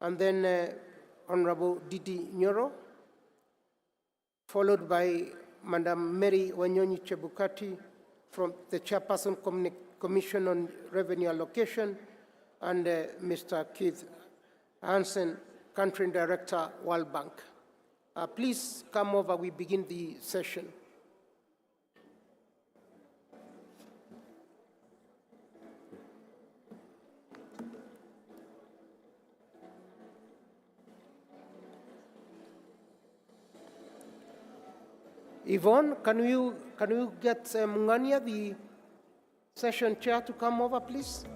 and then Honorable Didi Nyoro, followed by Madam Mary Wanyonyi Chebukati from the Chairperson Commission on Revenue Allocation, and Mr. Keith Hansen, Country Director, World Bank. Please come over, we begin the session. Yvonne, can you get Mungania, the session chair, to come over, please?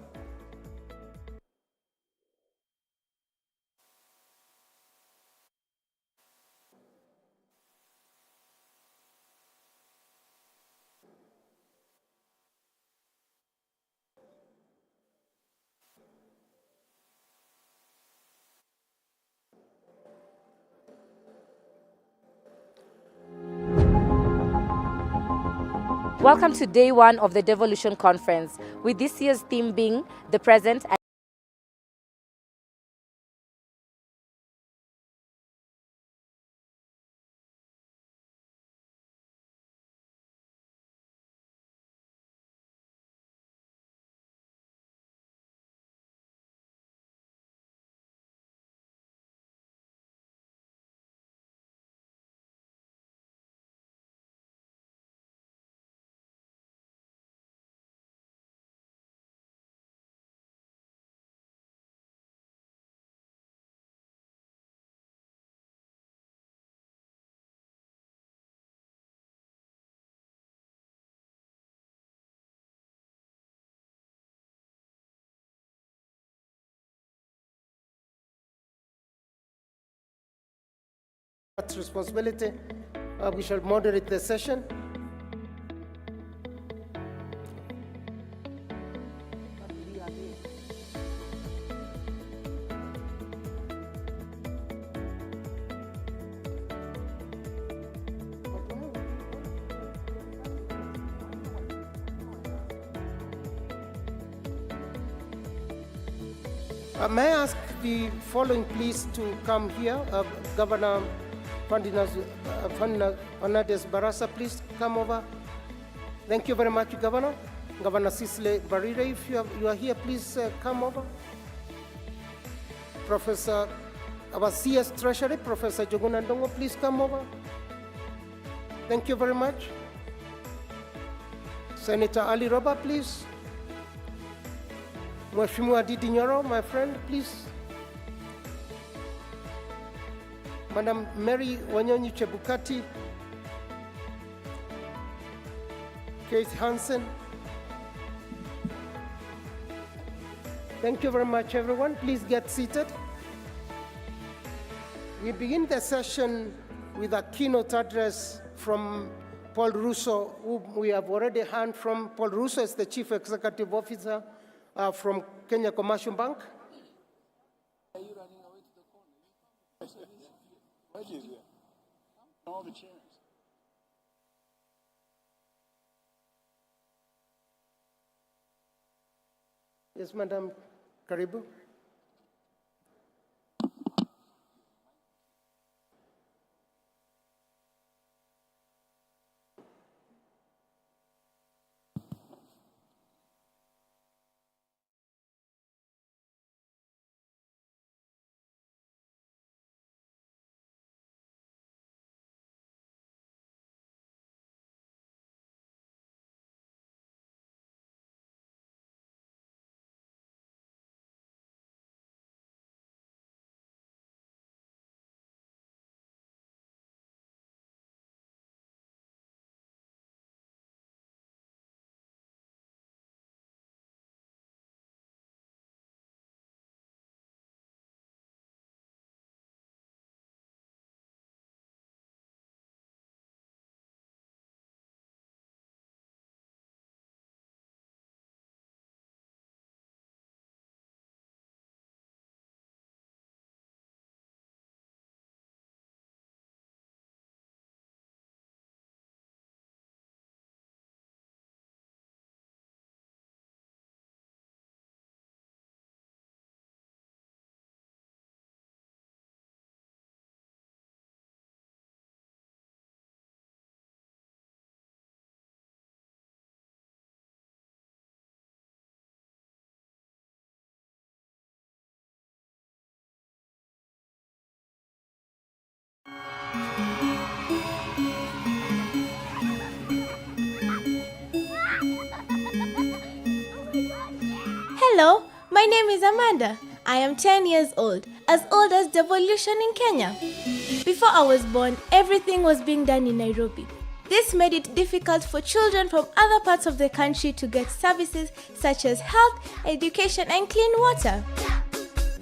Welcome to day one of the Devolution conference, with this year's theme being the present. Responsibility. We shall moderate the session. May I ask the following please to come here? Governor Fernandez Barasa, please come over. Thank you very much, Governor. Governor Cicely Barire, if you are here, please come over. Professor, our CS Treasury, Professor Joguna Ndongo, please come over. Thank you very much. Senator Ali Roba, please. Mheshimiwa Didi Nyoro, my friend, please. Madam Mary Wanyonyi Chebukati, Keith Hansen. Thank you very much, everyone. Please get seated. We begin the session with a keynote address from Paul Russo, who we have already heard from. Paul Russo is the Chief Executive Officer from Kenya Commercial Bank. Are you running away to the corner? What is it? All the chairs. Yes, Madam Karibu. My name is Amanda. I am 10 years old as Devolution in Kenya. Before I was born, everything was being done in Nairobi. This made it difficult for children from other parts of the country to get services such as health, education, and clean water.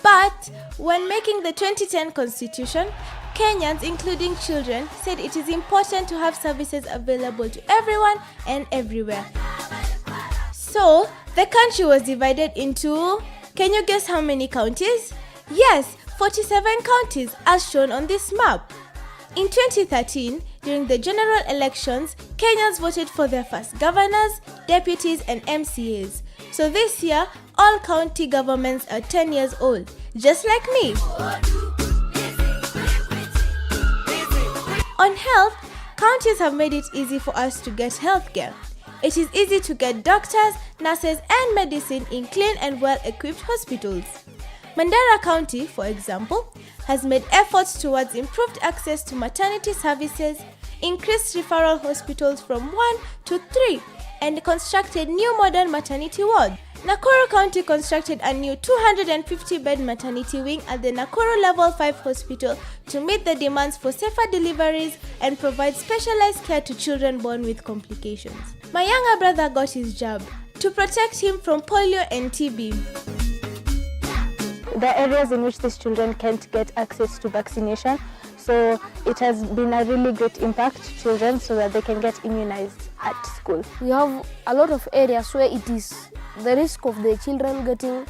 But when making the 2010 Constitution, Kenyans, including children, said it is important to have services available to everyone and everywhere. So, the country was divided into, can you guess how many counties? Yes, 47 counties as shown on this map. In 2013, during the general elections, Kenyans voted for their first governors, deputies, and MCAs. So this year, all county governments are 10 years old, just like me. On health, counties have made it easy for us to get healthcare. It is easy to get doctors, nurses, and medicine in clean and well-equipped hospitals. Mandera County, for example, has made efforts towards improved access to maternity services, increased referral hospitals from 1 to 3, and constructed new modern maternity wards. Nakuru County constructed a new 250-bed maternity wing at the Nakuru Level 5 Hospital to meet the demands for safer deliveries and provide specialized care to children born with complications. My younger brother got his jab to protect him from polio and TB. The areas in which these children can't get access to vaccination, so it has been a really great impact to children so that they can get immunized at school. We have a lot of areas where it is the risk of the children getting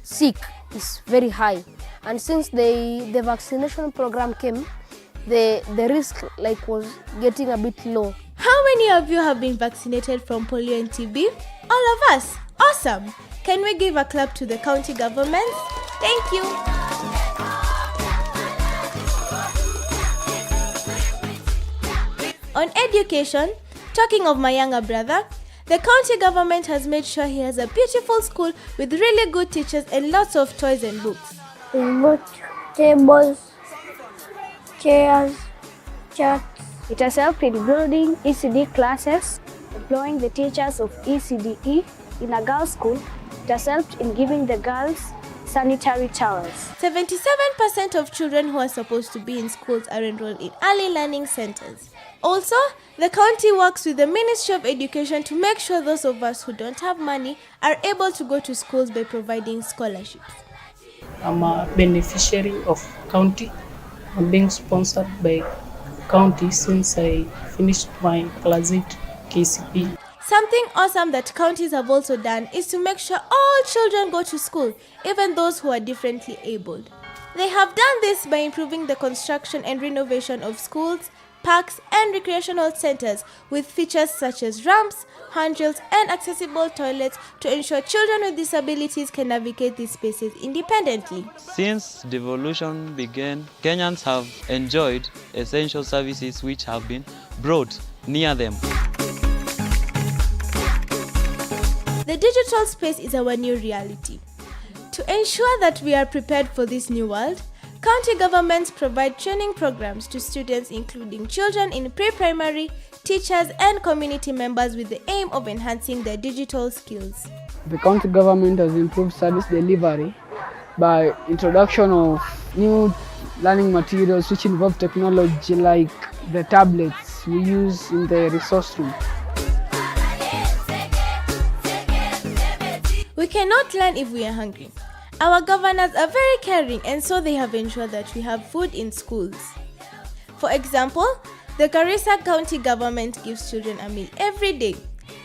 sick is very high, and since the vaccination program came, the risk was getting a bit low. How many of you have been vaccinated from polio and TB? All of us. Awesome. Can we give a clap to the county governments? Thank you. On education, talking of my younger brother, the county government has made sure he has a beautiful school with really good teachers and lots of toys and books. Books, tables, chairs, charts. It has helped in building ECD classes, employing the teachers of ECDE in a girls' school. It has helped in giving the girls sanitary towels. 77% of children who are supposed to be in schools are enrolled in early learning centers. Also, the county works with the Ministry of Education to make sure those of us who don't have money are able to go to schools by providing scholarships. I'm a beneficiary of county. I'm being sponsored by county since I finished my class 8 KCP. Something awesome that counties have also done is to make sure all children go to school, even those who are differently abled. They have done this by improving the construction and renovation of schools, parks, and recreational centers with features such as ramps, handrails, and accessible toilets to ensure children with disabilities can navigate these spaces independently. Since devolution began, Kenyans have enjoyed essential services which have been brought near them. The digital space is our new reality. To ensure that we are prepared for this new world, county governments provide training programs to students including children in pre-primary, teachers and community members with the aim of enhancing their digital skills. The county government has improved service delivery by introduction of new learning materials which involve technology like the tablets we use in the resource room. We cannot learn if we are hungry. Our governors are very caring and so they have ensured that we have food in schools. For example, the Garissa County government gives children a meal every day.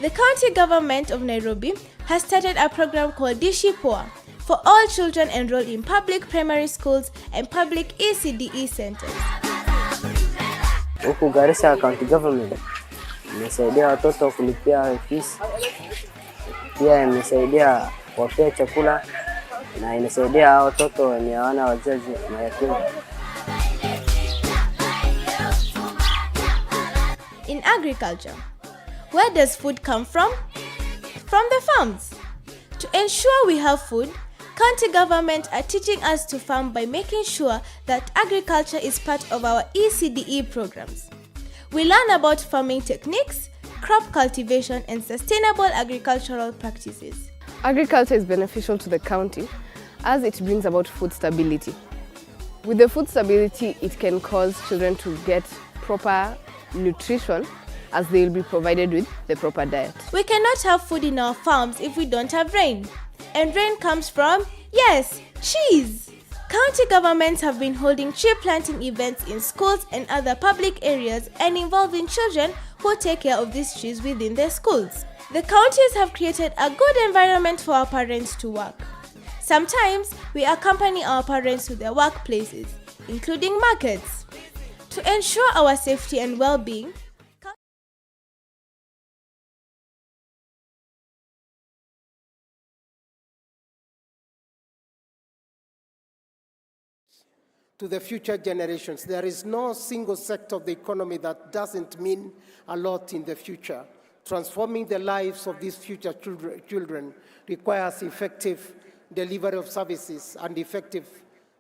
The county government of Nairobi has started a program called Dishi Poa for all children enrolled in public primary schools and public ECDE centers. Huku Garissa County government imesaidia watoto kulipia fees, pia imesaidia kuwapea chakula na inasaidia hao watoto wenye hawana wazazi mayatima. In agriculture, where does food come from? From the farms. To ensure we have food, county government are teaching us to farm by making sure that agriculture is part of our ECDE programs. We learn about farming techniques, crop cultivation, and sustainable agricultural practices. Agriculture is beneficial to the county as it brings about food stability. With the food stability, it can cause children to get proper nutrition as they will be provided with the proper diet. We cannot have food in our farms if we don't have rain. And rain comes from, yes, trees. County governments have been holding tree planting events in schools and other public areas and involving children who take care of these trees within their schools. The counties have created a good environment for our parents to work. Sometimes we accompany our parents to their workplaces, including markets. To ensure our safety and well-being, to the future generations. There is no single sector of the economy that doesn't mean a lot in the future. Transforming the lives of these future children requires effective delivery of services and effective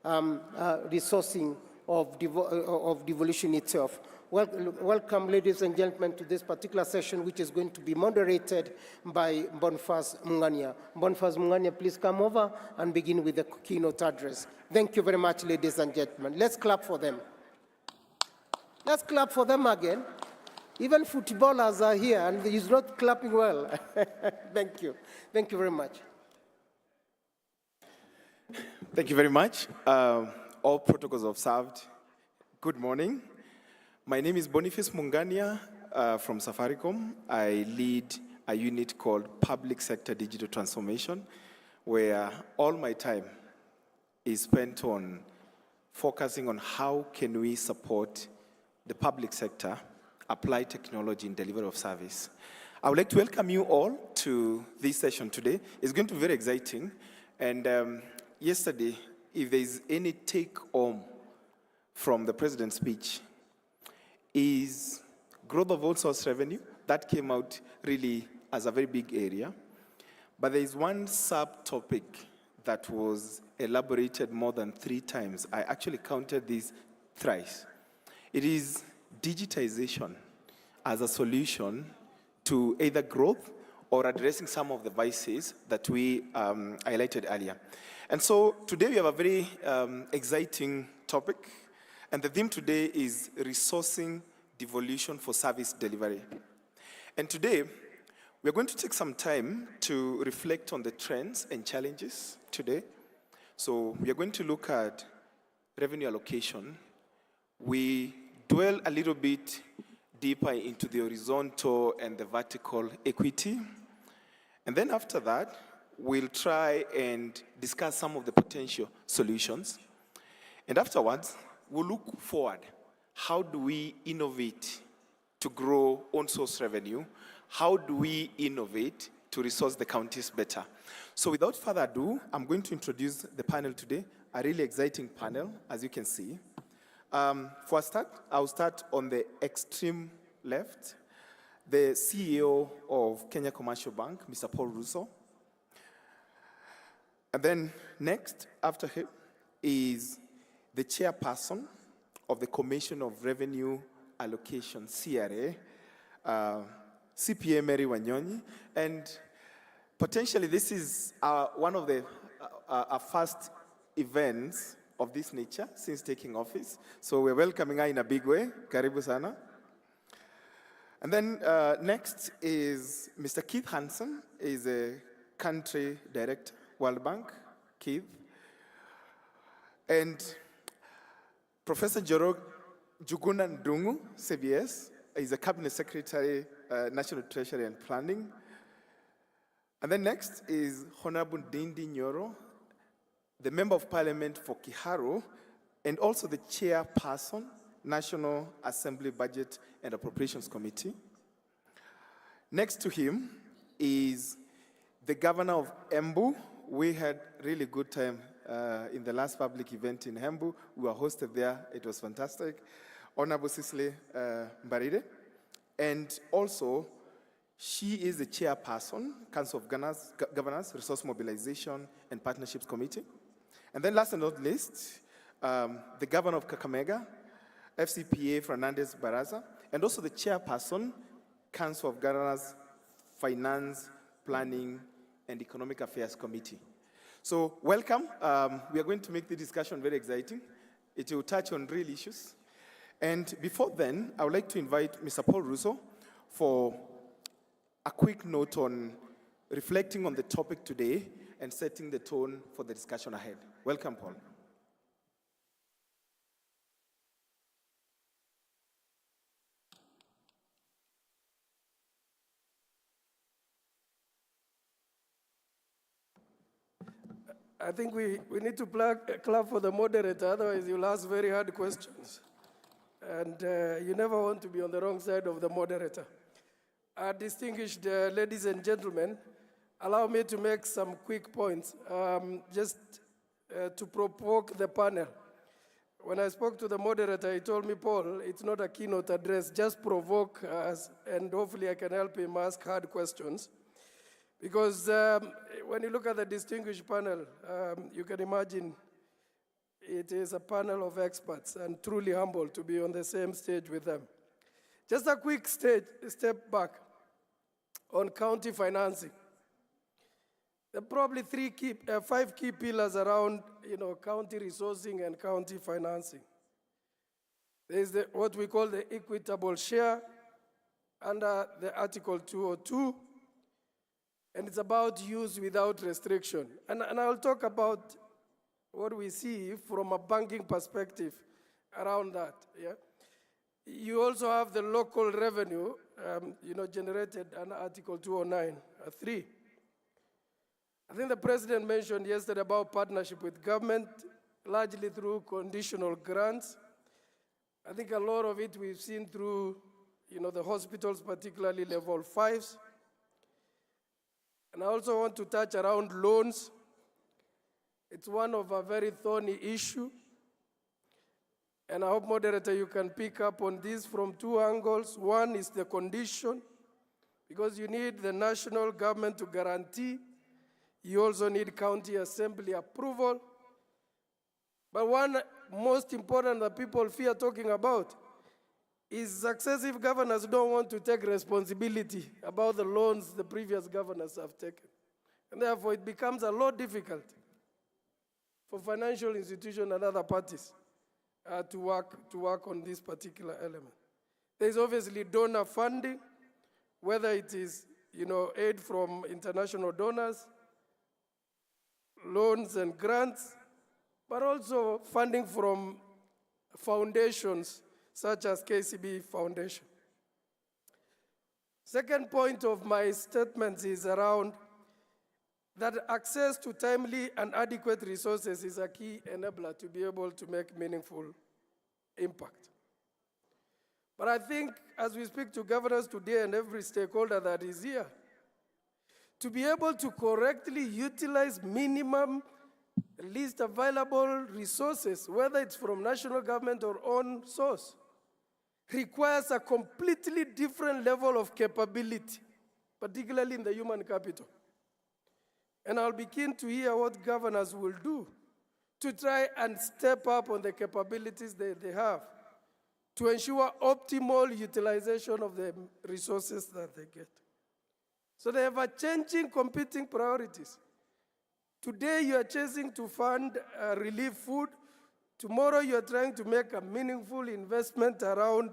resourcing of devolution itself. Welcome, ladies and gentlemen, to this particular session, which is going to be moderated by Boniface Mungania. Boniface Mungania, please come over and begin with the keynote address. Thank you very much, ladies and gentlemen. Let's clap for them. Let's clap for them again. Even footballers are here, and he's not clapping well. Thank you. Thank you very much. Thank you very much. All protocols observed. Good morning. My name is Boniface Mungania from Safaricom. I lead a unit called Public Sector Digital Transformation, where all my time is spent on focusing on how can we support the public sector apply technology in delivery of service. I would like to welcome you all to this session today. It's going to be very exciting. And yesterday, if there is any take-home from the president's speech, is growth of all source revenue. That came out really as a very big area. But there is one subtopic that was elaborated more than 3 times. I actually counted these thrice. It is digitization as a solution to either growth or addressing some of the vices that we highlighted earlier. And so today we have a very exciting topic. And the theme today is resourcing devolution for service delivery. And today, we're going to take some time to reflect on the trends and challenges today. So we are going to look at revenue allocation. We dwell a little bit deeper into the horizontal and the vertical equity. And then after that, we'll try and discuss some of the potential solutions. And afterwards, we'll look forward. How do we innovate to grow own source revenue? How do we innovate to resource the counties better? So without further ado, I'm going to introduce the panel today, a really exciting panel, as you can see. For a start, I'll start on the extreme left, the CEO of Kenya Commercial Bank, Mr. Paul Russo. And then next, after him, is the chairperson of the Commission of Revenue Allocation, CRA, CPA Mary Wanyonyi. And potentially this is one of the first events of this nature since taking office. So we're welcoming her in a big way. Karibu sana. And then next is Mr. Keith Hansen, is a country director, World Bank. Keith. And Professor Juguna Ndungu, CBS, is a Cabinet Secretary, National Treasury and Planning. And then next is Honorable Dindi Nyoro, the Member of Parliament for Kiharu, and also the Chairperson, National Assembly Budget and Appropriations Committee. Next to him is the Governor of Embu. We had really good time in the last public event in Embu. We were hosted there. It was fantastic. Honorable Cicely Mbarire. And also, she is the chairperson, Council of Governors, Resource Mobilization and Partnerships Committee. And then last and not least, the Governor of Kakamega, FCPA Fernandez Baraza, and also the chairperson, Council of Governors, Finance, Planning, and Economic Affairs Committee. So welcome. We are going to make the discussion very exciting. It will touch on real issues. And before then, I would like to invite Mr. Paul Russo for a quick note on reflecting on the topic today and setting the tone for the discussion ahead. Welcome, Paul. I think we need to clap for the moderator, otherwise you'll ask very hard questions. And you never want to be on the wrong side of the moderator. Distinguished ladies and gentlemen, allow me to make some quick points, just to provoke the panel. When I spoke to the moderator, he told me, Paul, it's not a keynote address, just provoke us, and hopefully I can help him ask hard questions. Because when you look at the distinguished panel, you can imagine it is a panel of experts and truly humble to be on the same stage with them. Just a quick step back on county financing. There are probably five key pillars around county resourcing and county financing. There's what we call the equitable share under the Article 202, and it's about use without restriction. And I'll talk about what we see from a banking perspective around that. Yeah? You also have the local revenue, generated under Article 209, 3. I think the President mentioned yesterday about partnership with government, largely through conditional grants. I think a lot of it we've seen through, the hospitals, particularly level 5s. And I also want to touch around loans. It's one of a very thorny issue. And I hope, moderator, you can pick up on this from two angles. One is the condition, because you need the national government to guarantee. You also need county assembly approval. But one most important that people fear talking about is successive governors don't want to take responsibility about the loans the previous governors have taken. And therefore, it becomes a lot difficult for financial institutions and other parties to work on this particular element. There's obviously donor funding, whether it is aid from international donors, loans and grants, but also funding from foundations such as KCB Foundation. Second point of my statements is around that access to timely and adequate resources is a key enabler to be able to make meaningful impact. But I think as we speak to governors today and every stakeholder that is here, to be able to correctly utilize minimum least available resources, whether it's from national government or own source, requires a completely different level of capability, particularly in the human capital. And I'll be keen to hear what governors will do to try and step up on the capabilities they have to ensure optimal utilization of the resources that they get. So they have a changing competing priorities. Today you are chasing to fund relief food. Tomorrow you are trying to make a meaningful investment around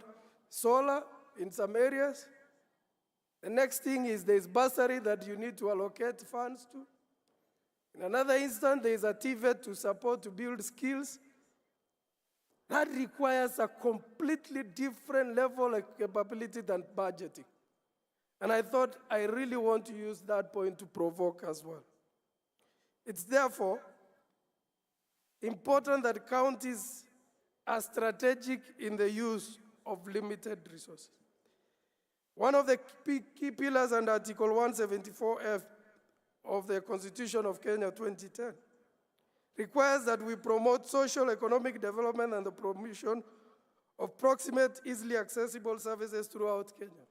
solar in some areas. The next thing is there's bursary that you need to allocate funds to. In another instance, there is a TVET to support to build skills. That requires a completely different level of capability than budgeting. And I thought I really want to use that point to provoke as well. It's therefore important that counties are strategic in the use of limited resources. One of the key pillars under Article 174F of the Constitution of Kenya 2010 requires that we promote social economic development and the promotion of proximate, easily accessible services throughout Kenya.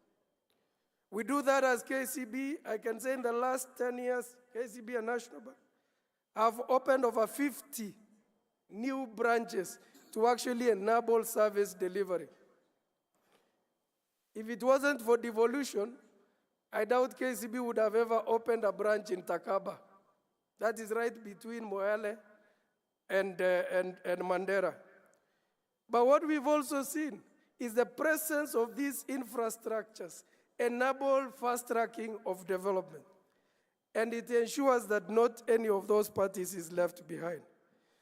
We do that as KCB. I can say in the last 10 years, KCB and National Bank have opened over 50 new branches to actually enable service delivery. If it wasn't for devolution, I doubt KCB would have ever opened a branch in Takaba. That is right between Moyale and Mandera. But what we've also seen is the presence of these infrastructures enable fast tracking of development. And it ensures that not any of those parties is left behind.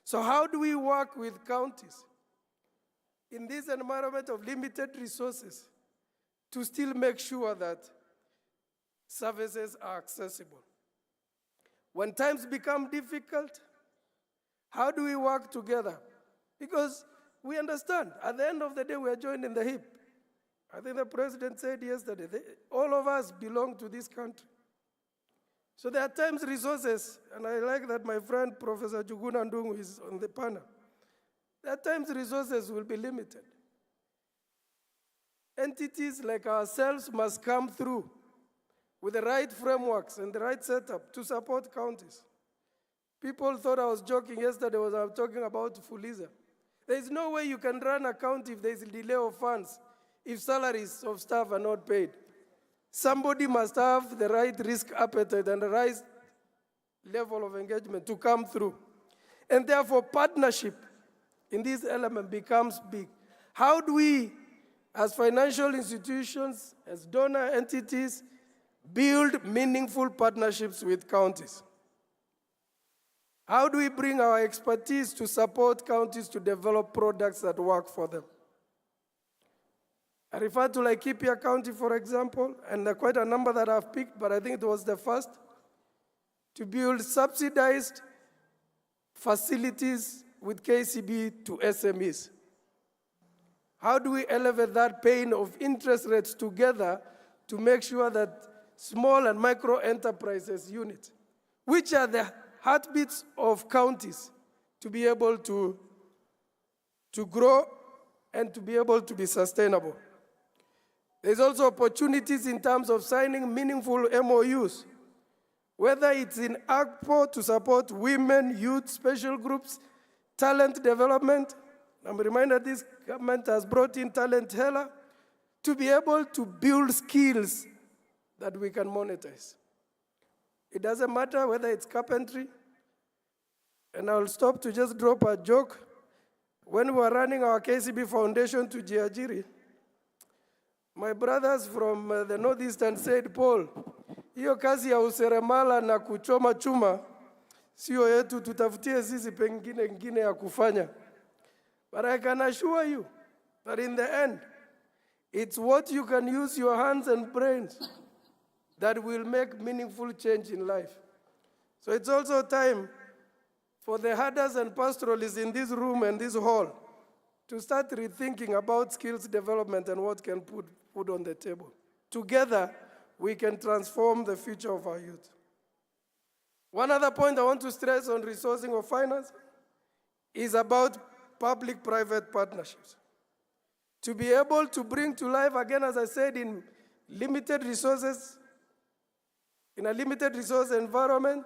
So how do we work with counties in this environment of limited resources to still make sure that services are accessible? When times become difficult, how do we work together? Because we understand, at the end of the day, we are joining the hip. I think the president said yesterday, all of us belong to this country. So there are times resources, and I like that my friend Professor Juguna Ndungu is on the panel. There are times resources will be limited. Entities like ourselves must come through with the right frameworks and the right setup to support counties. People thought I was joking yesterday when I was talking about Fuliza. There is no way you can run a county if there is a delay of funds, if salaries of staff are not paid. Somebody must have the right risk appetite and the right level of engagement to come through. And therefore, partnership in this element becomes big. How do we, as financial institutions, as donor entities, build meaningful partnerships with counties? How do we bring our expertise to support counties to develop products that work for them? I refer to Laikipia County, for example, and there are quite a number that I've picked, but I think it was the first to build subsidized facilities with KCB to SMEs. How do we elevate that pain of interest rates together to make sure that small and micro enterprises unit, which are the heartbeats of counties, to be able to grow and to be able to be sustainable? There's also opportunities in terms of signing meaningful MOUs, whether it's in AGPO to support women, youth, special groups, talent development. I'm reminded this government has brought in Talent Hela to be able to build skills that we can monetize. It doesn't matter whether it's carpentry, and I'll stop to just drop a joke. When we were running our KCB Foundation to Jiajiri, my brothers from the Northeastern said, Paul, hiyo kazi ya useremala na kuchoma chuma, sio yetu, tutafutie sisi pengine ngine ya kufanya. But I can assure you that in the end, it's what you can use your hands and brains that will make meaningful change in life. So it's also time for the herders and pastoralists in this room and this hall to start rethinking about skills development and what can put on the table. Together, we can transform the future of our youth. One other point I want to stress on resourcing of finance is about public-private partnerships. To be able to bring to life, again, as I said, in limited resources, in a limited resource environment,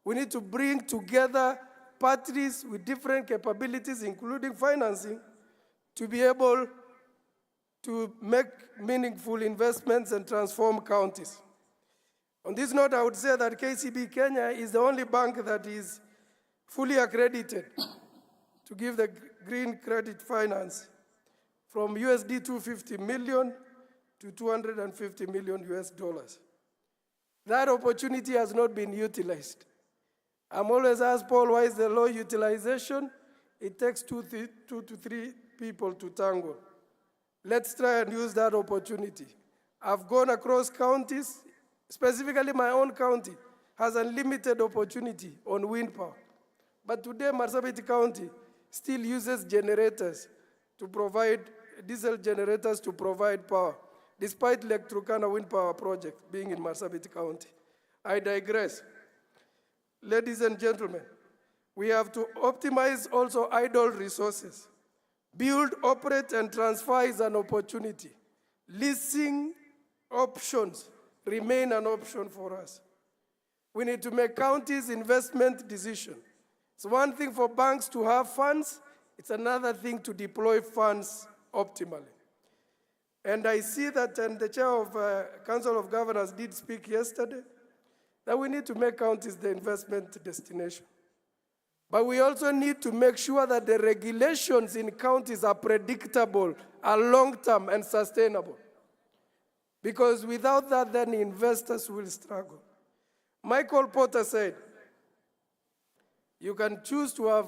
we need to bring together parties with different capabilities, including financing, to be able to make meaningful investments and transform counties. On this note, I would say that KCB Kenya is the only bank that is fully accredited to give the green credit finance from USD 250 million to 250 million US dollars. That opportunity has not been utilized. I'm always asked, Paul, why is the low utilization? It takes two to three people to tango. Let's try and use that opportunity. I've gone across counties, specifically my own county has unlimited opportunity on wind power. But today, Marsabit County still uses generators to provide, diesel generators to provide power, despite Lake Turkana wind power project being in Marsabit County. I digress. Ladies and gentlemen, we have to optimize also idle resources. Build, operate, and transfer is an opportunity. Leasing options remain an option for us. We need to make counties investment decisions. It's one thing for banks to have funds, it's another thing to deploy funds optimally. And I see that, and the chair of Council of Governors did speak yesterday, that we need to make counties the investment destination. But we also need to make sure that the regulations in counties are predictable, are long-term and sustainable. Because without that, then investors will struggle. Michael Porter said, you can choose to have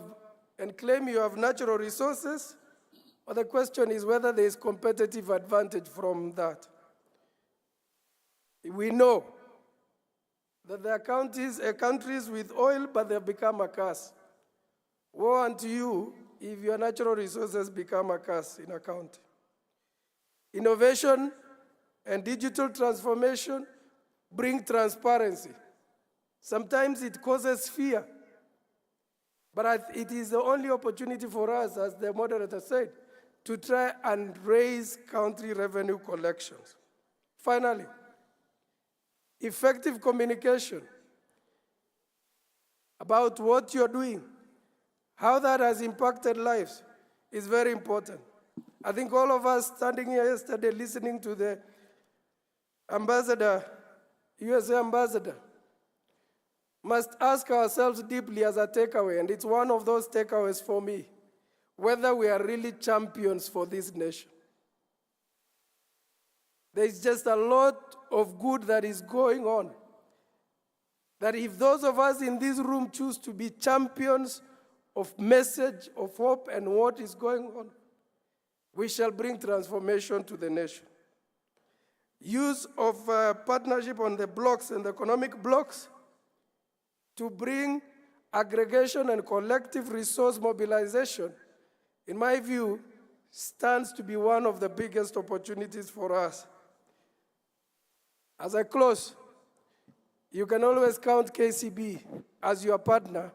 and claim you have natural resources, but the question is whether there is competitive advantage from that. We know that there are countries with oil, but they've become a curse. Woe unto you if your natural resources become a curse in a country. Innovation and digital transformation bring transparency. Sometimes it causes fear, but it is the only opportunity for us, as the moderator said, to try and raise country revenue collections. Finally, effective communication about what you're doing, how that has impacted lives, is very important. I think all of us standing here yesterday listening to the ambassador, USA ambassador, must ask ourselves deeply as a takeaway, and it's one of those takeaways for me, whether we are really champions for this nation. There's just a lot of good that is going on, that if those of us in this room choose to be champions of message, of hope, and what is going on, we shall bring transformation to the nation. Use of partnership on the blocks and the economic blocks to bring aggregation and collective resource mobilization, in my view, stands to be one of the biggest opportunities for us. As I close, you can always count KCB as your partner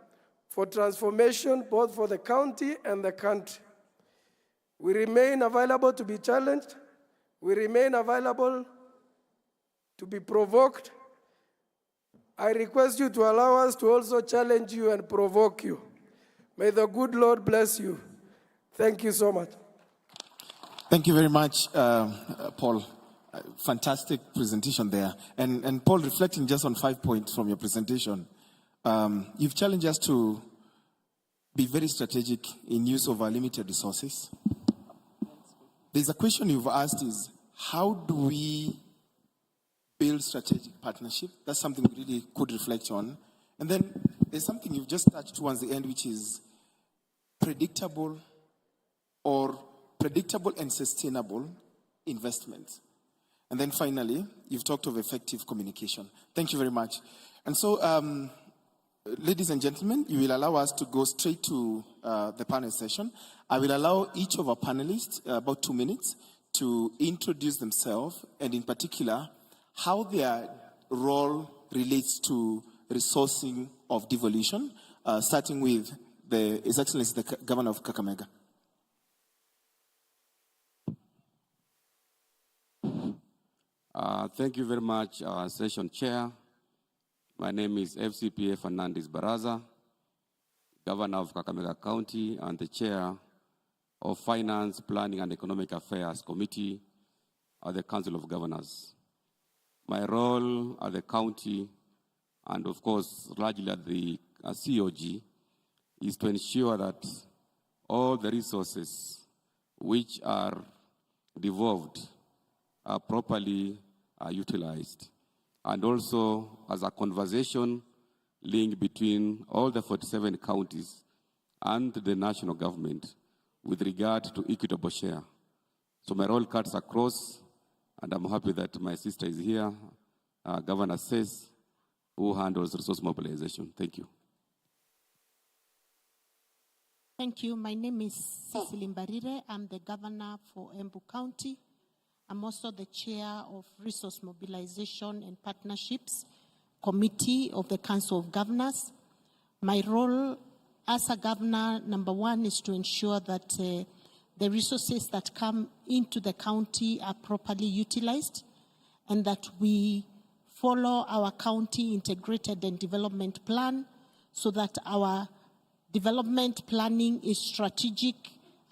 for transformation, both for the county and the country. We remain available to be challenged. We remain available to be provoked. I request you to allow us to also challenge you and provoke you. May the good Lord bless you. Thank you so much. Thank you very much, Paul. Fantastic presentation there. And Paul, reflecting just on 5 points from your presentation, you've challenged us to be very strategic in use of our limited resources. There's a question you've asked is, how do we build strategic partnership? That's something we really could reflect on. And then there's something you've just touched towards the end, which is predictable and sustainable investment. And then finally, you've talked of effective communication. Thank you very much. And so, ladies and gentlemen, you will allow us to go straight to the panel session. I will allow each of our panelists about 2 minutes to introduce themselves, and in particular, how their role relates to resourcing of devolution, starting with His Excellency the Governor of Kakamega. Thank you very much, Session Chair. My name is FCPA Fernandez Baraza, Governor of Kakamega County and the Chair of Finance, Planning and Economic Affairs Committee at the Council of Governors. My role at the county, and of course largely at the COG, is to ensure that all the resources which are devolved are properly utilized. And also as a conversation link between all the 47 counties and the national government with regard to equitable share. So my role cuts across, and I'm happy that my sister is here, Governor Says, who handles resource mobilization. Thank you. Thank you. My name is Cecily Mbarire. I'm the governor for Embu County. I'm also the chair of Resource Mobilization and Partnerships Committee of the Council of Governors. My role as a governor, number one, is to ensure that the resources that come into the county are properly utilized, and that we follow our county integrated and development plan so that our development planning is strategic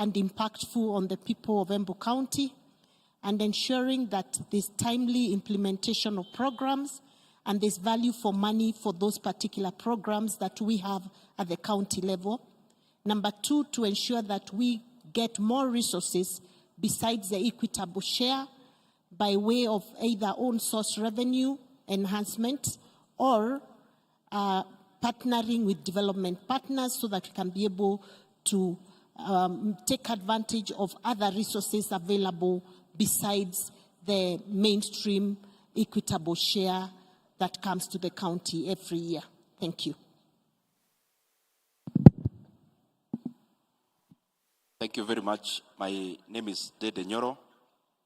and impactful on the people of Embu County. and ensuring that there's timely implementation of programs and there's value for money for those particular programs that we have at the county level. Number two, to ensure that we get more resources besides the equitable share by way of either own source revenue enhancement or partnering with development partners so that we can be able to take advantage of other resources available besides the mainstream equitable share that comes to the county every year. Thank you. Thank you very much. My name is Dede Nyoro,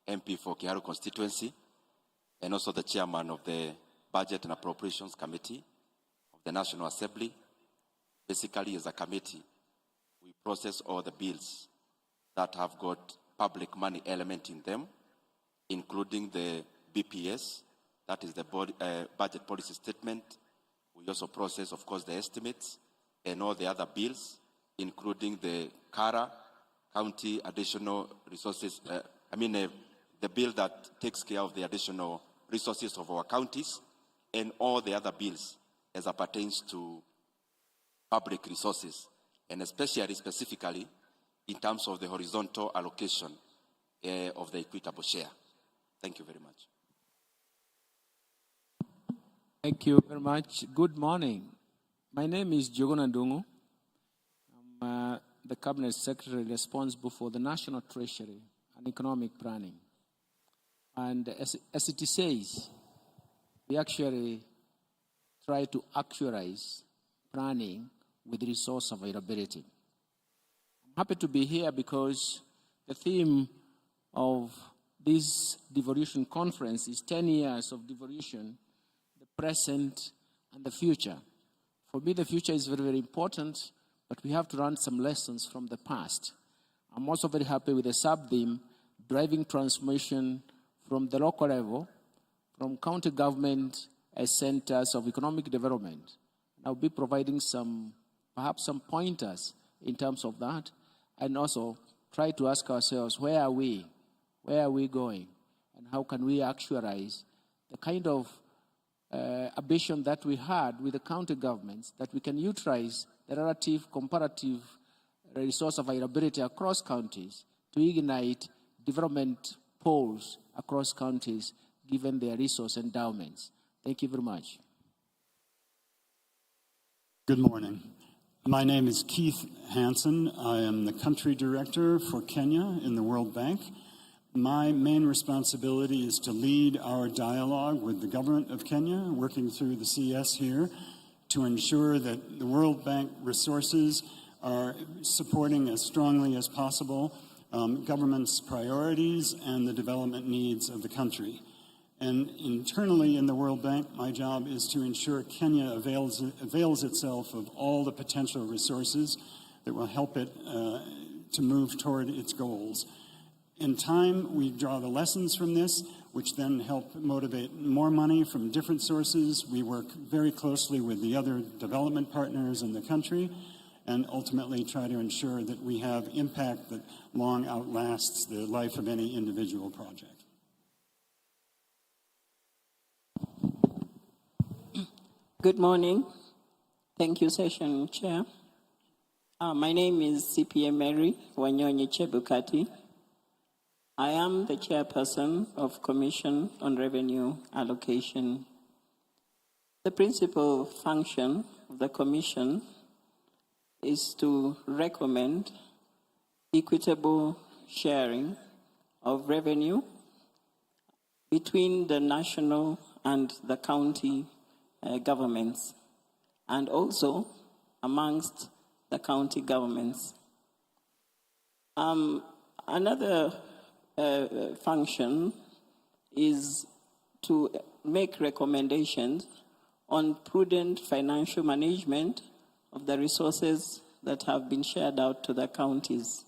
MP for Kiharu constituency, and also the chairman of the Budget and Appropriations Committee of the National Assembly. Basically, as a committee, we process all the bills that have got public money element in them, including the BPS, that is the budget policy statement. We also process, of course, the estimates and all the other bills, including the CARA, County Additional Resources, the bill that takes care of the additional resources of our counties, and all the other bills as it pertains to public resources, and specifically in terms of the horizontal allocation of the equitable share. Thank you very much. Thank you very much. Good morning. My name is Jogona Ndungu. I'm the Cabinet Secretary responsible for the National Treasury and Economic Planning. And as it says, we actually try to actualize planning with resource availability. I'm happy to be here because the theme of this Devolution conference is 10 years of devolution, the present and the future. For me, the future is very, very important, but we have to learn some lessons from the past. I'm also very happy with the sub-theme, driving transformation from the local level, from county government as centers of economic development. I'll be providing perhaps some pointers in terms of that, and also try to ask ourselves, where are we? Where are we going? And how can we actualize the kind of ambition that we had with the county governments, that we can utilize the relative comparative resource availability across counties to ignite development poles across counties given their resource endowments. Thank you very much. Good morning. My name is Keith Hansen. I am the country director for Kenya in the World Bank. My main responsibility is to lead our dialogue with the government of Kenya, working through the CS here, to ensure that the World Bank resources are supporting as strongly as possible government's priorities and the development needs of the country. And internally in the World Bank, my job is to ensure Kenya avails itself of all the potential resources that will help it to move toward its goals. In time, we draw the lessons from this, which then help motivate more money from different sources. We work very closely with the other development partners in the country, and ultimately try to ensure that we have impact that long outlasts the life of any individual project. Good morning. Thank you, Session Chair. My name is CPA Mary Wanyonyi Chebukati. I am the chairperson of Commission on Revenue Allocation. The principal function of the Commission is to recommend equitable sharing of revenue between the national and the county governments, and also amongst the county governments. Another function is to make recommendations on prudent financial management of the resources that have been shared out to the counties.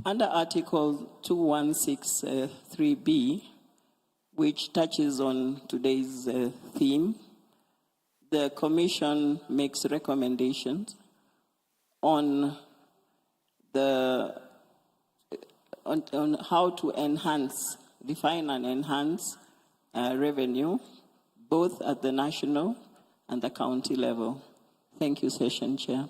Under Article 2163B, which touches on today's theme, the Commission makes recommendations on the on how to define and enhance revenue, both at the national and the county level. Thank you, Session Chair.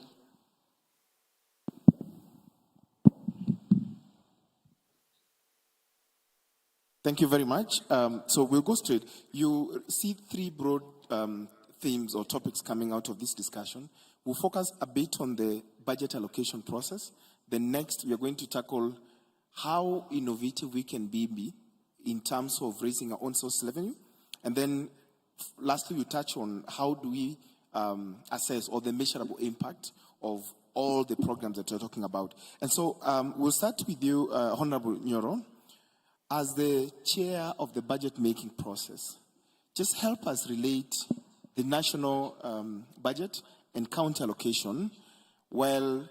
Thank you very much. So we'll go straight. You see three broad themes or topics coming out of this discussion. We'll focus a bit on the budget allocation process. Then next, we are going to tackle how innovative we can be in terms of raising our own source revenue. And then lastly, we touch on how do we assess or the measurable impact of all the programs that we're talking about. And so we'll start with you, Honorable Nyoro. As the chair of the budget making process, just help us relate the national budget and county allocation while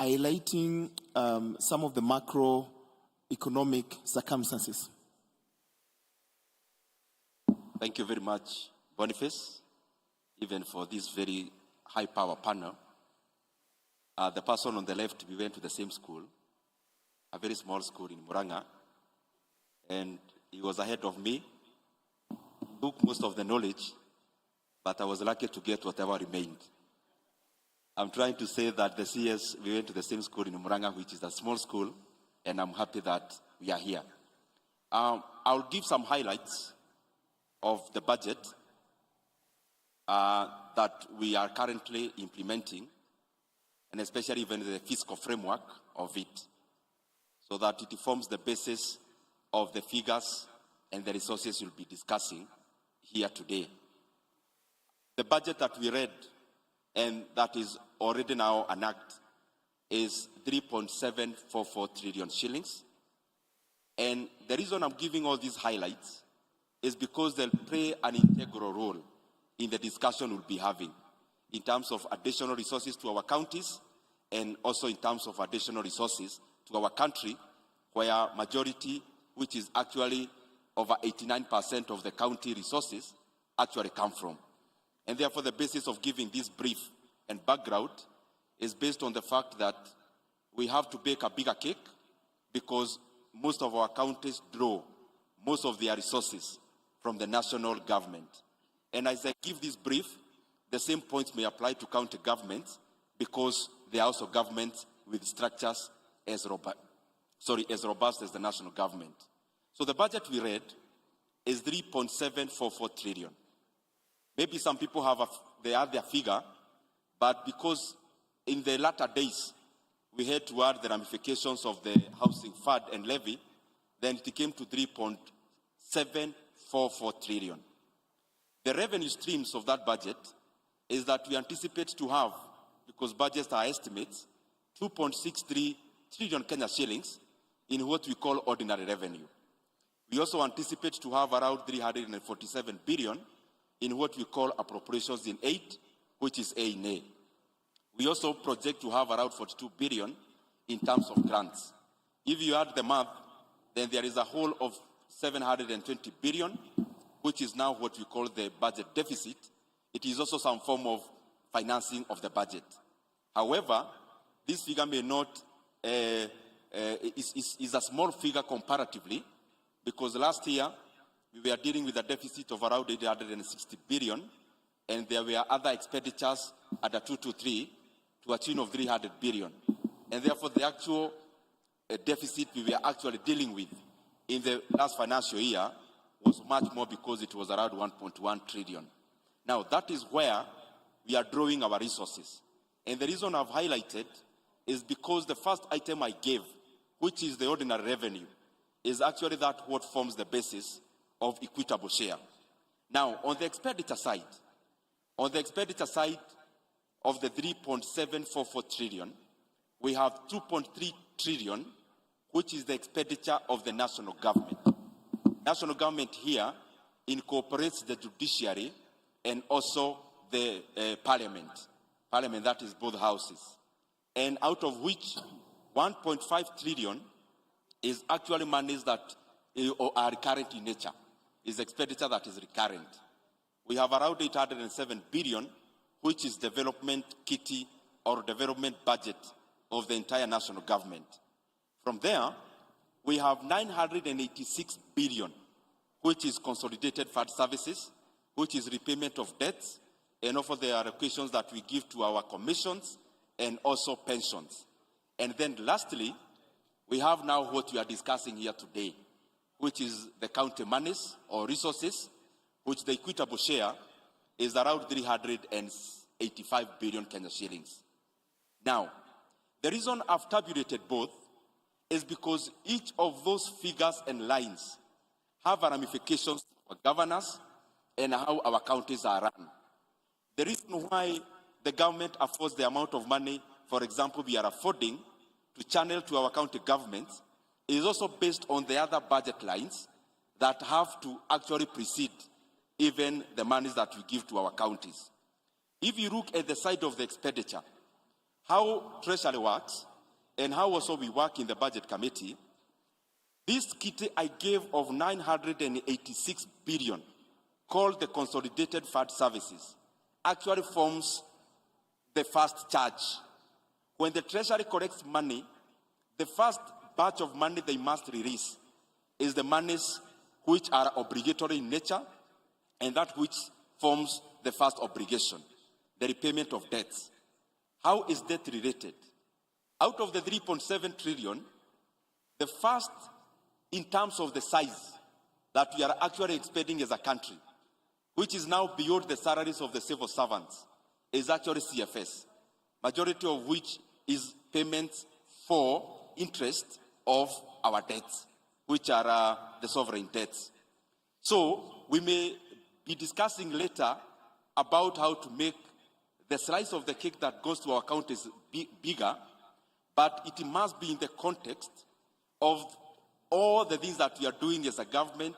highlighting some of the macroeconomic circumstances. Thank you very much, Boniface, even for this very high-power panel. The person on the left, we went to the same school, a very small school in Muranga, and he was ahead of me, took most of the knowledge, but I was lucky to get whatever remained. I'm trying to say that the CS, we went to the same school in Muranga, which is a small school, and I'm happy that we are here. I'll give some highlights of the budget that we are currently implementing, and especially even the fiscal framework of it, so that it forms the basis of the figures and the resources we'll be discussing here today. The budget that we read and that is already now an act is 3.744 trillion shillings. And the reason I'm giving all these highlights is because they'll play an integral role in the discussion we'll be having in terms of additional resources to our counties and also in terms of additional resources to our country, where majority, which is actually over 89% of the county resources, actually come from. And therefore, the basis of giving this brief and background is based on the fact that we have to bake a bigger cake because most of our counties draw most of their resources from the national government. And as I give this brief, the same points may apply to county governments because they are also governments with structures as robust as the national government. So the budget we read is 3.744 trillion. Maybe some people have they add their figure, but because in the latter days we had to add the ramifications of the housing fund and levy, then it came to 3.744 trillion. The revenue streams of that budget is that we anticipate to have, because budgets are estimates, 2.63 trillion Kenya shillings in what we call ordinary revenue. We also anticipate to have around 347 billion in what we call appropriations in aid, which is A&A. We also project to have around 42 billion in terms of grants. If you add the math, then there is a whole of 720 billion, which is now what we call the budget deficit. It is also some form of financing of the budget. However, this figure may not, is a small figure comparatively, because last year we were dealing with a deficit of around 860 billion, and there were other expenditures at a 223 to a tune of 300 billion. And therefore, the actual deficit we were actually dealing with in the last financial year was much more because it was around 1.1 trillion. Now, that is where we are drawing our resources. And the reason I've highlighted is because the first item I gave, which is the ordinary revenue, is actually that what forms the basis of equitable share. Now, on the expenditure side of the 3.744 trillion, we have 2.3 trillion, which is the expenditure of the national government. National government here incorporates the judiciary and also the parliament. Parliament, that is both houses. And out of which 1.5 trillion is actually monies that are recurrent in nature, is expenditure that is recurrent. We have around 807 billion, which is development kitty or development budget of the entire national government. From there, we have 986 billion, which is consolidated fund services, which is repayment of debts, and also the allocations that we give to our commissions and also pensions. And then lastly, we have now what we are discussing here today, which is the county monies or resources, which the equitable share is around 385 billion Kenya shillings. Now, the reason I've tabulated both is because each of those figures and lines have ramifications for governance and how our counties are run. The reason why the government affords the amount of money, for example, we are affording to channel to our county governments is also based on the other budget lines that have to actually precede even the monies that we give to our counties. If you look at the side of the expenditure, how Treasury works and how also we work in the Budget Committee, this kitty I gave of 986 billion, called the Consolidated Fund Services, actually forms the first charge. When the Treasury collects money, the first batch of money they must release is the monies which are obligatory in nature and that which forms the first obligation, the repayment of debts. How is debt related? Out of the 3.7 trillion, the first, in terms of the size that we are actually expending as a country, which is now beyond the salaries of the civil servants, is actually CFS, majority of which is payments for interest of our debts, which are the sovereign debts. So we may be discussing later about how to make the slice of the cake that goes to our counties bigger, but it must be in the context of all the things that we are doing as a government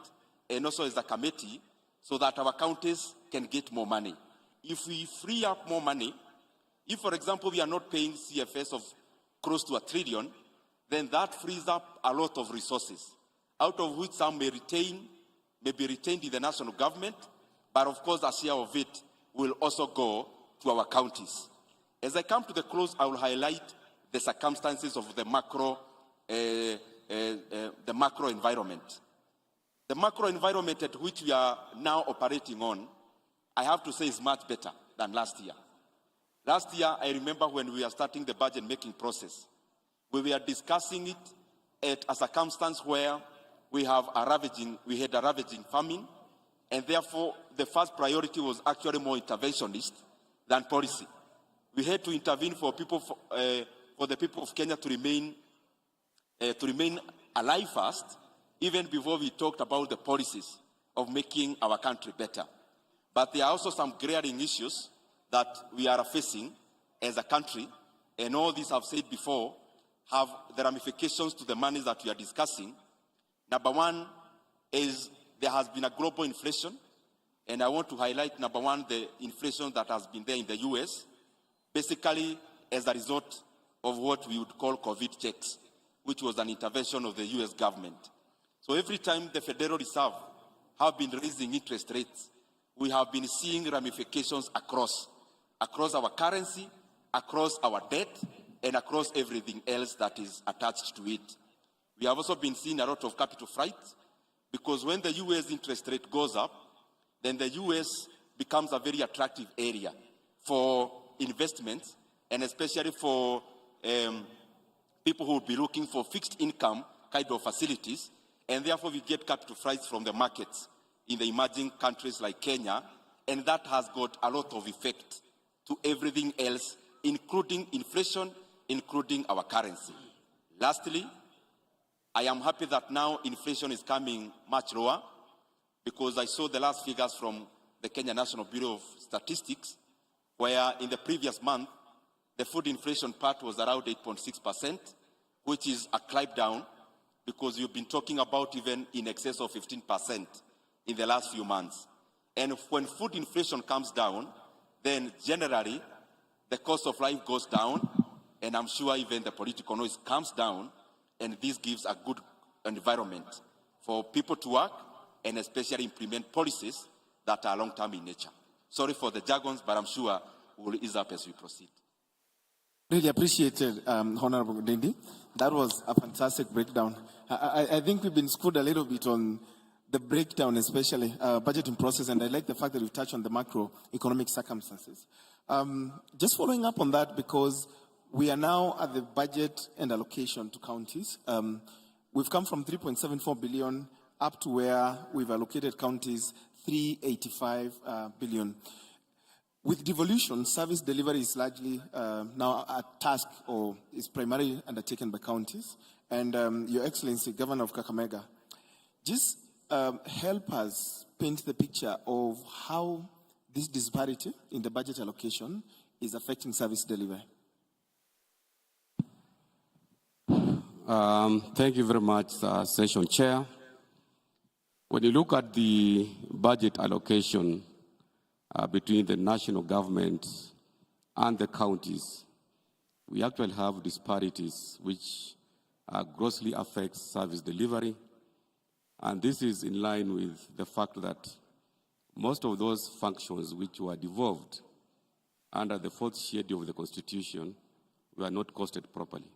and also as a committee so that our counties can get more money. If we free up more money, if, for example, we are not paying CFS of close to 1 trillion, then that frees up a lot of resources, out of which some may be retained in the national government, but of course a share of it will also go to our counties. As I come to the close, I will highlight the circumstances of the macro environment. The macro environment at which we are now operating on, I have to say, is much better than last year. Last year, I remember when we were starting the budget-making process, we were discussing it at a circumstance where we had a ravaging famine, and therefore the first priority was actually more interventionist than policy. We had to intervene for the people of Kenya to remain alive first, even before we talked about the policies of making our country better. But there are also some glaring issues that we are facing as a country, and all these I've said before have the ramifications to the monies that we are discussing. Number one is there has been a global inflation, and I want to highlight, number one, the inflation that has been there in the US, basically as a result of what we would call COVID checks, which was an intervention of the US government. So every time the Federal Reserve have been raising interest rates, we have been seeing ramifications across our currency, across our debt, and across everything else that is attached to it. We have also been seeing a lot of capital flight, because when the US interest rate goes up, then the US becomes a very attractive area for investments, and especially for people who will be looking for fixed income kind of facilities, and therefore we get capital flights from the markets in the emerging countries like Kenya, and that has got a lot of effect to everything else, including inflation, including our currency. Lastly, I am happy that now inflation is coming much lower, because I saw the last figures from the Kenya National Bureau of Statistics, where in the previous month, the food inflation part was around 8.6%, which is a climb down, because you've been talking about even in excess of 15% in the last few months. And when food inflation comes down, then generally the cost of life goes down, and I'm sure even the political noise comes down, and this gives a good environment for people to work and especially implement policies that are long-term in nature. Sorry for the jargons, but I'm sure we'll ease up as we proceed. Really appreciated, Honorable Dindi. That was a fantastic breakdown. I think we've been schooled a little bit on the breakdown, especially budgeting process, and I like the fact that we've touched on the macroeconomic circumstances. Just following up on that, because we are now at the budget and allocation to counties. We've come from 3.74 billion up to where we've allocated counties 385 billion. With devolution, service delivery is largely now a task or is primarily undertaken by counties. And Your Excellency, Governor of Kakamega, just help us paint the picture of how this disparity in the budget allocation is affecting service delivery. Thank you very much, Session Chair. When you look at the budget allocation between the national government and the counties, we actually have disparities which grossly affect service delivery. And this is in line with the fact that most of those functions which were devolved under the fourth schedule of the Constitution were not costed properly.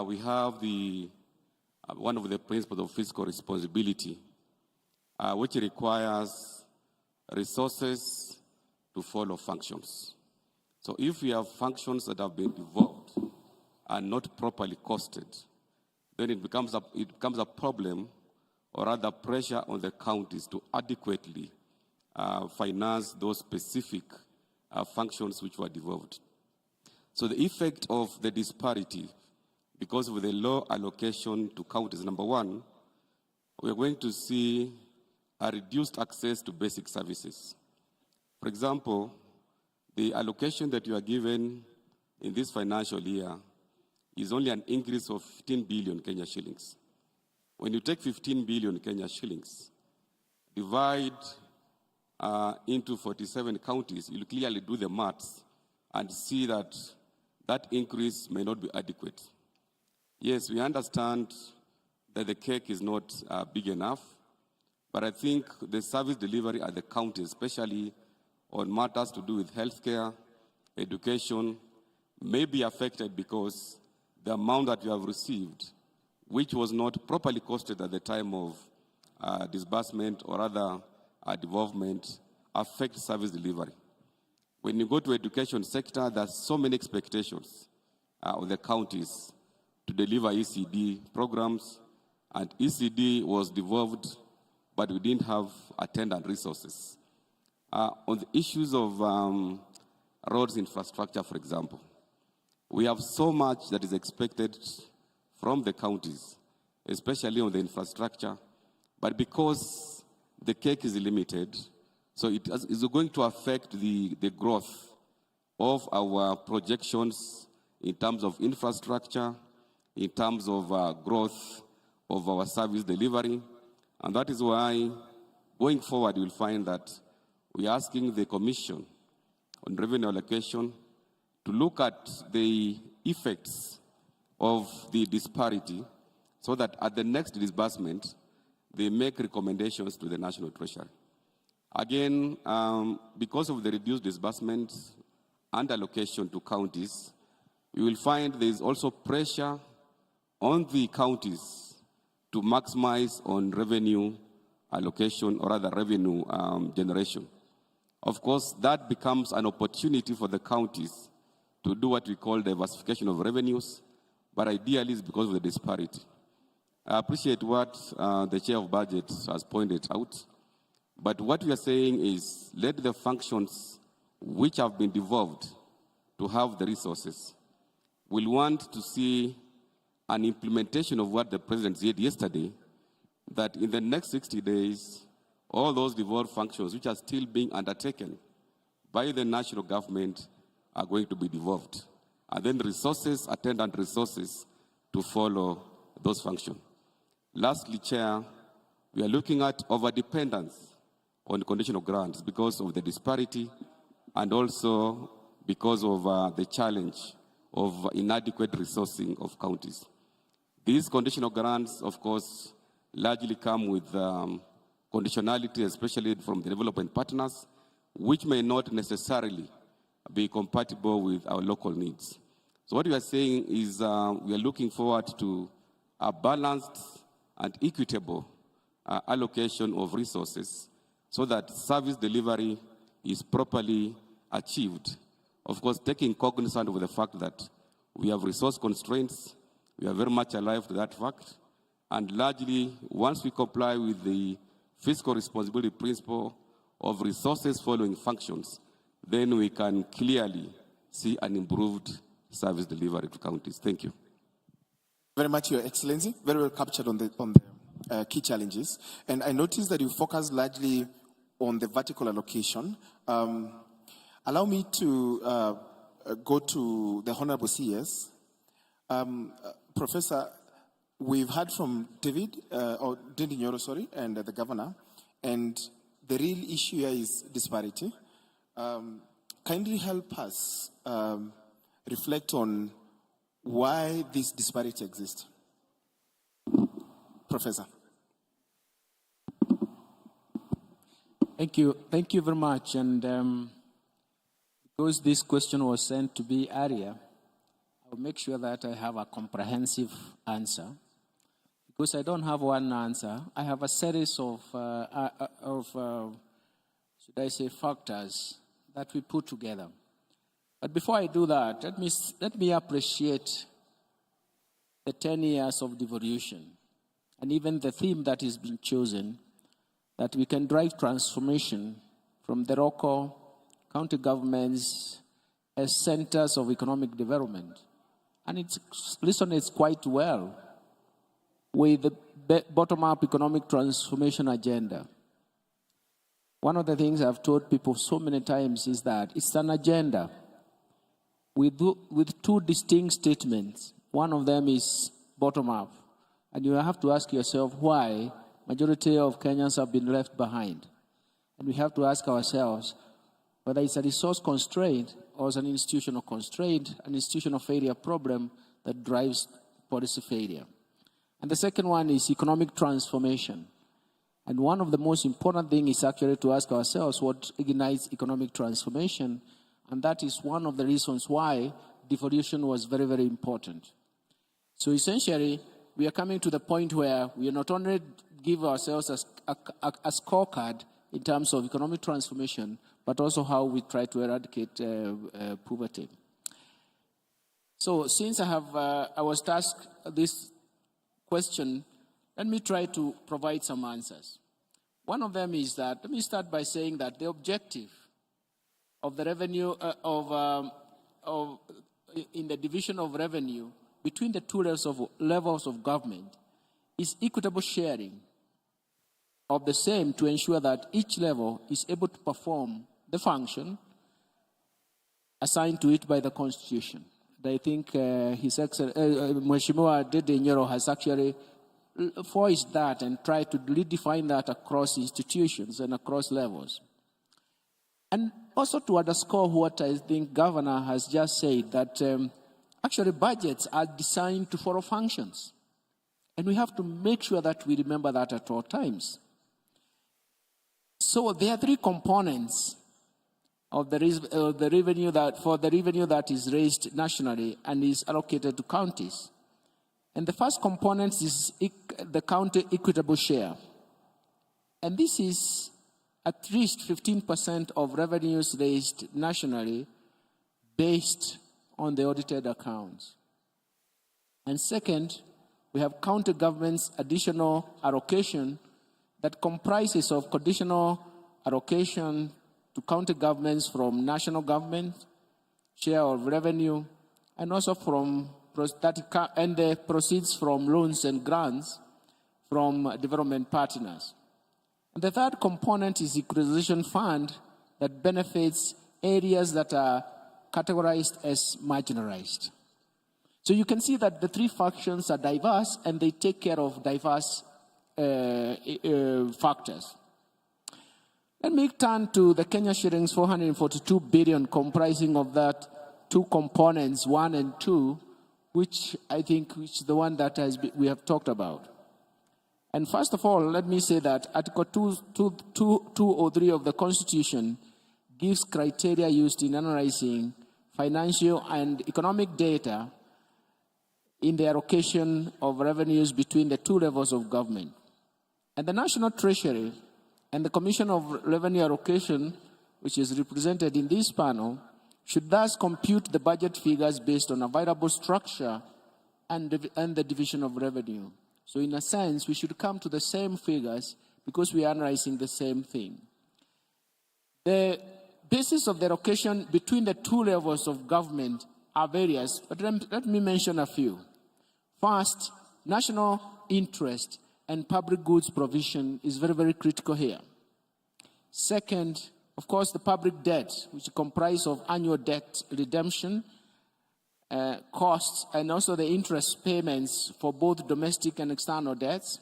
We have one of the principles of fiscal responsibility, which requires resources to follow functions. So if we have functions that have been devolved and not properly costed, then it becomes a problem, or rather pressure on the counties to adequately finance those specific functions which were devolved. So the effect of the disparity, because of the low allocation to counties, number one, we are going to see a reduced access to basic services. For example, the allocation that you are given in this financial year is only an increase of 15 billion Kenya shillings. When you take 15 billion Kenya shillings, divide into 47 counties, you'll clearly do the maths and see that that increase may not be adequate. Yes, we understand that the cake is not big enough, but I think the service delivery at the county, especially on matters to do with healthcare, education, may be affected because the amount that you have received, which was not properly costed at the time of disbursement or other devolvement, affects service delivery. When you go to education sector, there's so many expectations of the counties to deliver ECD programs, and ECD was devolved, but we didn't have attendant resources. On the issues of roads infrastructure, for example, we have so much that is expected from the counties, especially on the infrastructure, but because the cake is limited, so it is going to affect the growth of our projections in terms of infrastructure, in terms of growth of our service delivery. And that is why, going forward, you'll find that we're asking the Commission on Revenue Allocation to look at the effects of the disparity so that at the next disbursement, they make recommendations to the National Treasury. Again, because of the reduced disbursement and allocation to counties, you will find there is also pressure on the counties to maximize on revenue allocation or other revenue generation. Of course, that becomes an opportunity for the counties to do what we call diversification of revenues, but ideally it's because of the disparity. I appreciate what the Chair of Budget has pointed out, but what we are saying is let the functions which have been devolved to have the resources. We'll want to see an implementation of what the President said yesterday, that in the next 60 days, all those devolved functions which are still being undertaken by the national government are going to be devolved. And then resources, attendant resources, to follow those functions. Lastly, Chair, we are looking at overdependence on conditional grants because of the disparity and also because of the challenge of inadequate resourcing of counties. These conditional grants, of course, largely come with conditionality, especially from the development partners, which may not necessarily be compatible with our local needs. So what we are saying is we are looking forward to a balanced and equitable allocation of resources so that service delivery is properly achieved. Of course, taking cognizance of the fact that we have resource constraints, we are very much alive to that fact, and largely, once we comply with the fiscal responsibility principle of resources following functions, then we can clearly see an improved service delivery to counties. Thank you. Very much, Your Excellency. Very well captured on the key challenges. And I noticed that you focused largely on the vertical allocation. Allow me to go to the Honorable CS. Professor, we've heard from David, or Dendi Nyoro, sorry, and the governor, and the real issue here is disparity. Kindly help us reflect on why this disparity exists. Professor. Thank you very much. And because this question was sent to me earlier, I'll make sure that I have a comprehensive answer. Because I don't have one answer, I have a series of should I say, factors that we put together. But before I do that, let me appreciate the 10 years of devolution and even the theme that is being chosen, that we can drive transformation from the local county governments as centers of economic development. And it resonates quite well with the bottom-up economic transformation agenda. One of the things I've told people so many times is that it's an agenda with two distinct statements. One of them is bottom-up. And you have to ask yourself why majority of Kenyans have been left behind. And we have to ask ourselves whether it's a resource constraint or it's an institutional constraint, an institutional failure problem that drives policy failure. And the second one is economic transformation. And one of the most important things is actually to ask ourselves what ignites economic transformation, and that is one of the reasons why devolution was very, very important. So essentially, we are coming to the point where we not only give ourselves a scorecard in terms of economic transformation, but also how we try to eradicate poverty. So since I was tasked this question, let me try to provide some answers. One of them is that, let me start by saying that the objective of the revenue, in the division of revenue between the two levels of government is equitable sharing of the same to ensure that each level is able to perform the function assigned to it by the Constitution. I think His Excellency, Mheshimiwa Dendi Nyoro has actually voiced that and tried to redefine that across institutions and across levels. And also to underscore what I think Governor has just said, that actually budgets are designed to follow functions. And we have to make sure that we remember that at all times. So there are three components of the revenue that is raised nationally and is allocated to counties. And the first component is the county equitable share. And this is at least 15% of revenues raised nationally based on the audited accounts. And second, we have county government's additional allocation that comprises of conditional allocation to county governments from national government, share of revenue, and also from and the proceeds from loans and grants from development partners. And the third component is equalization fund that benefits areas that are categorized as marginalized. So you can see that the three factions are diverse and they take care of diverse factors. Let me turn to the Kenya shillings 442 billion comprising of that two components, 1 and 2, which I think is the one that we have talked about. And first of all, let me say that Article 203 of the Constitution gives criteria used in analyzing financial and economic data in the allocation of revenues between the two levels of government. And the National Treasury and the Commission of Revenue Allocation, which is represented in this panel, should thus compute the budget figures based on available structure and the division of revenue. So in a sense, we should come to the same figures because we are analyzing the same thing. The basis of the allocation between the two levels of government are various, but let me mention a few. First, national interest and public goods provision is very, very critical here. Second, of course, the public debt, which comprises of annual debt redemption, costs, and also the interest payments for both domestic and external debts.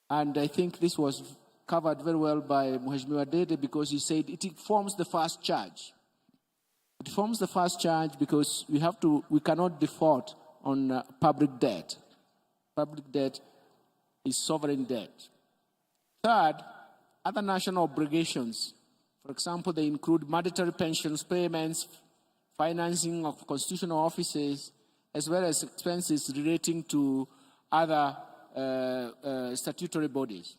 And I think this was covered very well by Mheshimiwa Dede because he said it forms the first charge. It forms the first charge because we cannot default on public debt. Public debt is sovereign debt. Third, other national obligations. For example, they include mandatory pensions payments, financing of constitutional offices, as well as expenses relating to other statutory bodies.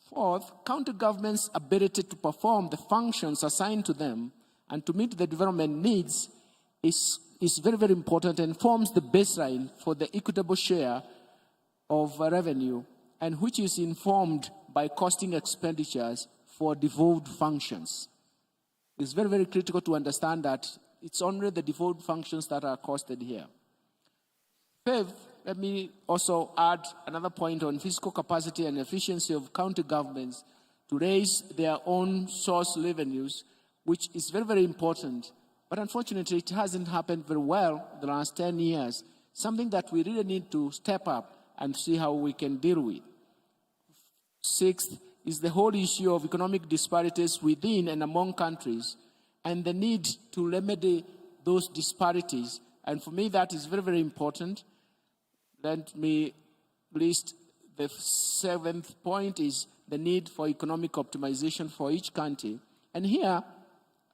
Fourth, county governments' ability to perform the functions assigned to them and to meet the development needs is very, very important and forms the baseline for the equitable share of revenue, and which is informed by costing expenditures for devolved functions. It's very, very critical to understand that it's only the devolved functions that are costed here. Fifth, let me also add another point on fiscal capacity and efficiency of county governments to raise their own source revenues, which is very, very important. But unfortunately, it hasn't happened very well the last 10 years, something that we really need to step up and see how we can deal with. Sixth is the whole issue of economic disparities within and among countries and the need to remedy those disparities. And for me, that is very, very important. Let me list the seventh point is the need for economic optimization for each country. And here,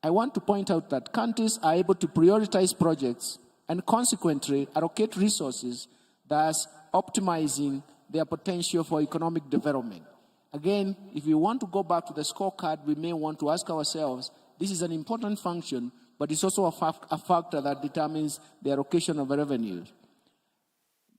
I want to point out that countries are able to prioritize projects and consequently allocate resources, thus optimizing their potential for economic development. Again, if we want to go back to the scorecard, we may want to ask ourselves, this is an important function, but it's also a factor that determines the allocation of revenues.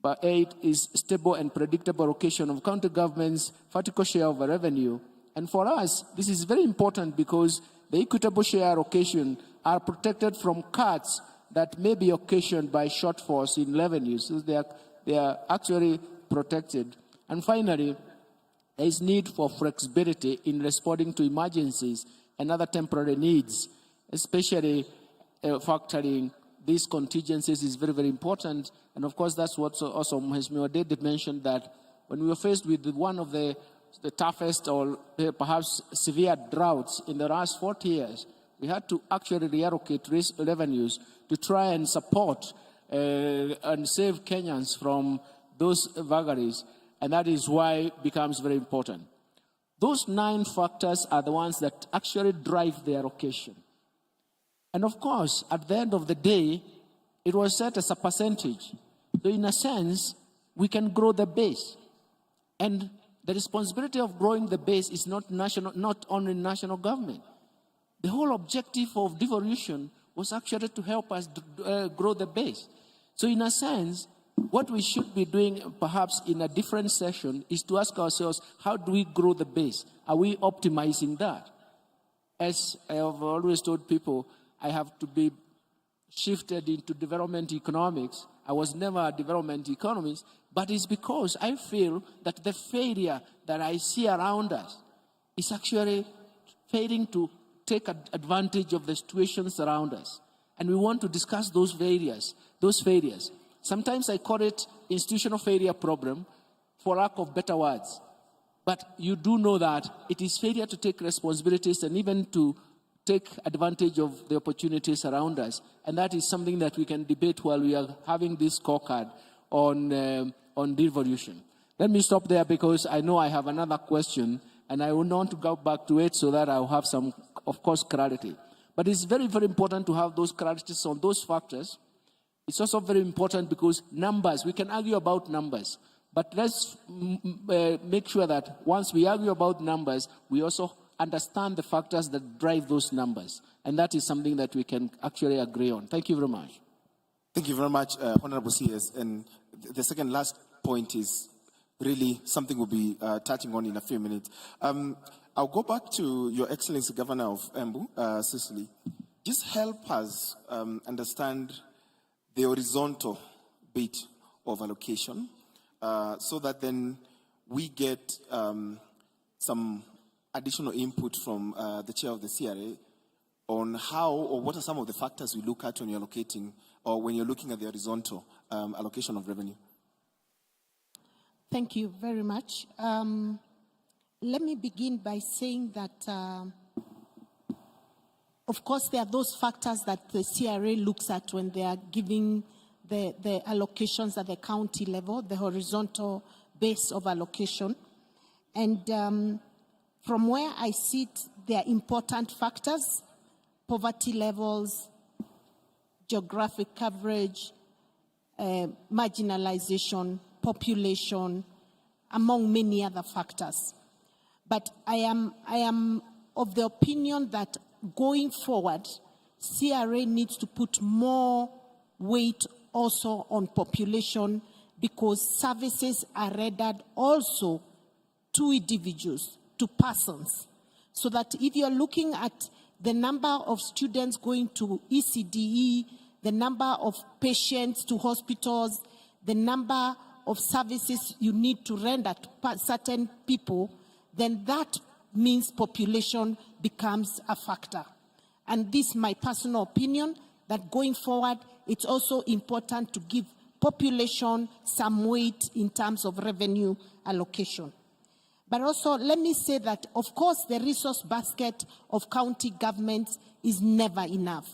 But 8 is stable and predictable allocation of county governments' vertical share of revenue. And for us, this is very important because the equitable share allocation are protected from cuts that may be occasioned by shortfalls in revenues. So they are actually protected. And finally, there is need for flexibility in responding to emergencies and other temporary needs, especially factoring these contingencies is very, very important. And of course, that's what also Mheshimiwa Dede mentioned, that when we were faced with one of the toughest or perhaps severe droughts in the last 40 years, we had to actually reallocate revenues to try and support and save Kenyans from those vagaries. And that is why it becomes very important. Those 9 factors are the ones that actually drive the allocation. And of course, at the end of the day, it was set as a percentage. So in a sense, we can grow the base. And the responsibility of growing the base is not only national government. The whole objective of devolution was actually to help us grow the base. So in a sense, what we should be doing perhaps in a different session is to ask ourselves, how do we grow the base? Are we optimizing that? As I have always told people, I have to be shifted into development economics. I was never a development economist, but it's because I feel that the failure that I see around us is actually failing to take advantage of the situations around us. And we want to discuss those failures. Sometimes I call it institutional failure problem for lack of better words. But you do know that it is failure to take responsibilities and even to take advantage of the opportunities around us. And that is something that we can debate while we are having this scorecard on devolution. Let me stop there because I know I have another question and I will want to go back to it so that I'll have some of course, clarity. But it's very, very important to have those clarities on those factors. It's also very important because numbers, we can argue about numbers, but let's make sure that once we argue about numbers, we also understand the factors that drive those numbers. And that is something that we can actually agree on. Thank you very much. Thank you very much, Honorable CS. And the second last point is really something we'll be touching on in a few minutes. I'll go back to Your Excellency Governor of Embu, Cicely. Just help us understand the horizontal bit of allocation so that then we get some additional input from the chair of the CRA on how or what are some of the factors we look at when you're allocating or when you're looking at the horizontal allocation of revenue. Thank you very much. Let me begin by saying that, of course, there are those factors that the CRA looks at when they are giving the allocations at the county level, the horizontal base of allocation. And from where I sit, there are important factors: poverty levels, geographic coverage, marginalization, population, among many other factors. But I am of the opinion that going forward, CRA needs to put more weight also on population, because services are rendered also to individuals, to persons. So that if you're looking at the number of students going to ECDE, the number of patients to hospitals, the number of services you need to render to certain people, then that means population becomes a factor. And this is my personal opinion, that going forward, it's also important to give population some weight in terms of revenue allocation. But also, let me say that, of course, the resource basket of county governments is never enough.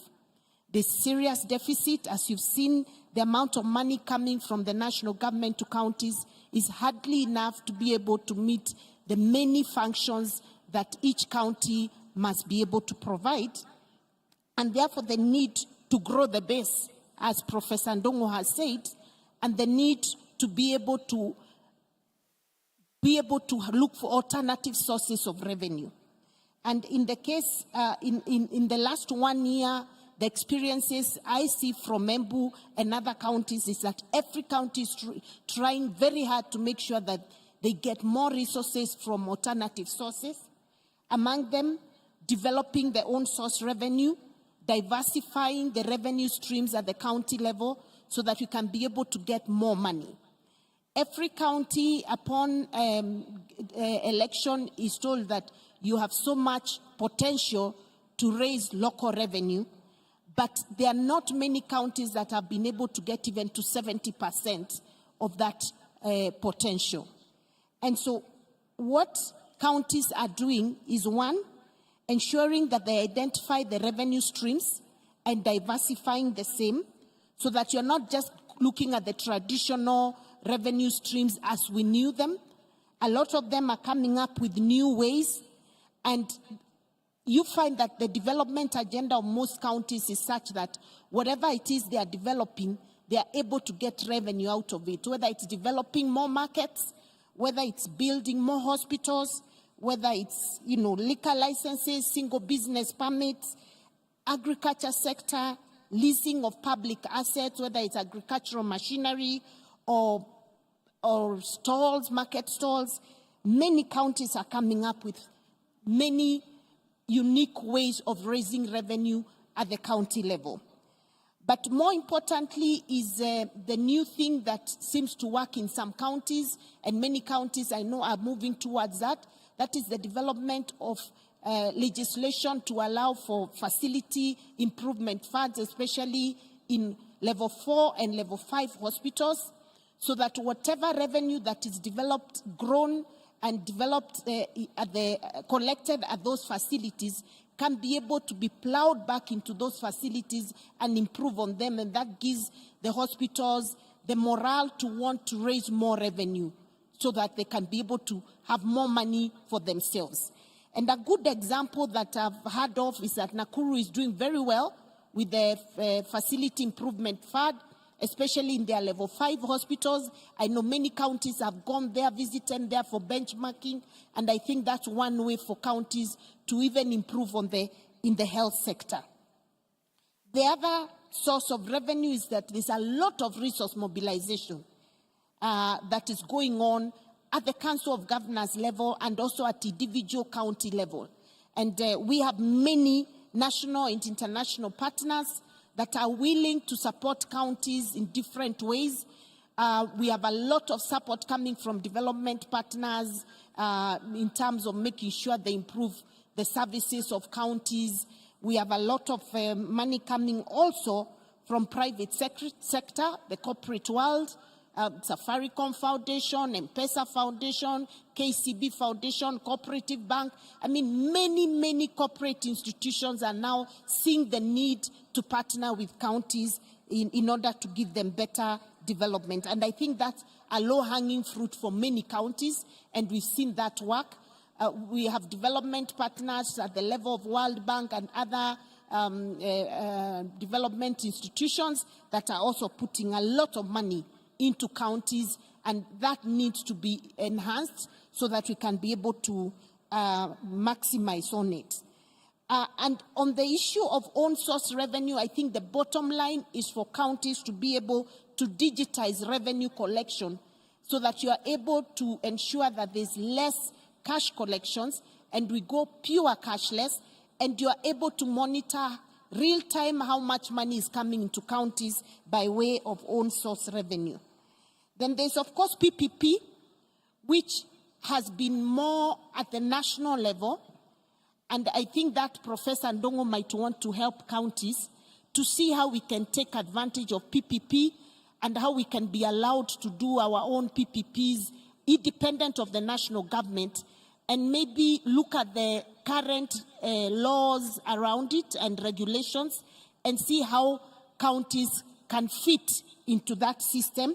The serious deficit, as you've seen, the amount of money coming from the national government to counties is hardly enough to be able to meet the many functions that each county must be able to provide. And therefore, the need to grow the base, as Professor Ndongo has said, and the need to be able to look for alternative sources of revenue. And in the case, in the last 1 year, the experiences I see from Embu and other counties is that every county is trying very hard to make sure that they get more resources from alternative sources. Among them, developing their own source revenue, diversifying the revenue streams at the county level so that you can be able to get more money. Every county, upon election, is told that you have so much potential to raise local revenue, but there are not many counties that have been able to get even to 70% of that potential. And so what counties are doing is, one, ensuring that they identify the revenue streams and diversifying the same, so that you're not just looking at the traditional revenue streams as we knew them. A lot of them are coming up with new ways, and you find that the development agenda of most counties is such that whatever it is they are developing, they are able to get revenue out of it, whether it's developing more markets, whether it's building more hospitals, whether it's, liquor licenses, single business permits, agriculture sector, leasing of public assets, whether it's agricultural machinery or stalls, market stalls. Many counties are coming up with many unique ways of raising revenue at the county level. But more importantly is the new thing that seems to work in some counties, and many counties I know are moving towards that. That is the development of legislation to allow for facility improvement funds, especially in level 4 and level 5 hospitals, so that whatever revenue that is developed, grown and developed, collected at those facilities can be able to be plowed back into those facilities and improve on them. And that gives the hospitals the morale to want to raise more revenue so that they can be able to have more money for themselves. And a good example that I've heard of is that Nakuru is doing very well with the Facility Improvement Fund, especially in their level 5 hospitals. I know many counties have gone there, visited there for benchmarking, and I think that's one way for counties to even improve in the health sector. The other source of revenue is that there's a lot of resource mobilization that is going on at the Council of Governors level and also at individual county level. And we have many national and international partners that are willing to support counties in different ways. We have a lot of support coming from development partners in terms of making sure they improve the services of counties. We have a lot of money coming also from private sector, the corporate world, Safaricom Foundation, M-Pesa Foundation, KCB Foundation, Cooperative Bank. I mean, many corporate institutions are now seeing the need to partner with counties in order to give them better development. And I think that's a low-hanging fruit for many counties, and we've seen that work. We have development partners at the level of World Bank and other development institutions that are also putting a lot of money into counties, and that needs to be enhanced so that we can be able to maximize on it. And on the issue of own source revenue, I think the bottom line is for counties to be able to digitize revenue collection so that you are able to ensure that there's less cash collections and we go pure cashless, and you are able to monitor real time how much money is coming into counties by way of own source revenue. Then there's, of course, PPP, which has been more at the national level. And I think that Professor Ndongo might want to help counties to see how we can take advantage of PPP and how we can be allowed to do our own PPPs independent of the national government, and maybe look at the current laws around it and regulations and see how counties can fit into that system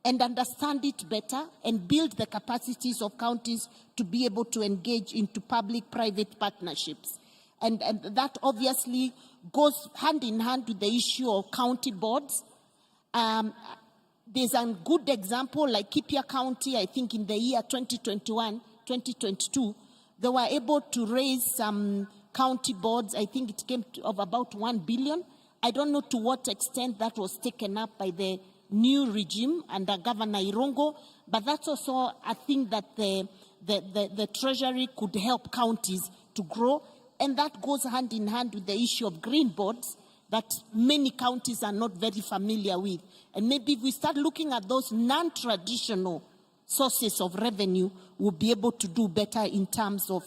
and understand it better and build the capacities of counties to be able to engage into public-private partnerships. And that obviously goes hand in hand with the issue of county boards. There's a good example like Kipia County, I think in the year 2021, 2022, they were able to raise some county boards. I think it came to of about 1 billion. I don't know to what extent that was taken up by the new regime under Governor Irongo, but that's also a thing that the Treasury could help counties to grow, and that goes hand in hand with the issue of green boards that many counties are not very familiar with. And maybe if we start looking at those non-traditional sources of revenue, we'll be able to do better in terms of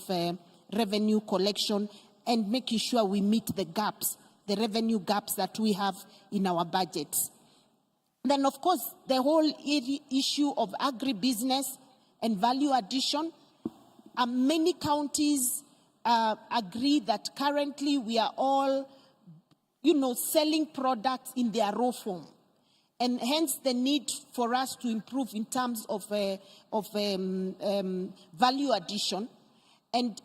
revenue collection and making sure we meet the gaps, the revenue gaps that we have in our budgets. Then, of course, the whole issue of agribusiness and value addition. Many counties agree that currently we are all, selling products in their raw form. And hence the need for us to improve in terms of value addition. And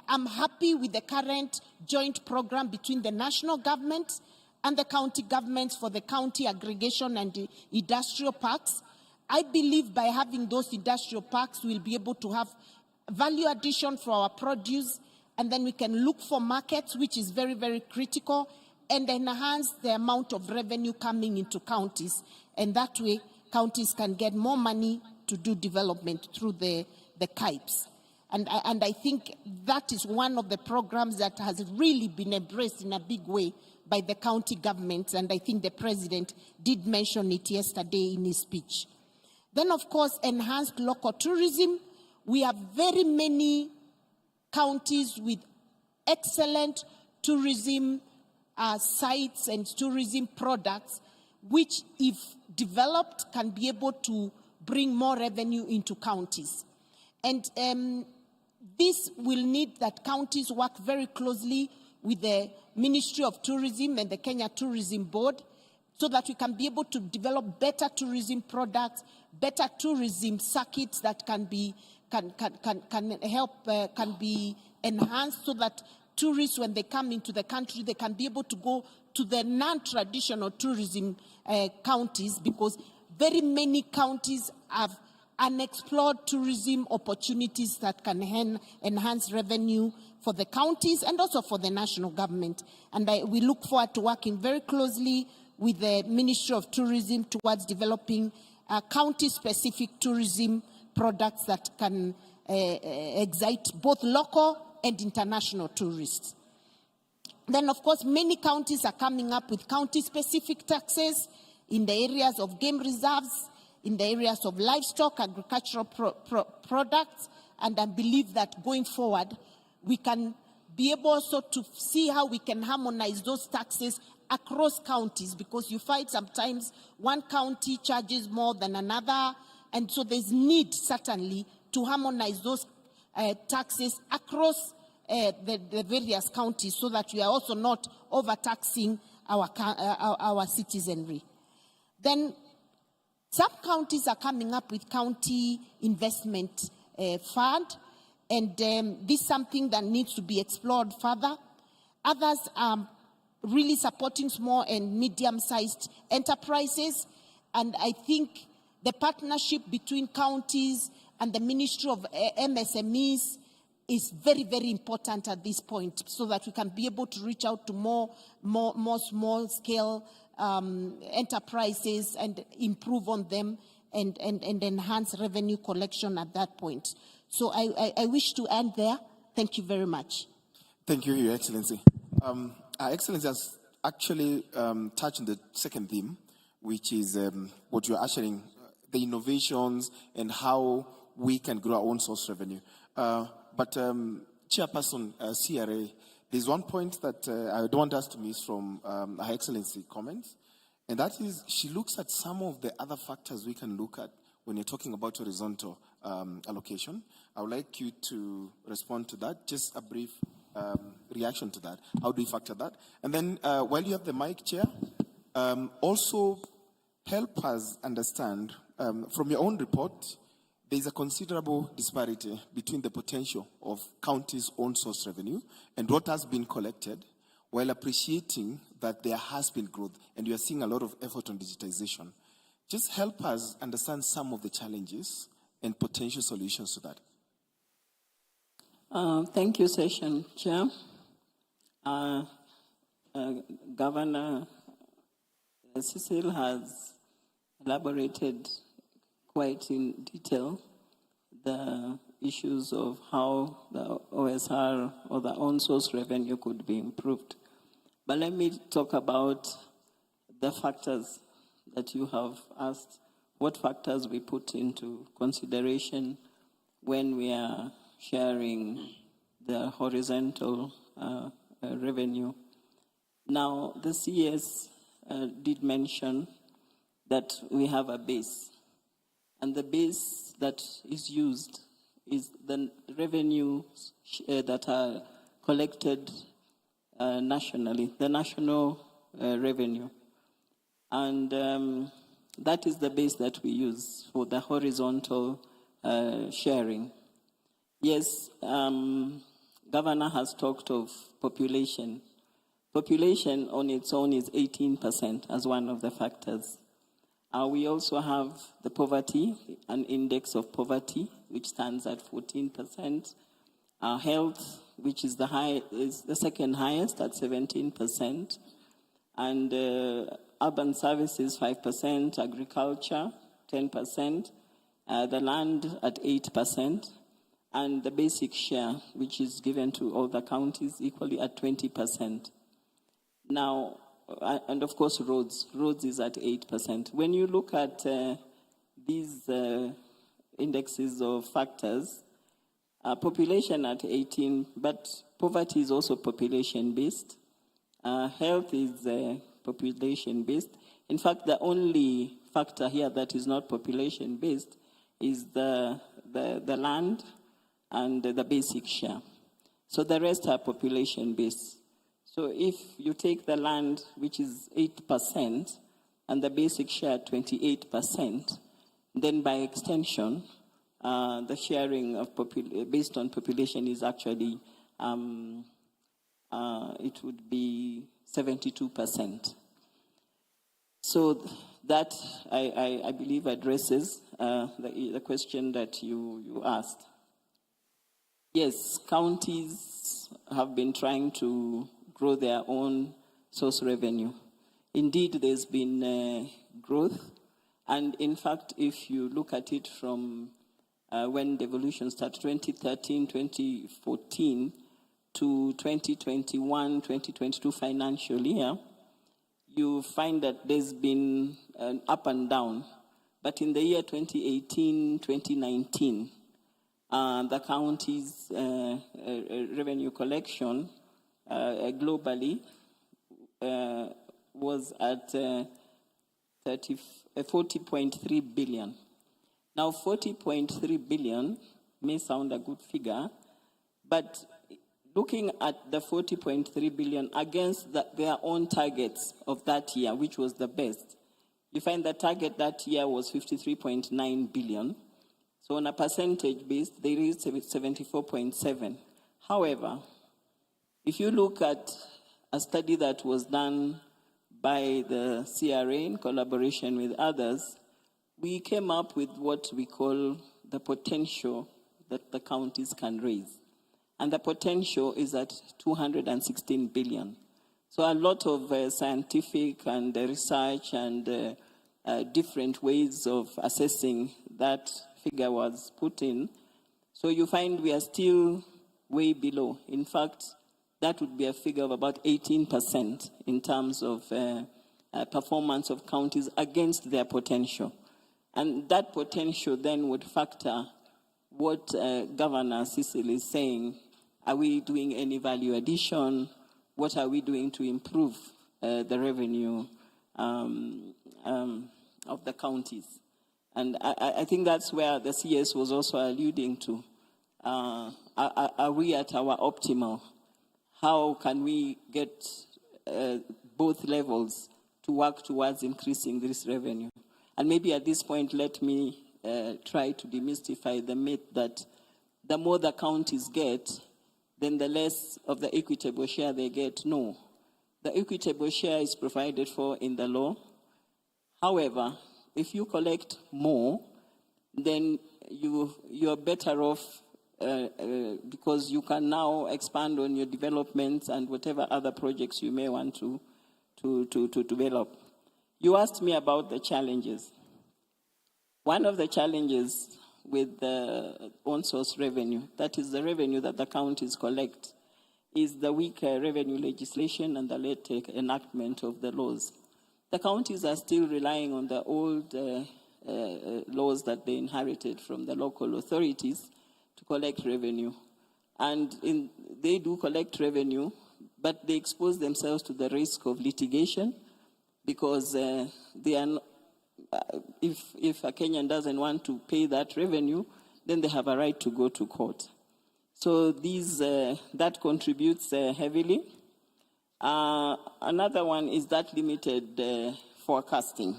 I'm happy with the current joint program between the national government and the county governments for the county aggregation and the industrial parks. I believe by having those industrial parks, we'll be able to have value addition for our produce, and then we can look for markets, which is very, very critical, and enhance the amount of revenue coming into counties. And that way, counties can get more money to do development through the KIPES. And I think that is one of the programs that has really been embraced in a big way by the county governments, and I think the president did mention it yesterday in his speech. Then, of course, enhanced local tourism. We have very many counties with excellent tourism sites and tourism products, which, if developed, can be able to bring more revenue into counties. And this will need that counties work very closely with the Ministry of Tourism and the Kenya Tourism Board so that we can be able to develop better tourism products, better tourism circuits that can be enhanced, so that tourists, when they come into the country, they can be able to go to the non-traditional tourism counties, because very many counties have unexplored tourism opportunities that can enhance revenue for the counties and also for the national government. And we look forward to working very closely with the Ministry of Tourism towards developing county-specific tourism products that can excite both local and international tourists. Then, of course, many counties are coming up with county-specific taxes in the areas of game reserves, in the areas of livestock, agricultural products, and I believe that going forward, we can be able also to see how we can harmonize those taxes across counties, because you find sometimes one county charges more than another, and so there's need certainly to harmonize those taxes across the various counties, so that we are also not overtaxing our citizenry. Then some counties are coming up with county investment fund, and this is something that needs to be explored further. Others are really supporting small and medium-sized enterprises, and I think the partnership between counties and the Ministry of MSMEs is very, very important at this point, so that we can be able to reach out to more small-scale enterprises and improve on them and enhance revenue collection at that point. So I wish to end there. Thank you very much. Thank you, Your Excellency. Our Excellency has actually touched on the second theme, which is what you're ushering, the innovations and how we can grow our own source revenue. But Chairperson CRA, there's one point that I don't want us to miss from Her Excellency comments, and that is she looks at some of the other factors we can look at when you're talking about horizontal allocation. I would like you to respond to that, just a brief reaction to that. How do you factor that? And then while you have the mic, Chair, also help us understand from your own report, there's a considerable disparity between the potential of counties' own source revenue and what has been collected, while appreciating that there has been growth and you are seeing a lot of effort on digitization. Just help us understand some of the challenges and potential solutions to that. Thank you, Session Chair. Governor Cecil has elaborated quite in detail the issues of how the OSR or the own source revenue could be improved. But let me talk about the factors that you have asked, what factors we put into consideration when we are sharing the horizontal revenue. Now, the CS did mention that we have a base. And the base that is used is the revenues that are collected nationally, the national revenue. And that is the base that we use for the horizontal sharing. Yes, Governor has talked of population. Population on its own is 18% as one of the factors. We also have the poverty, an index of poverty, which stands at 14%. Health, which is the second highest at 17%. And urban services, 5%. Agriculture, 10%. The land at 8%. And the basic share, which is given to all the counties, equally at 20%. Now, and of course, roads is at 8%. When you look at these indexes of factors, population at 18, but poverty is also population-based. Health is population-based. In fact, the only factor here that is not population-based is the land and the basic share. So the rest are population-based. So if you take the land, which is 8%, and the basic share 28%, then by extension, the sharing of based on population is actually, it would be 72%. So that, I believe, addresses the question that you asked. Yes, counties have been trying to grow their own source revenue. Indeed, there's been growth. And in fact, if you look at it from when devolution started, 2013, 2014 to 2021, 2022 financial year, you find that there's been an up and down. But in the year 2018, 2019, the county's revenue collection globally was at 40.3 billion. Now, 40.3 billion may sound a good figure, but looking at the 40.3 billion against their own targets of that year, which was the best, you find the target that year was 53.9 billion. So on a percentage base, they reached 74.7. However, if you look at a study that was done by the CRA in collaboration with others, we came up with what we call the potential that the counties can raise. And the potential is at 216 billion. So a lot of scientific and research and different ways of assessing that figure was put in. So you find we are still way below. In fact, that would be a figure of about 18% in terms of performance of counties against their potential. And that potential then would factor what Governor Cecil is saying. Are we doing any value addition? What are we doing to improve the revenue of the counties? And I think that's where the CS was also alluding to. Are we at our optimal? How can we get both levels to work towards increasing this revenue? And maybe at this point, let me try to demystify the myth that the more the counties get, then the less of the equitable share they get. No. The equitable share is provided for in the law. However, if you collect more, then you're better off because you can now expand on your development and whatever other projects you may want to develop. You asked me about the challenges. One of the challenges with the on-source revenue, that is the revenue that the counties collect, is the weak revenue legislation and the late enactment of the laws. The counties are still relying on the old laws that they inherited from the local authorities to collect revenue. And they do collect revenue, but they expose themselves to the risk of litigation because they are if a Kenyan doesn't want to pay that revenue, then they have a right to go to court. So that contributes heavily. Another one is that limited forecasting.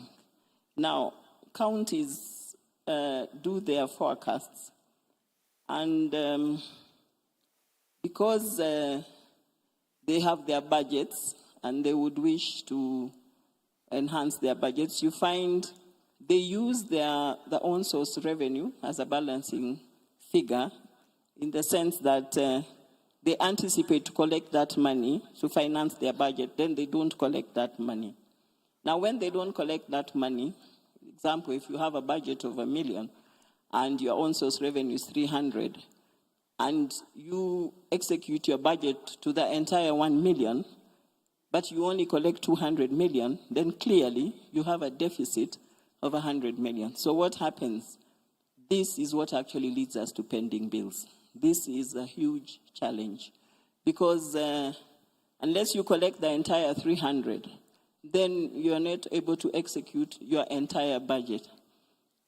Now, counties do their forecasts, and because they have their budgets and they would wish to enhance their budgets, you find they use the own source revenue as a balancing figure in the sense that they anticipate to collect that money to finance their budget, then they don't collect that money. Now, when they don't collect that money, for example, if you have a budget of $1 million and your own source revenue is 300, and you execute your budget to the entire 1 million, but you only collect 200 million, then clearly you have a deficit of 100 million. So what happens? This is what actually leads us to pending bills. This is a huge challenge because unless you collect the entire 300, then you are not able to execute your entire budget.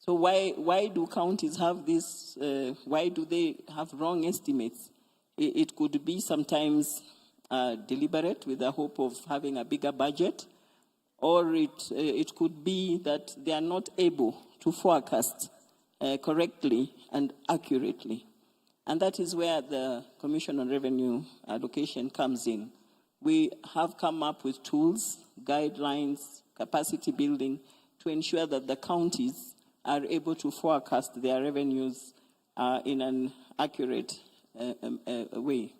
So why do counties have this? Why do they have wrong estimates? It could be sometimes deliberate with the hope of having a bigger budget. or it could be that they are not able to forecast correctly and accurately. And that is where the Commission on Revenue Allocation comes in. We have come up with tools, guidelines, capacity building to ensure that the counties are able to forecast their revenues in an accurate way.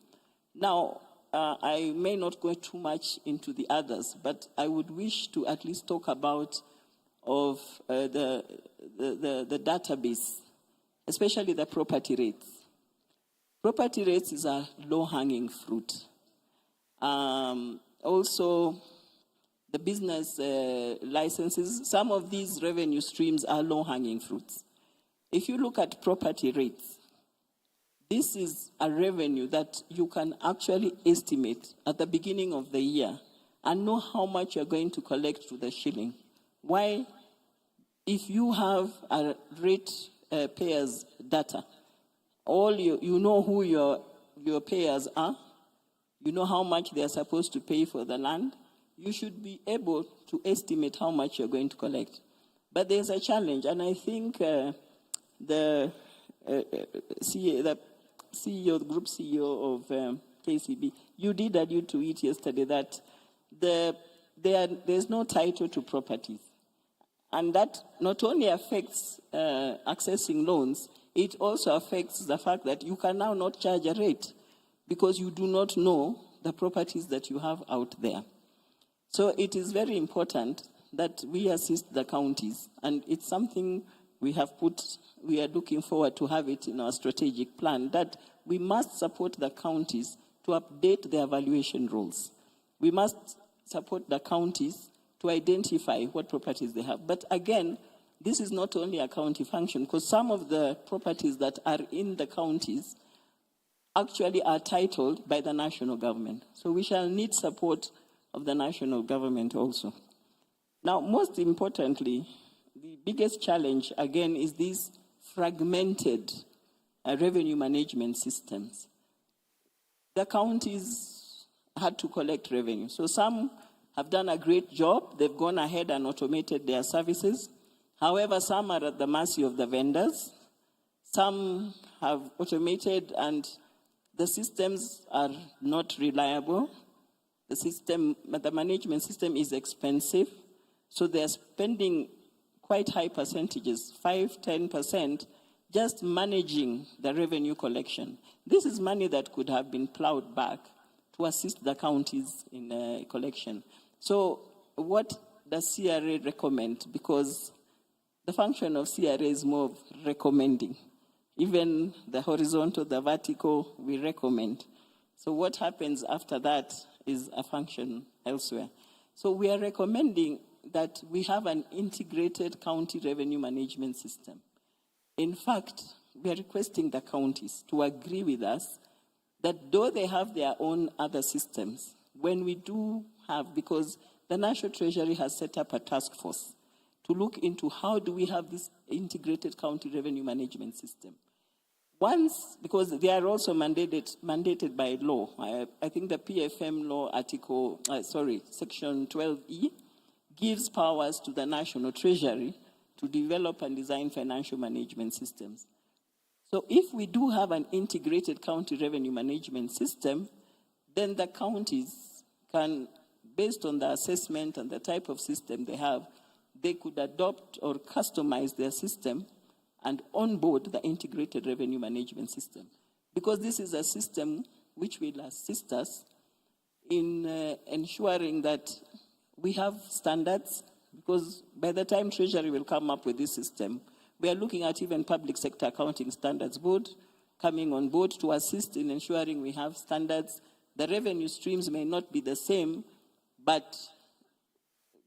Now, I may not go too much into the others, but I would wish to at least talk about the database, especially the property rates. Property rates is a low-hanging fruit. Also, the business licenses, some of these revenue streams are low-hanging fruits. If you look at property rates, this is a revenue that you can actually estimate at the beginning of the year and know how much you're going to collect to the shilling. Why? If you have a rate payers data, you know who your payers are, you know how much they're supposed to pay for the land, you should be able to estimate how much you're going to collect. But there's a challenge, and I think the group CEO of KCB, you did allude to it yesterday, that there's no title to properties. And that not only affects accessing loans, it also affects the fact that you can now not charge a rate because you do not know the properties that you have out there. So it is very important that we assist the counties, and it's something we are looking forward to have it in our strategic plan, that we must support the counties to update their valuation rules. We must support the counties to identify what properties they have. But again, this is not only a county function, because some of the properties that are in the counties actually are titled by the national government. So we shall need support of the national government also. Now, most importantly, the biggest challenge, again, is these fragmented revenue management systems. The counties had to collect revenue. So some have done a great job. They've gone ahead and automated their services. However, some are at the mercy of the vendors. Some have automated and the systems are not reliable. The management system is expensive. So they're spending quite high percentages, 5-10%, just managing the revenue collection. This is money that could have been plowed back to assist the counties in collection. So what does CRA recommend? Because the function of CRA is more of recommending. Even the horizontal, the vertical, we recommend. So what happens after that is a function elsewhere. So we are recommending that we have an integrated county revenue management system. In fact, we are requesting the counties to agree with us that though they have their own other systems, when we do have, because the National Treasury has set up a task force to look into how do we have this integrated county revenue management system. Once, because they are also mandated by law. I think the PFM law section 12E gives powers to the National Treasury to develop and design financial management systems. So if we do have an integrated county revenue management system, then the counties can, based on the assessment and the type of system they have, they could adopt or customize their system and onboard the integrated revenue management system. Because this is a system which will assist us in ensuring that we have standards, because by the time Treasury will come up with this system, we are looking at even Public Sector Accounting Standards Board coming on board to assist in ensuring we have standards. The revenue streams may not be the same, but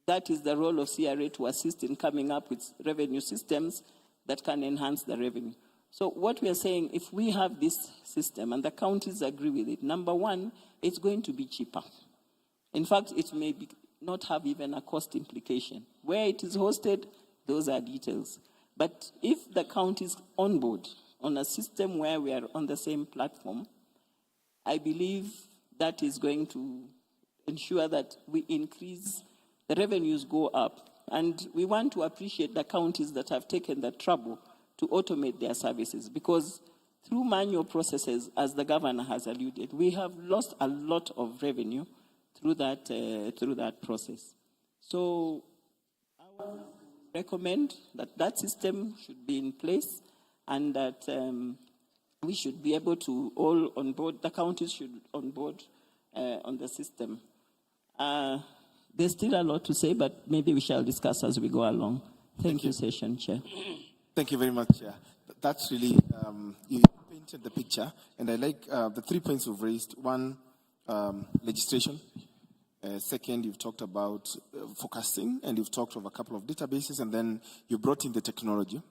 that is the role of CRA to assist in coming up with revenue systems that can enhance the revenue. So what we are saying, if we have this system and the counties agree with it, number one, it's going to be cheaper. In fact, it may not have even a cost implication. Where it is hosted, those are details. But if the counties on board on a system where we are on the same platform, I believe that is going to ensure that we increase the revenues go up. And we want to appreciate the counties that have taken the trouble to automate their services, because through manual processes, as the governor has alluded, we have lost a lot of revenue through that process. So I would recommend that that system should be in place, and that we should be able to all on board, the counties should on board on the system. There's still a lot to say, but maybe we shall discuss as we go along. Thank you, Session Chair. Thank you very much, Chair. That's really, you painted the picture, and I like the 3 points you've raised. One, legislation. Second, you've talked about forecasting, and you've talked of a couple of databases, and then you brought in the technology.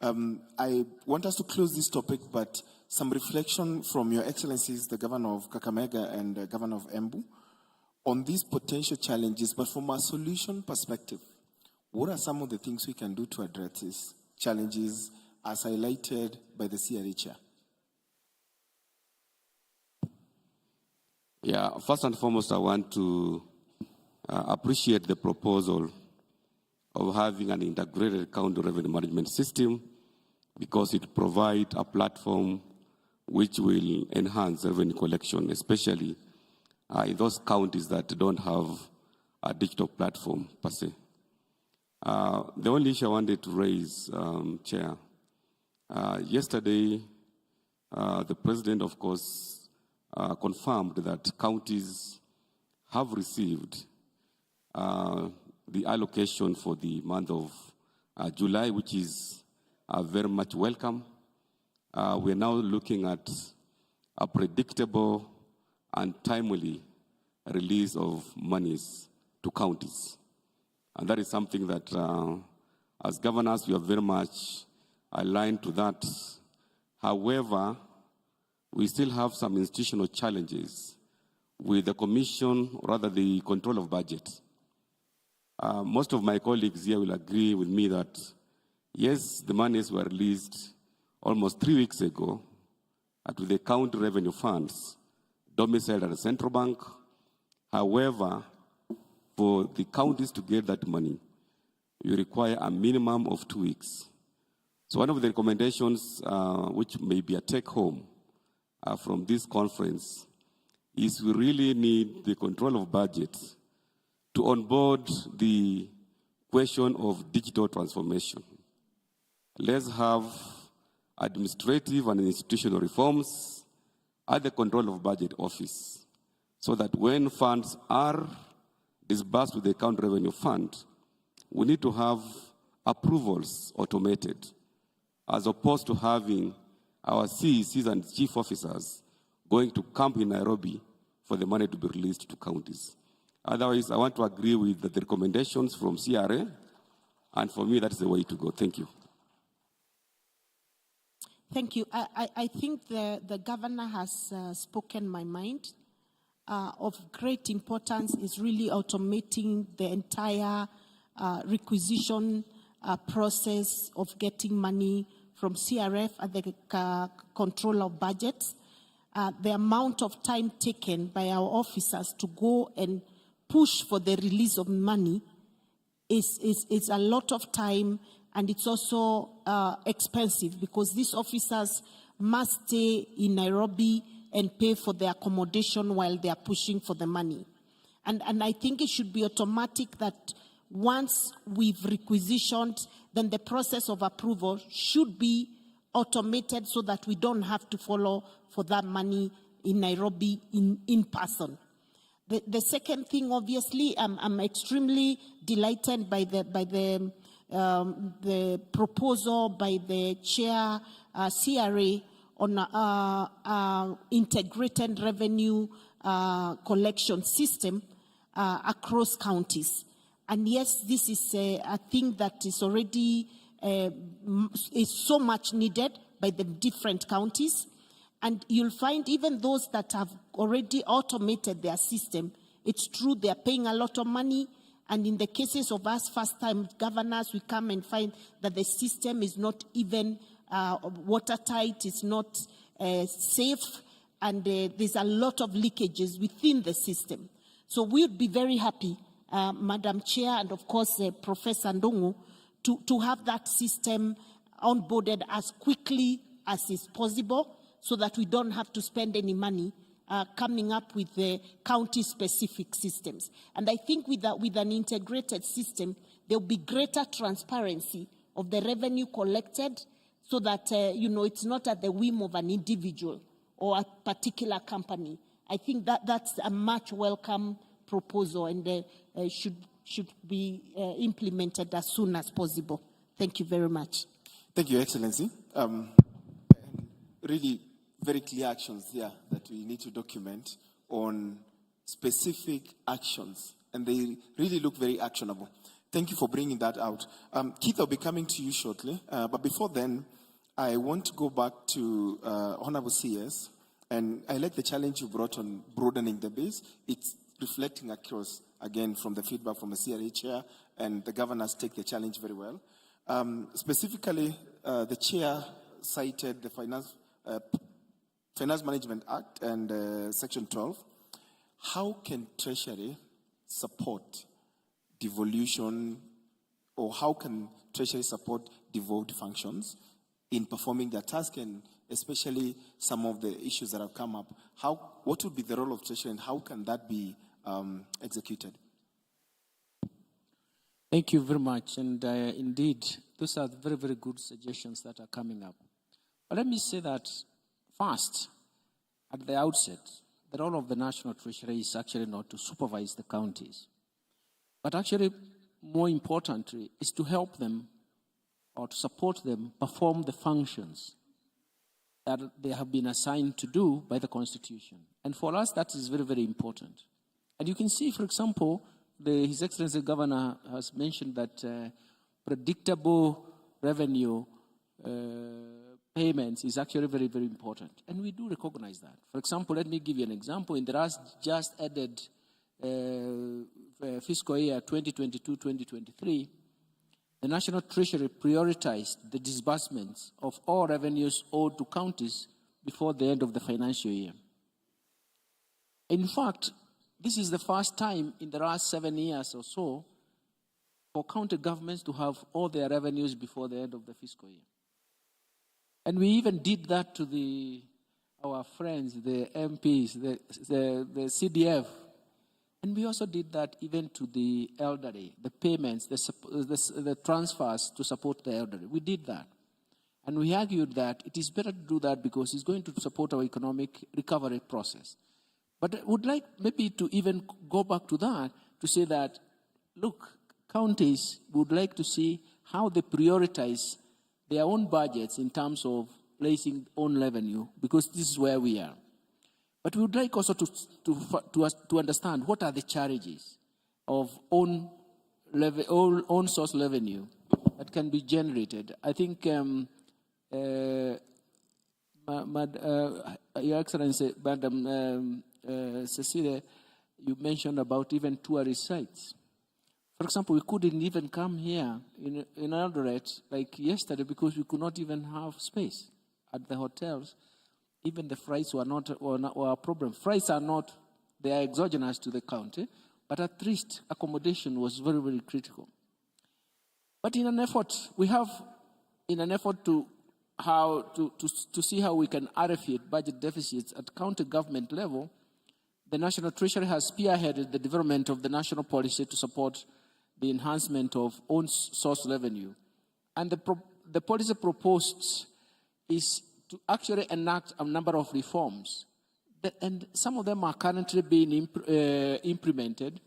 I want us to close this topic, but some reflection from Your Excellencies, the Governor of Kakamega and the Governor of Embu, on these potential challenges, but from a solution perspective. What are some of the things we can do to address these challenges as highlighted by the CRA Chair? Yeah, first and foremost, I want to appreciate the proposal of having an integrated county revenue management system, because it provides a platform which will enhance revenue collection, especially in those counties that don't have a digital platform per se. The only issue I wanted to raise, Chair, yesterday the President, of course, confirmed that counties have received the allocation for the month of July, which is very much welcome. We're now looking at a predictable and timely release of monies to counties. And that is something that, as governors, we are very much aligned to that. However, we still have some institutional challenges with the commission, or rather the control of budget. Most of my colleagues here will agree with me that, yes, the monies were released almost 3 weeks ago to the county revenue funds domiciled at the central bank. However, for the counties to get that money, you require a minimum of 2 weeks. So one of the recommendations, which may be a take-home from this conference, is we really need the control of budget to onboard the question of digital transformation. Let's have administrative and institutional reforms at the control of budget office, so that when funds are disbursed with the county revenue fund, we need to have approvals automated, as opposed to having our CECs and chief officers going to camp in Nairobi for the money to be released to counties. Otherwise, I want to agree with the recommendations from CRA, and for me, that's the way to go. Thank you. Thank you. I think the governor has spoken my mind. Of great importance is really automating the entire requisition process of getting money from CRF at the control of budgets. The amount of time taken by our officers to go and push for the release of money is a lot of time, and it's also expensive, because these officers must stay in Nairobi and pay for their accommodation while they are pushing for the money. And I think it should be automatic that once we've requisitioned, then the process of approval should be automated, so that we don't have to follow for that money in Nairobi in person. The second thing, obviously, I'm extremely delighted by the proposal by the chair CRA on integrated revenue collection system across counties. And yes, this is a thing that is already is so much needed by the different counties. And you'll find even those that have already automated their system, it's true they're paying a lot of money. And in the cases of us first-time governors, we come and find that the system is not even watertight, it's not safe, and there's a lot of leakages within the system. So we would be very happy Madam Chair, and of course Professor Ndungu, to have that system onboarded as quickly as is possible, so that we don't have to spend any money coming up with the county-specific systems. And I think with an integrated system, there will be greater transparency of the revenue collected, so that it's not at the whim of an individual or a particular company. I think that's a much welcome proposal, and should be implemented as soon as possible. Thank you very much. Thank you, Excellency. Really very clear actions here that we need to document on specific actions, and they really look very actionable. Thank you for bringing that out. Keith, I'll be coming to you shortly, but before then, I want to go back to Honorable CS, and I like the challenge you brought on broadening the base. It's reflecting across, again, from the feedback from the CRA chair, and the governors take the challenge very well. Specifically, the chair cited the Finance Management Act and Section 12. How can Treasury support devolution, or how can Treasury support devolved functions in performing their task, and especially some of the issues that have come up? What would be the role of Treasury, and how can that be executed? Thank you very much. And indeed, those are very, very good suggestions that are coming up. But let me say that first, at the outset, the role of the National Treasury is actually not to supervise the counties, but actually, more importantly, is to help them or to support them perform the functions that they have been assigned to do by the Constitution. And for us, that is very, very important. And you can see, for example, His Excellency the Governor has mentioned that predictable revenue payments is actually very, very important. And we do recognize that. For example, let me give you an example. In the last just added fiscal year 2022-2023, the National Treasury prioritized the disbursements of all revenues owed to counties before the end of the financial year. In fact, this is the first time in the last 7 years or so for county governments to have all their revenues before the end of the fiscal year. And we even did that to our friends, the MPs, the CDF. And we also did that even to the elderly, the payments, the transfers to support the elderly. We did that. And we argued that it is better to do that because it's going to support our economic recovery process. But I would like maybe to even go back to that to say that, look, counties would like to see how they prioritize their own budgets in terms of placing own revenue, because this is where we are. But we would like also to understand what are the challenges of own source revenue that can be generated. I think, Your Excellency, Madam Cecilia, you mentioned about even tourist sites. For example, we couldn't even come here in Eldoret like yesterday because we could not even have space at the hotels. Even the flights were not a problem. Flights are not, they are exogenous to the county, but at least accommodation was very, very critical. But in an effort to see how we can alleviate budget deficits at county government level, the National Treasury has spearheaded the development of the national policy to support the enhancement of own source revenue. And the policy proposed is to actually enact a number of reforms. And some of them are currently being implemented,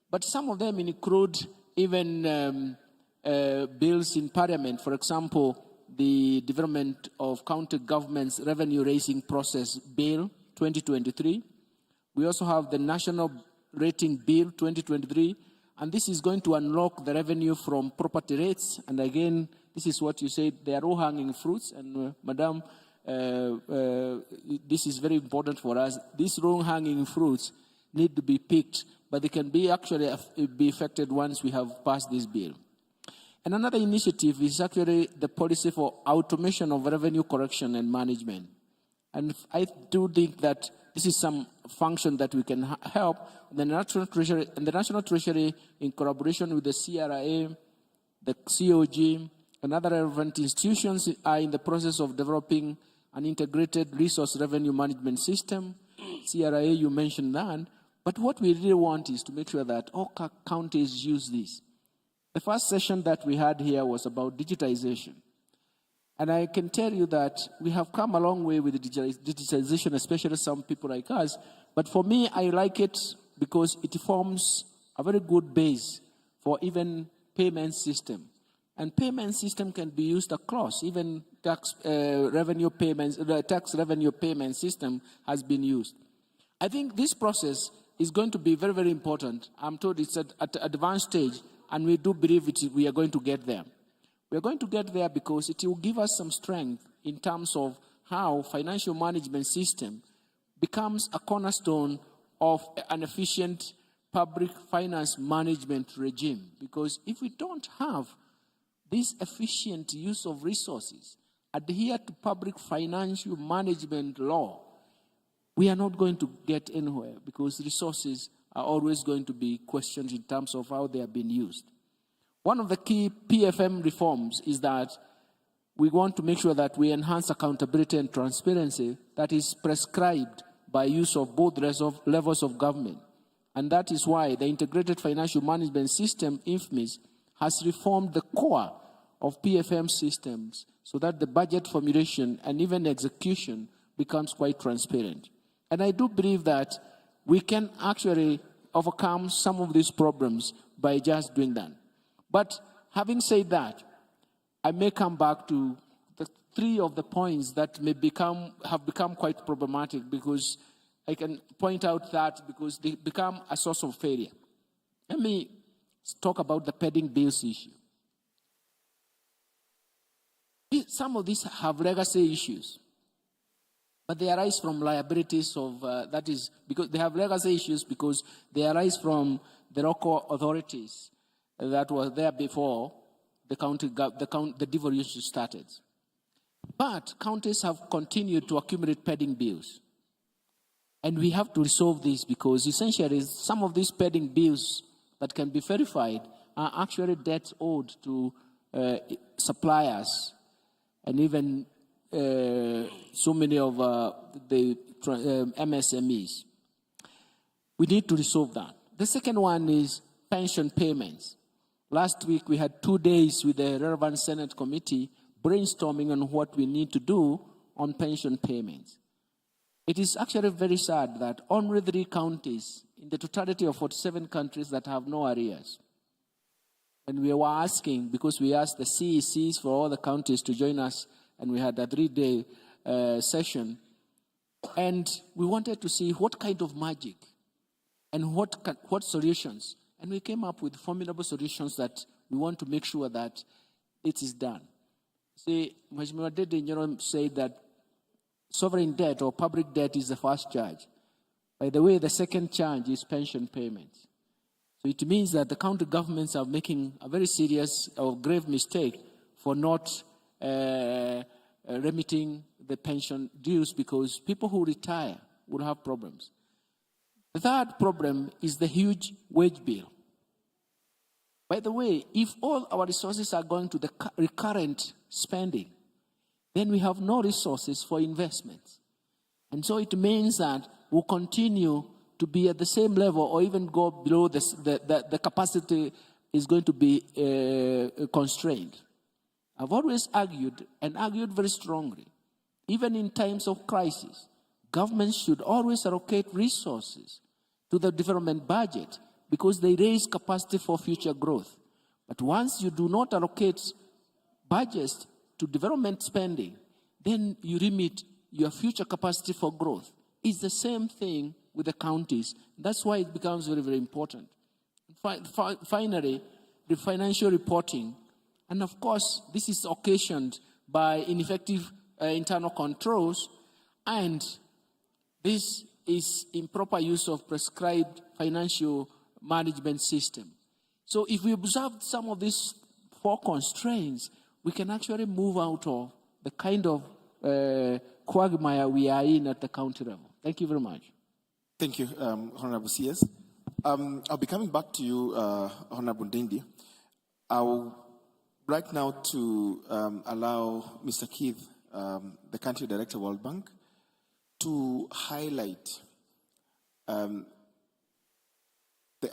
but some of them include even bills in Parliament. For example, the Development of County Governments Revenue Raising Process Bill 2023. We also have the National Rating Bill 2023, and this is going to unlock the revenue from property rates. And again, this is what you said, they are low-hanging fruits, and Madam, this is very important for us. These low-hanging fruits need to be picked, but they can be actually be affected once we have passed this bill. And another initiative is actually the policy for automation of revenue collection and management. And I do think that this is function that we can help. The National Treasury, in collaboration with the CRA, the COG, and other relevant institutions, are in the process of developing an integrated resource revenue management system. CRA, you mentioned that. But what we really want is to make sure that all counties use this. The first session that we had here was about digitization. And I can tell you that we have come a long way with digitalization, especially some people like us. But for me, I like it because it forms a very good base for even payment system. And payment system can be used across, even tax revenue payments, the tax revenue payment system has been used. I think this process is going to be very, very important. I'm told it's at advanced stage, and we do believe we are going to get there. We are going to get there because it will give us some strength in terms of how financial management system becomes a cornerstone of an efficient public finance management regime. Because if we don't have this efficient use of resources, adhere to public financial management law, we are not going to get anywhere because resources are always going to be questioned in terms of how they are being used. One of the key PFM reforms is that we want to make sure that we enhance accountability and transparency that is prescribed by use of both levels of government. And that is why the Integrated Financial Management System, IFMIS, has reformed the core of PFM systems so that the budget formulation and even execution becomes quite transparent. And I do believe that we can actually overcome some of these problems by just doing that. But having said that, I may come back to the three of the points that have become quite problematic, because I can point out that because they become a source of failure. Let me talk about the pending bills issue. Some of these have legacy issues, but they arise from liabilities of, that is, because they have legacy issues because they arise from the local authorities that were there before the devolution started. But counties have continued to accumulate pending bills. And we have to resolve this because essentially some of these pending bills that can be verified are actually debts owed to suppliers and even so many of the MSMEs. We need to resolve that. The second one is pension payments. Last week we had 2 days with the relevant Senate committee brainstorming on what we need to do on pension payments. It is actually very sad that only 3 counties in the totality of 47 countries that have no arrears. And we were asking, because we asked the CECs for all the counties to join us, and we had a 3-day session, and we wanted to see what kind of magic and what solutions. And we came up with formidable solutions that we want to make sure that it is done. See, Mheshimiwa Dede said that sovereign debt or public debt is the first charge. By the way, the second charge is pension payments. So it means that the county governments are making a very serious or grave mistake for not remitting the pension dues, because people who retire will have problems. The third problem is the huge wage bill. By the way, if all our resources are going to the recurrent spending, then we have no resources for investments. And so it means that we'll continue to be at the same level or even go below the capacity is going to be constrained. I've always argued, and argued very strongly, even in times of crisis, governments should always allocate resources to the development budget because they raise capacity for future growth. But once you do not allocate budgets to development spending, then you limit your future capacity for growth. It's the same thing with the counties. That's why it becomes very, very important. Finally, the financial reporting. And of course, this is occasioned by ineffective internal controls, and this is improper use of prescribed financial management system. So if we observe some of these 4 constraints, we can actually move out of the kind of quagmire we are in at the county level. Thank you very much. Thank you, Honorable CS. I'll be coming back to you, Honorable Ndindi. I'll right now to allow Mr. Keith, the Country Director of World Bank, to highlight the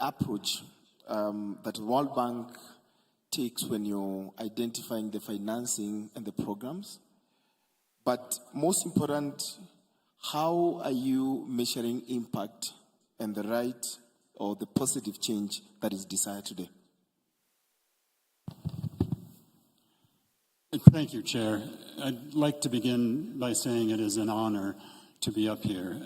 approach that World Bank takes when you're identifying the financing and the programs. But most important, how are you measuring impact and the right or the positive change that is desired today? Thank you, Chair. I'd like to begin by saying it is an honor to be up here,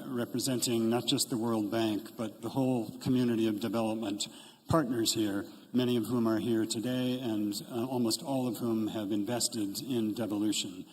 representing not just the World Bank, but the whole community of development partners here, many of whom are here today, and almost all of whom have invested in Devolution.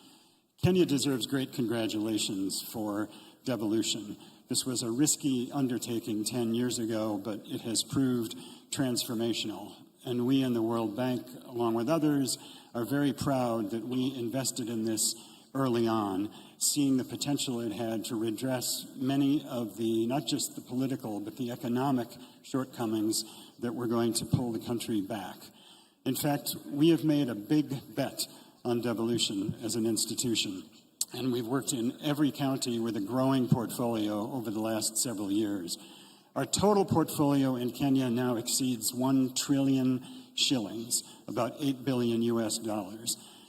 Kenya deserves great congratulations for Devolution. This was a risky undertaking 10 years ago, but it has proved transformational. And we in the World Bank, along with others, are very proud that we invested in this early on, seeing the potential it had to redress many of the, not just the political, but the economic shortcomings that were going to pull the country back. In fact, we have made a big bet on Devolution as an institution, and we've worked in every county with a growing portfolio over the last several years. Our total portfolio in Kenya now exceeds 1 trillion shillings, about $8 billion US,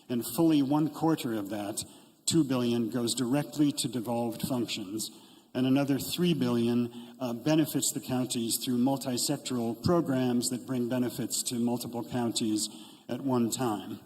and fully 1/4 of that, 2 billion, goes directly to devolved functions, and another 3 billion benefits the counties through multi-sectoral programs that bring benefits to multiple counties at one time.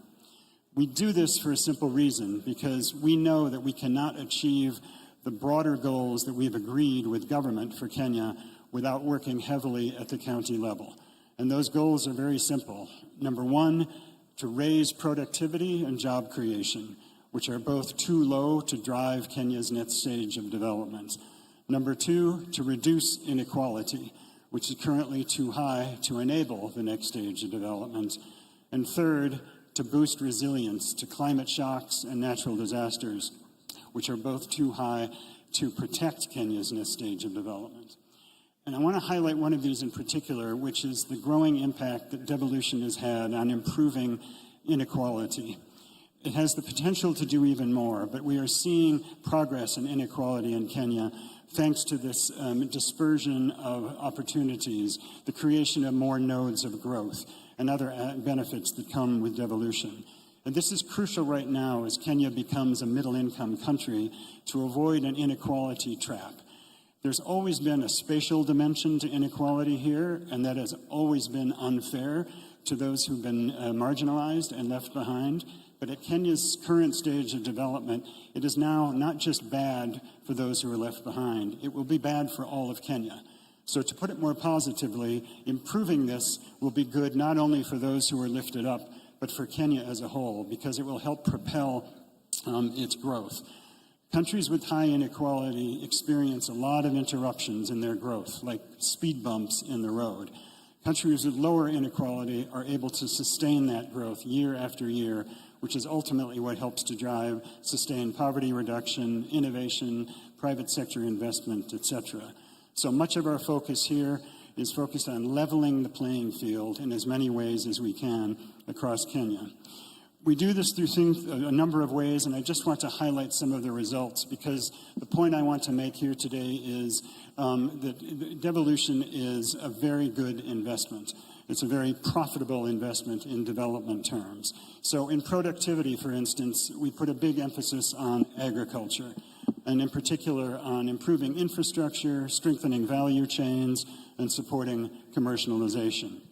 We do this for a simple reason, because we know that we cannot achieve the broader goals that we've agreed with government for Kenya without working heavily at the county level. And those goals are very simple. Number one, to raise productivity and job creation, which are both too low to drive Kenya's next stage of development. Number two, to reduce inequality, which is currently too high to enable the next stage of development. And third, to boost resilience to climate shocks and natural disasters, which are both too high to protect Kenya's next stage of development. And I want to highlight one of these in particular, which is the growing impact that devolution has had on improving inequality. It has the potential to do even more, but we are seeing progress in inequality in Kenya thanks to this dispersion of opportunities, the creation of more nodes of growth, and other benefits that come with devolution. And this is crucial right now as Kenya becomes a middle-income country to avoid an inequality trap. There's always been a spatial dimension to inequality here, and that has always been unfair to those who've been marginalized and left behind. But at Kenya's current stage of development, it is now not just bad for those who are left behind, it will be bad for all of Kenya. So to put it more positively, improving this will be good not only for those who are lifted up, but for Kenya as a whole, because it will help propel its growth. Countries with high inequality experience a lot of interruptions in their growth, like speed bumps in the road. Countries with lower inequality are able to sustain that growth year after year, which is ultimately what helps to drive sustained poverty reduction, innovation, private sector investment, etc. So much of our focus here is focused on leveling the playing field in as many ways as we can across Kenya. We do this through a number of ways, and I just want to highlight some of the results, because the point I want to make here today is that devolution is a very good investment. It's a very profitable investment in development terms. So in productivity, for instance, we put a big emphasis on agriculture, and in particular on improving infrastructure, strengthening value chains, and supporting commercialization.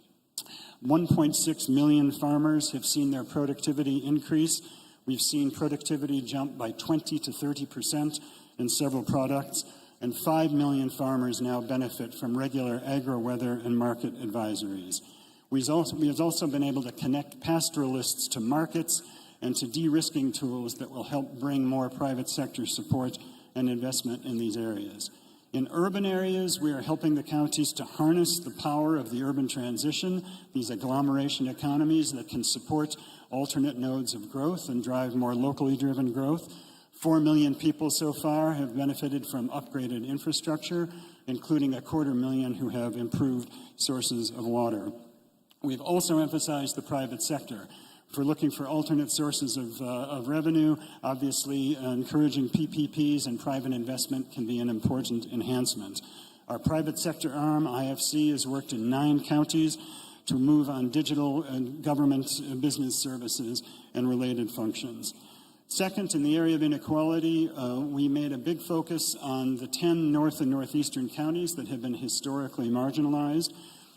1.6 million farmers have seen their productivity increase. We've seen productivity jump by 20 to 30% in several products, and 5 million farmers now benefit from regular agro-weather and market advisories. We've also been able to connect pastoralists to markets and to de-risking tools that will help bring more private sector support and investment in these areas. In urban areas, we are helping the counties to harness the power of the urban transition, these agglomeration economies that can support alternate nodes of growth and drive more locally driven growth. 4 million people so far have benefited from upgraded infrastructure, including 250,000 who have improved sources of water. We've also emphasized the private sector. If we're looking for alternate sources of revenue, obviously encouraging PPPs and private investment can be an important enhancement. Our private sector arm, IFC, has worked in 9 counties to move on digital government business services and related functions. Second, in the area of inequality, we made a big focus on the 10 north and northeastern counties that have been historically marginalized.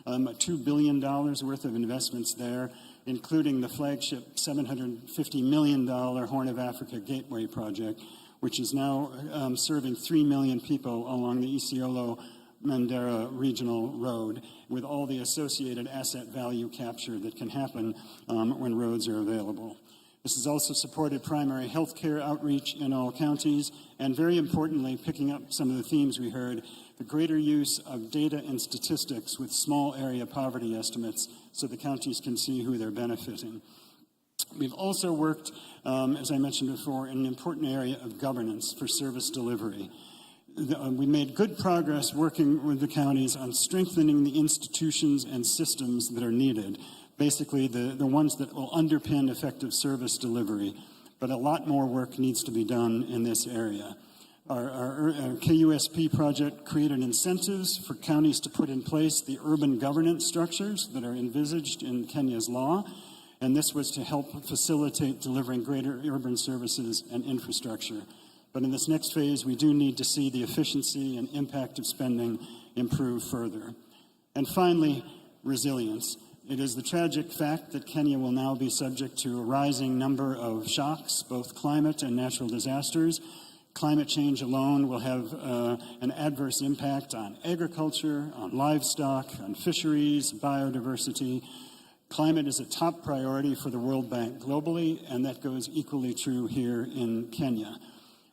$2 billion worth of investments there, including the flagship $750 million Horn of Africa Gateway project, which is now serving 3 million people along the Isiolo-Mandera Regional Road, with all the associated asset value capture that can happen when roads are available. This has also supported primary health care outreach in all counties, and very importantly, picking up some of the themes we heard, the greater use of data and statistics with small area poverty estimates so the counties can see who they're benefiting. We've also worked, as I mentioned before, in an important area of governance for service delivery. We made good progress working with the counties on strengthening the institutions and systems that are needed, basically the ones that will underpin effective service delivery. But a lot more work needs to be done in this area. Our KUSP project created incentives for counties to put in place the urban governance structures that are envisaged in Kenya's law, and this was to help facilitate delivering greater urban services and infrastructure. But in this next phase, we do need to see the efficiency and impact of spending improve further. And finally, resilience. It is the tragic fact that Kenya will now be subject to a rising number of shocks, both climate and natural disasters. Climate change alone will have an adverse impact on agriculture, on livestock, on fisheries, biodiversity. Climate is a top priority for the World Bank globally, and that goes equally true here in Kenya.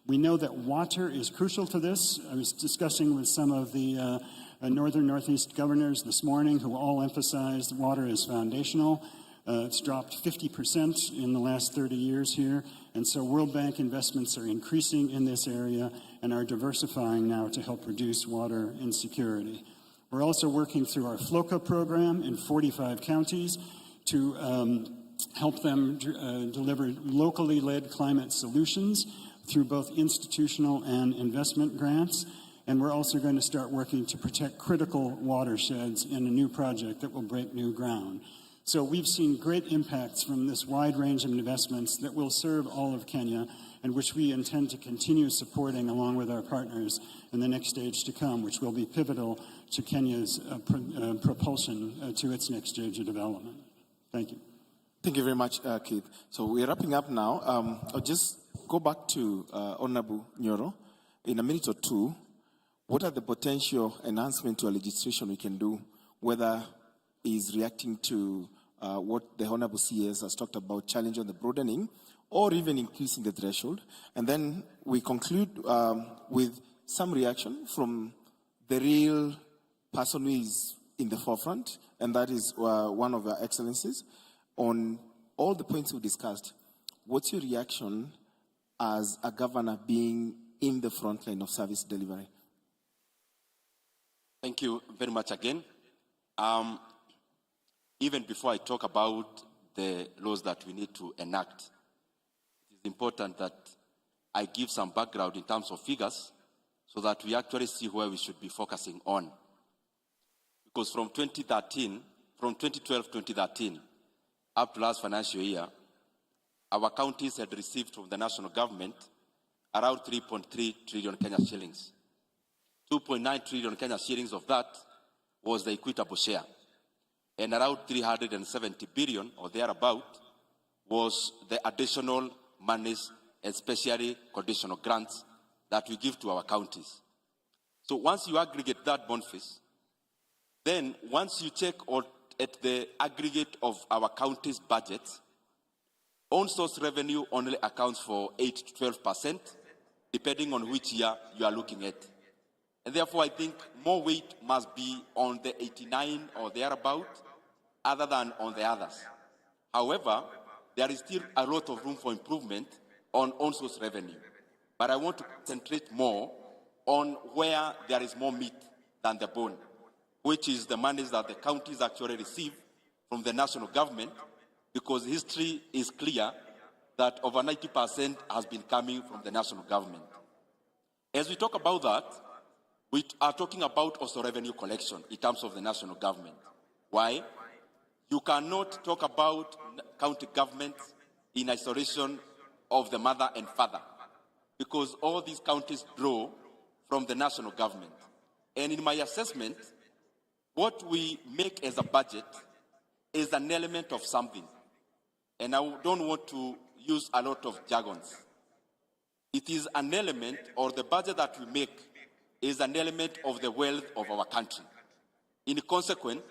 We know that water is crucial to this. I was discussing with some of the northern northeast governors this morning who all emphasized water is foundational. It's dropped 50% in the last 30 years here, and so World Bank investments are increasing in this area and are diversifying now to help reduce water insecurity. We're also working through our FLOCA program in 45 counties to help them deliver locally led climate solutions through both institutional and investment grants. And we're also going to start working to protect critical watersheds in a new project that will break new ground. So we've seen great impacts from this wide range of investments that will serve all of Kenya and which we intend to continue supporting along with our partners in the next stage to come, which will be pivotal to Kenya's propulsion to its next stage of development. Thank you. Thank you very much, Keith. So we're wrapping up now. I'll just go back to Honorable Nyoro. In a minute or two, what are the potential enhancements to a legislation we can do, whether is reacting to what the Honorable CS has talked about, challenge on the broadening, or even increasing the threshold. And then we conclude with some reaction from the real person who is in the forefront, and that is one of our excellencies. On all the points we discussed, what's your reaction as a governor being in the front line of service delivery? Thank you very much again. Even before I talk about the laws that we need to enact, it is important that I give some background in terms of figures so that we actually see where we should be focusing on. Because from 2012-2013, up to last financial year, our counties had received from the national government around 3.3 trillion Kenya shillings. 2.9 trillion Kenya shillings of that was the equitable share. And around 370 billion or thereabout was the additional monies, especially conditional grants that we give to our counties. So once you aggregate that, Boniface, then once you check at the aggregate of our counties' budgets, own source revenue only accounts for 8 to 12%, depending on which year you are looking at. And therefore, I think more weight must be on the 89 or thereabout, other than on the others. However, there is still a lot of room for improvement on own source revenue. but I want to concentrate more on where there is more meat than the bone, which is the monies that the counties actually receive from the national government, because history is clear that over 90% has been coming from the national government. As we talk about that, we are talking about also revenue collection in terms of the national government. Why? You cannot talk about county governments in isolation of the mother and father, because all these counties draw from the national government. And in my assessment, what we make as a budget is an element of something. And I don't want to use a lot of jargons. It is an element, or the budget that we make is an element of the wealth of our country. In consequence,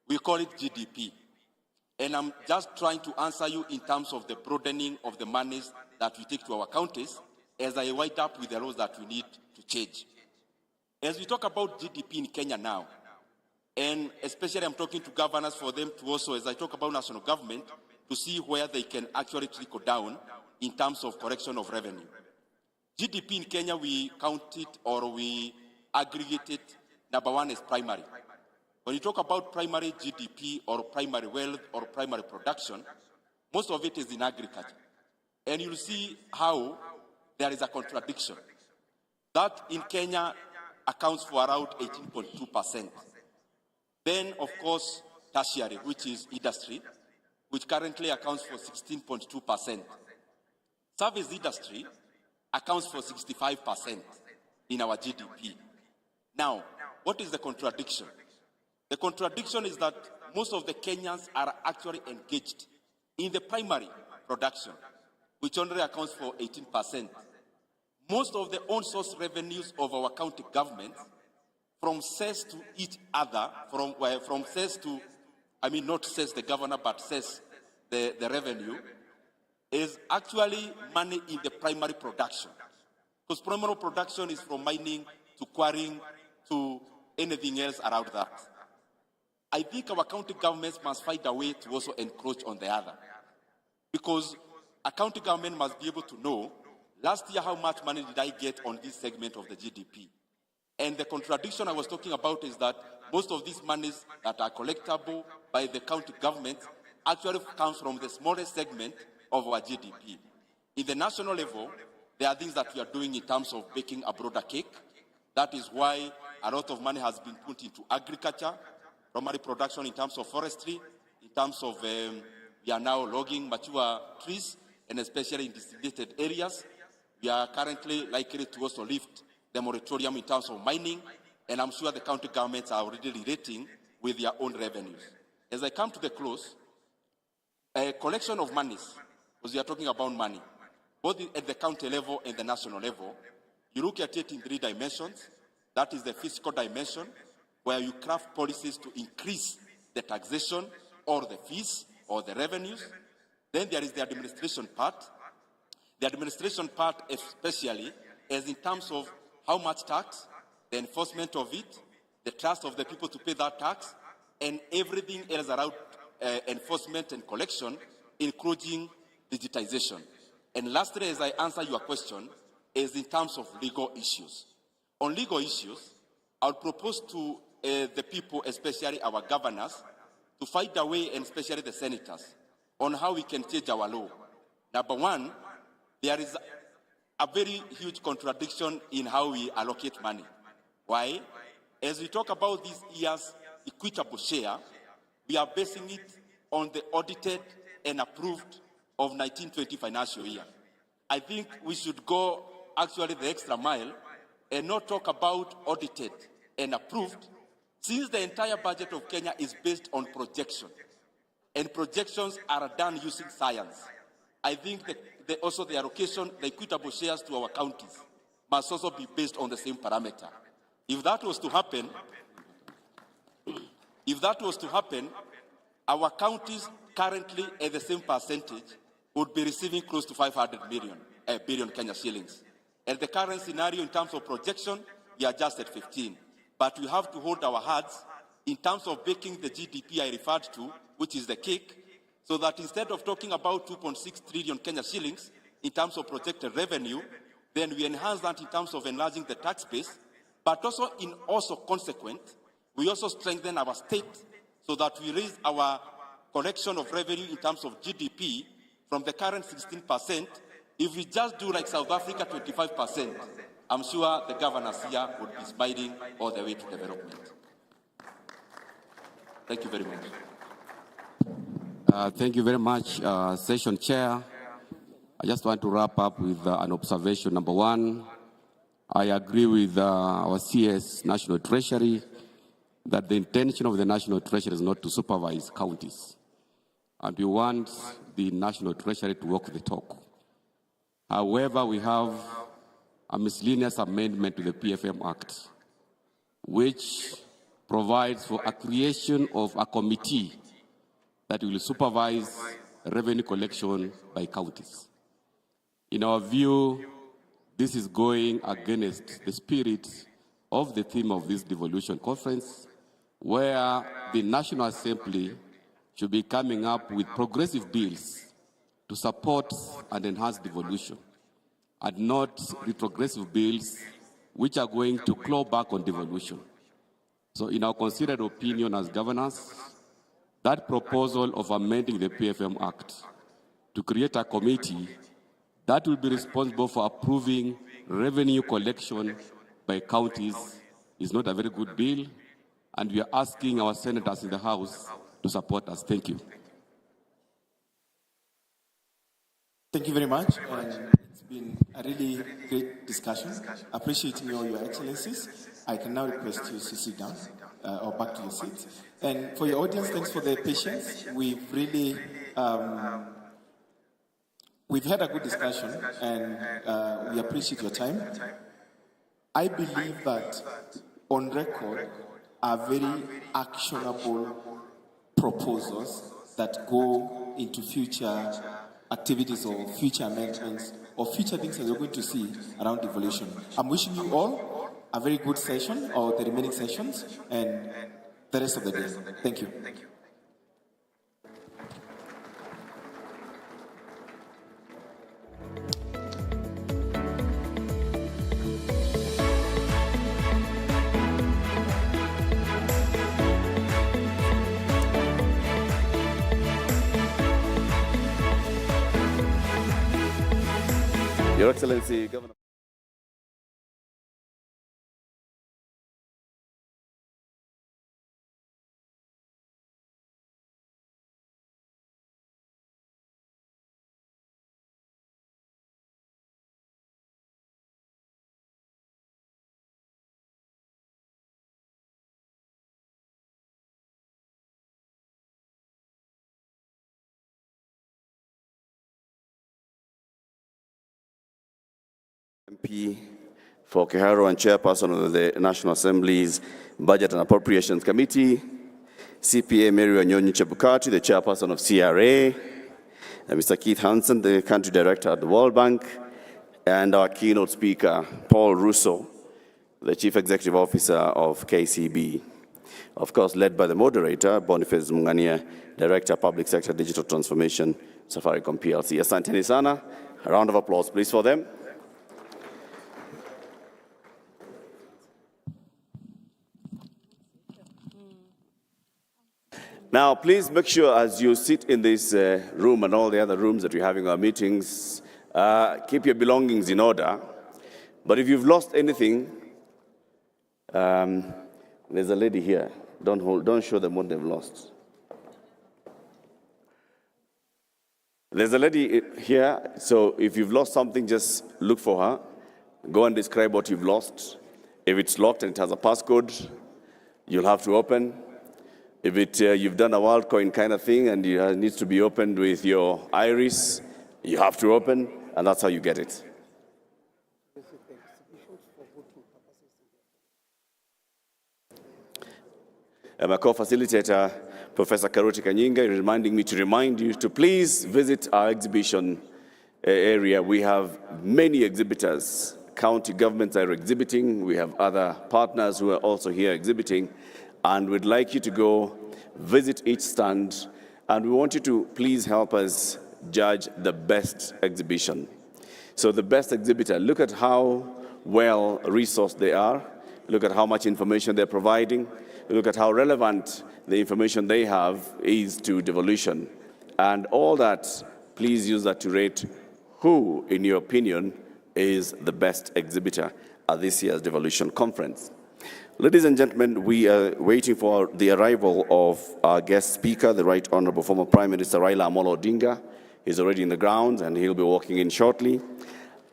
we call it GDP. And I'm just trying to answer you in terms of the broadening of the monies that we take to our counties as I wind up with the laws that we need to change. As we talk about GDP in Kenya now, and especially I'm talking to governors for them to also, as I talk about national government, to see where they can actually trickle down in terms of correction of revenue. GDP in Kenya, we count it or we aggregate it. Number one is primary. When you talk about primary GDP or primary wealth or primary production, most of it is in agriculture. And you'll see how there is a contradiction. That in Kenya accounts for around 18.2%. Then, of course, tertiary, which is industry, which currently accounts for 16.2%. Service industry accounts for 65% in our GDP. Now, what is the contradiction? The contradiction is that most of the Kenyans are actually engaged in the primary production, which only accounts for 18%. Most of the own-source revenues of our county governments, from cess to each other, from cess to, not cess the governor, but cess the revenue, is actually money in the primary production. Because primary production is from mining to quarrying to anything else around that. I think our county governments must find a way to also encroach on the other. Because a county government must be able to know, last year how much money did I get on this segment of the GDP? And the contradiction I was talking about is that most of these monies that are collectible by the county government actually comes from the smallest segment of our GDP. In the national level, there are things that we are doing in terms of baking a broader cake. That is why a lot of money has been put into agriculture, primary production in terms of forestry, in terms of we are now logging mature trees, and especially in designated areas. We are currently likely to also lift the moratorium in terms of mining, and I'm sure the county governments are already relating with their own revenues. As I come to the close, a collection of monies, because we are talking about money, both at the county level and the national level, you look at it in 3 dimensions. That is the fiscal dimension, where you craft policies to increase the taxation or the fees or the revenues. Then there is the administration part. The administration part especially is in terms of how much tax, the enforcement of it, the trust of the people to pay that tax, and everything else around enforcement and collection, including digitization. And lastly, as I answer your question, is in terms of legal issues. On legal issues, I would propose to the people, especially our governors, to find a way, and especially the senators, on how we can change our law. Number one, there is a very huge contradiction in how we allocate money. Why? As we talk about this year's equitable share, we are basing it on the audited and approved of 1920 financial year. I think we should go actually the extra mile and not talk about audited and approved, since the entire budget of Kenya is based on projection, and projections are done using science. I think also the allocation, the equitable shares to our counties must also be based on the same parameter. If that was to happen, our counties currently at the same percentage would be receiving close to 500 billion Kenya shillings. At the current scenario, in terms of projection, we are just at 15. But we have to hold our hearts in terms of baking the GDP I referred to, which is the cake, so that instead of talking about 2.6 trillion Kenya shillings in terms of projected revenue, then we enhance that in terms of enlarging the tax base, but also consequent, we also strengthen our state so that we raise our collection of revenue in terms of GDP from the current 16%. If we just do like South Africa, 25%, I'm sure the governors here would be smiling all the way to development. Thank you very much. Thank you very much, Session Chair. I just want to wrap up with an observation. Number one, I agree with our CS National Treasury that the intention of the National Treasury is not to supervise counties. And we want the National Treasury to walk the talk. However, we have a miscellaneous amendment to the PFM Act, which provides for a creation of a committee that will supervise revenue collection by counties. In our view, this is going against the spirit of the theme of this devolution conference, where the National Assembly should be coming up with progressive bills to support and enhance devolution, and not retrogressive bills which are going to claw back on devolution. So in our considered opinion as governors, that proposal of amending the PFM Act to create a committee that will be responsible for approving revenue collection by counties is not a very good bill, and we are asking our senators in the House to support us. Thank you. Thank you very much. It's been a really great discussion. Appreciating all your excellencies. I can now request you to sit down or back to your seats. And for your audience, thanks for their patience. We've really we've had a good discussion, and we appreciate your time. I believe that on record are very actionable proposals that go into future activities or future amendments or future things that you're going to see around devolution. I'm wishing you all a very good session, or the remaining sessions, and the rest of the day. Thank you. Your Excellency, Governor. MP for Keharo and Chairperson of the National Assembly's Budget and Appropriations Committee, CPA Mary Wanyonyi Chebukati, the Chairperson of CRA, Mr. Keith Hansen, the Country Director at the World Bank, and our keynote speaker, Paul Russo, the Chief Executive Officer of KCB. Of course, led by the moderator, Boniface Mungania, Director, Public Sector Digital Transformation, Safaricom PLC. Asanteni sana. A round of applause, please, for them. Now, please make sure as you sit in this room and all the other rooms that we're having our meetings, keep your belongings in order. But if you've lost anything, there's a lady here. Don't show them what they've lost. There's a lady here, so if you've lost something, just look for her. Go and describe what you've lost. If it's locked and it has a passcode, you'll have to open. If you've done a WorldCoin kind of thing and it needs to be opened with your iris, you have to open, and that's how you get it. My co-facilitator, Professor Karuti Kanyinga, is reminding me to remind you to please visit our exhibition area. We have many exhibitors. County governments are exhibiting. We have other partners who are also here exhibiting. And we'd like you to go visit each stand, and we want you to please help us judge the best exhibition. So the best exhibitor, look at how well resourced they are, look at how much information they're providing, look at how relevant the information they have is to devolution. And all that, please use that to rate who, in your opinion, is the best exhibitor at this year's Devolution Conference. Ladies and gentlemen, we are waiting for the arrival of our guest speaker, the Right Honorable former Prime Minister Raila Amolo Odinga. He's already in the grounds and he'll be walking in shortly.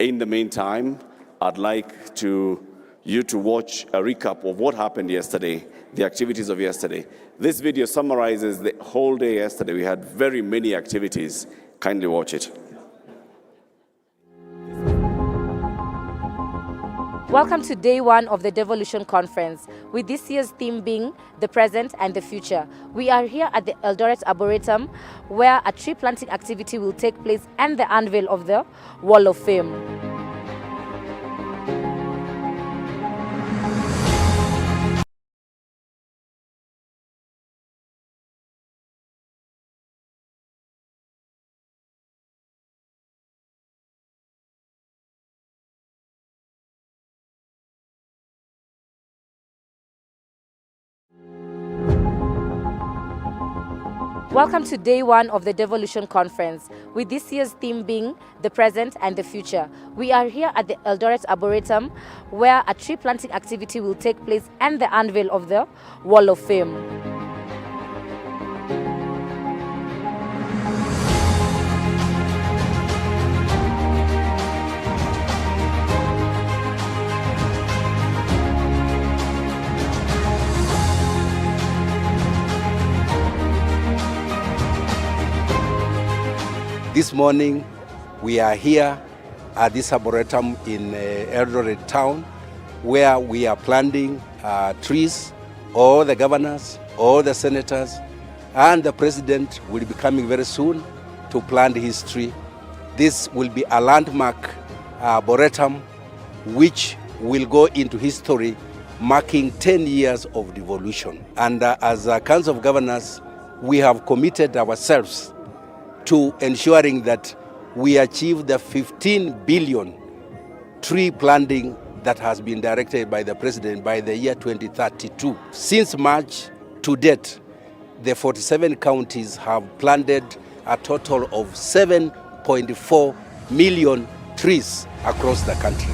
In the meantime, I'd like you to watch a recap of what happened yesterday, the activities of yesterday. This video summarizes the whole day yesterday. We had very many activities. Kindly watch it. Welcome to day one of the Devolution Conference, with this year's theme being the present and the future. We are here at the Eldoret Arboretum, where a tree planting activity will take place and the unveil of the Wall of Fame. Welcome to day one of the Devolution Conference, with this year's theme being the present and the future. We are here at the Eldoret Arboretum, where a tree planting activity will take place and the unveil of the Wall of Fame. This morning, we are here at this arboretum in Eldoret town, where we are planting trees. All the governors, all the senators, and the president will be coming very soon to plant his tree. This will be a landmark arboretum which will go into history, marking 10 years of devolution. And as a Council of Governors, we have committed ourselves to ensuring that we achieve the 15 billion tree planting that has been directed by the President by the year 2032. Since March to date, the 47 counties have planted a total of 7.4 million trees across the country.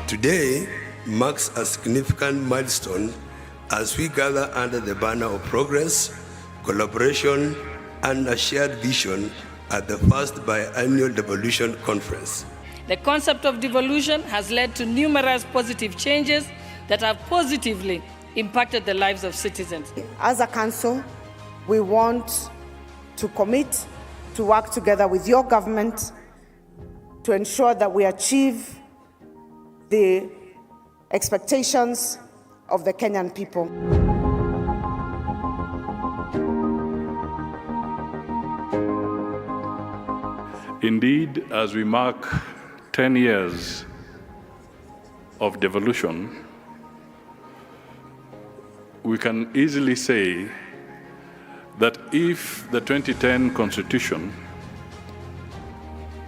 Today marks a significant milestone as we gather under the banner of progress, collaboration, and a shared vision at the first biannual Devolution Conference. The concept of devolution has led to numerous positive changes that have positively impacted the lives of citizens. As a council, we want to commit to work together with your government to ensure that we achieve the expectations of the Kenyan people. Indeed, as we mark 10 years of devolution, we can easily say that if the 2010 Constitution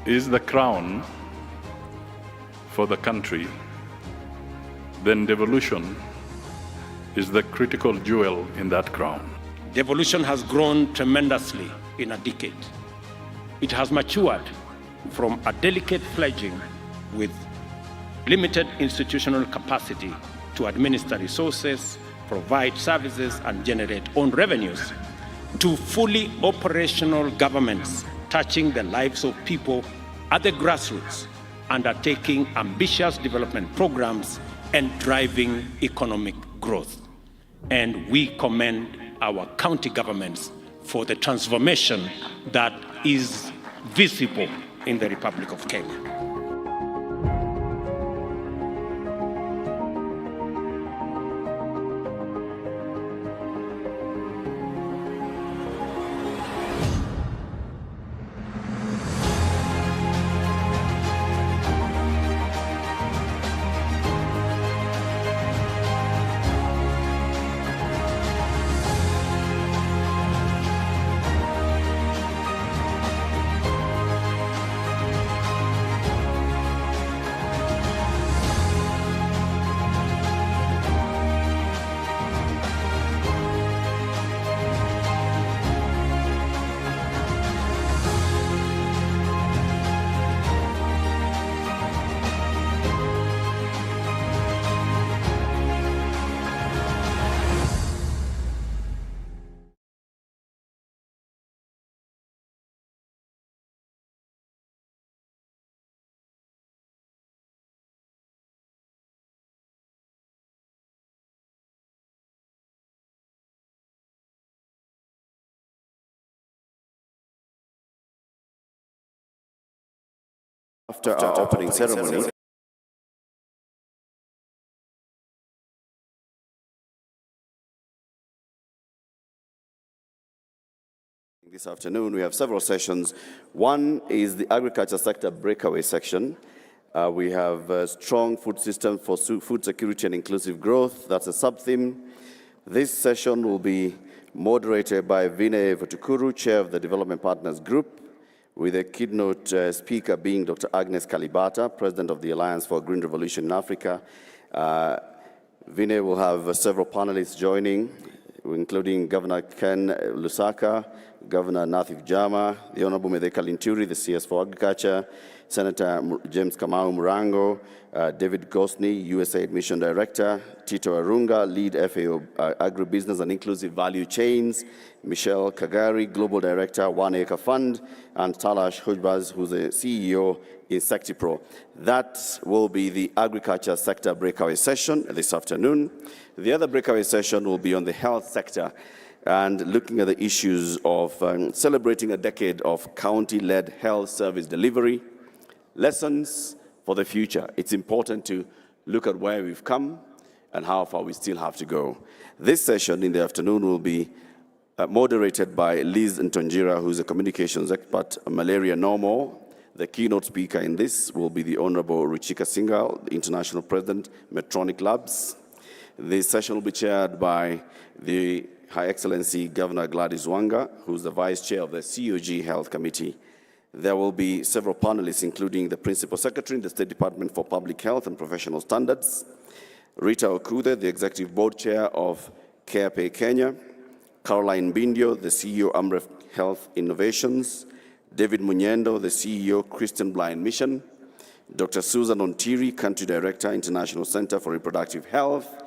is the crown for the country, then devolution is the critical jewel in that crown. Devolution has grown tremendously in a decade. It has matured from a delicate fledgling with limited institutional capacity to administer resources, provide services, and generate own revenues, to fully operational governments touching the lives of people at the grassroots, undertaking ambitious development programs and driving economic growth. And we commend our county governments for the transformation that is visible in the Republic of Kenya. After our opening ceremony, this afternoon, we have several sessions. One is the agriculture sector breakaway section. We have a strong food system for food security and inclusive growth. That's a sub-theme. This session will be moderated by Vinay Vatukuru, Chair of the Development Partners Group, with a keynote speaker being Dr. Agnes Kalibata, President of the Alliance for Green Revolution in Africa. Vinay will have several panelists joining, including Governor Ken Lusaka, Governor Nathif Jama, the Honorable Medeka Linturi, the CS for Agriculture, Senator James Kamau Murango, David Gosney, USAID Mission Director, Tito Arunga, Lead FAO Agribusiness and Inclusive Value Chains, Michelle Kagari, Global Director, One Acre Fund, and Talash Hujbaz, who's the CEO in Sectipro. That will be the agriculture sector breakaway session this afternoon. The other breakaway session will be on the health sector and looking at the issues of celebrating a decade of county-led health service delivery, lessons for the future. It's important to look at where we've come and how far we still have to go. This session in the afternoon will be moderated by Liz Ntonjira, who's a communications expert, Malaria No More. The keynote speaker in this will be the Honorable Ruchika Singhal, the International President, Medtronic Labs. This session will be chaired by the High Excellency Governor Gladys Wanga, who's the Vice Chair of the COG Health Committee. There will be several panelists, including the Principal Secretary in the State Department for Public Health and Professional Standards, Rita Okude, the Executive Board Chair of CarePay Kenya, Caroline Bindio, the CEO, Amref Health Innovations, David Munyendo, the CEO, Christian Blind Mission, Dr. Susan Ontiri, Country Director, International Center for Reproductive Health,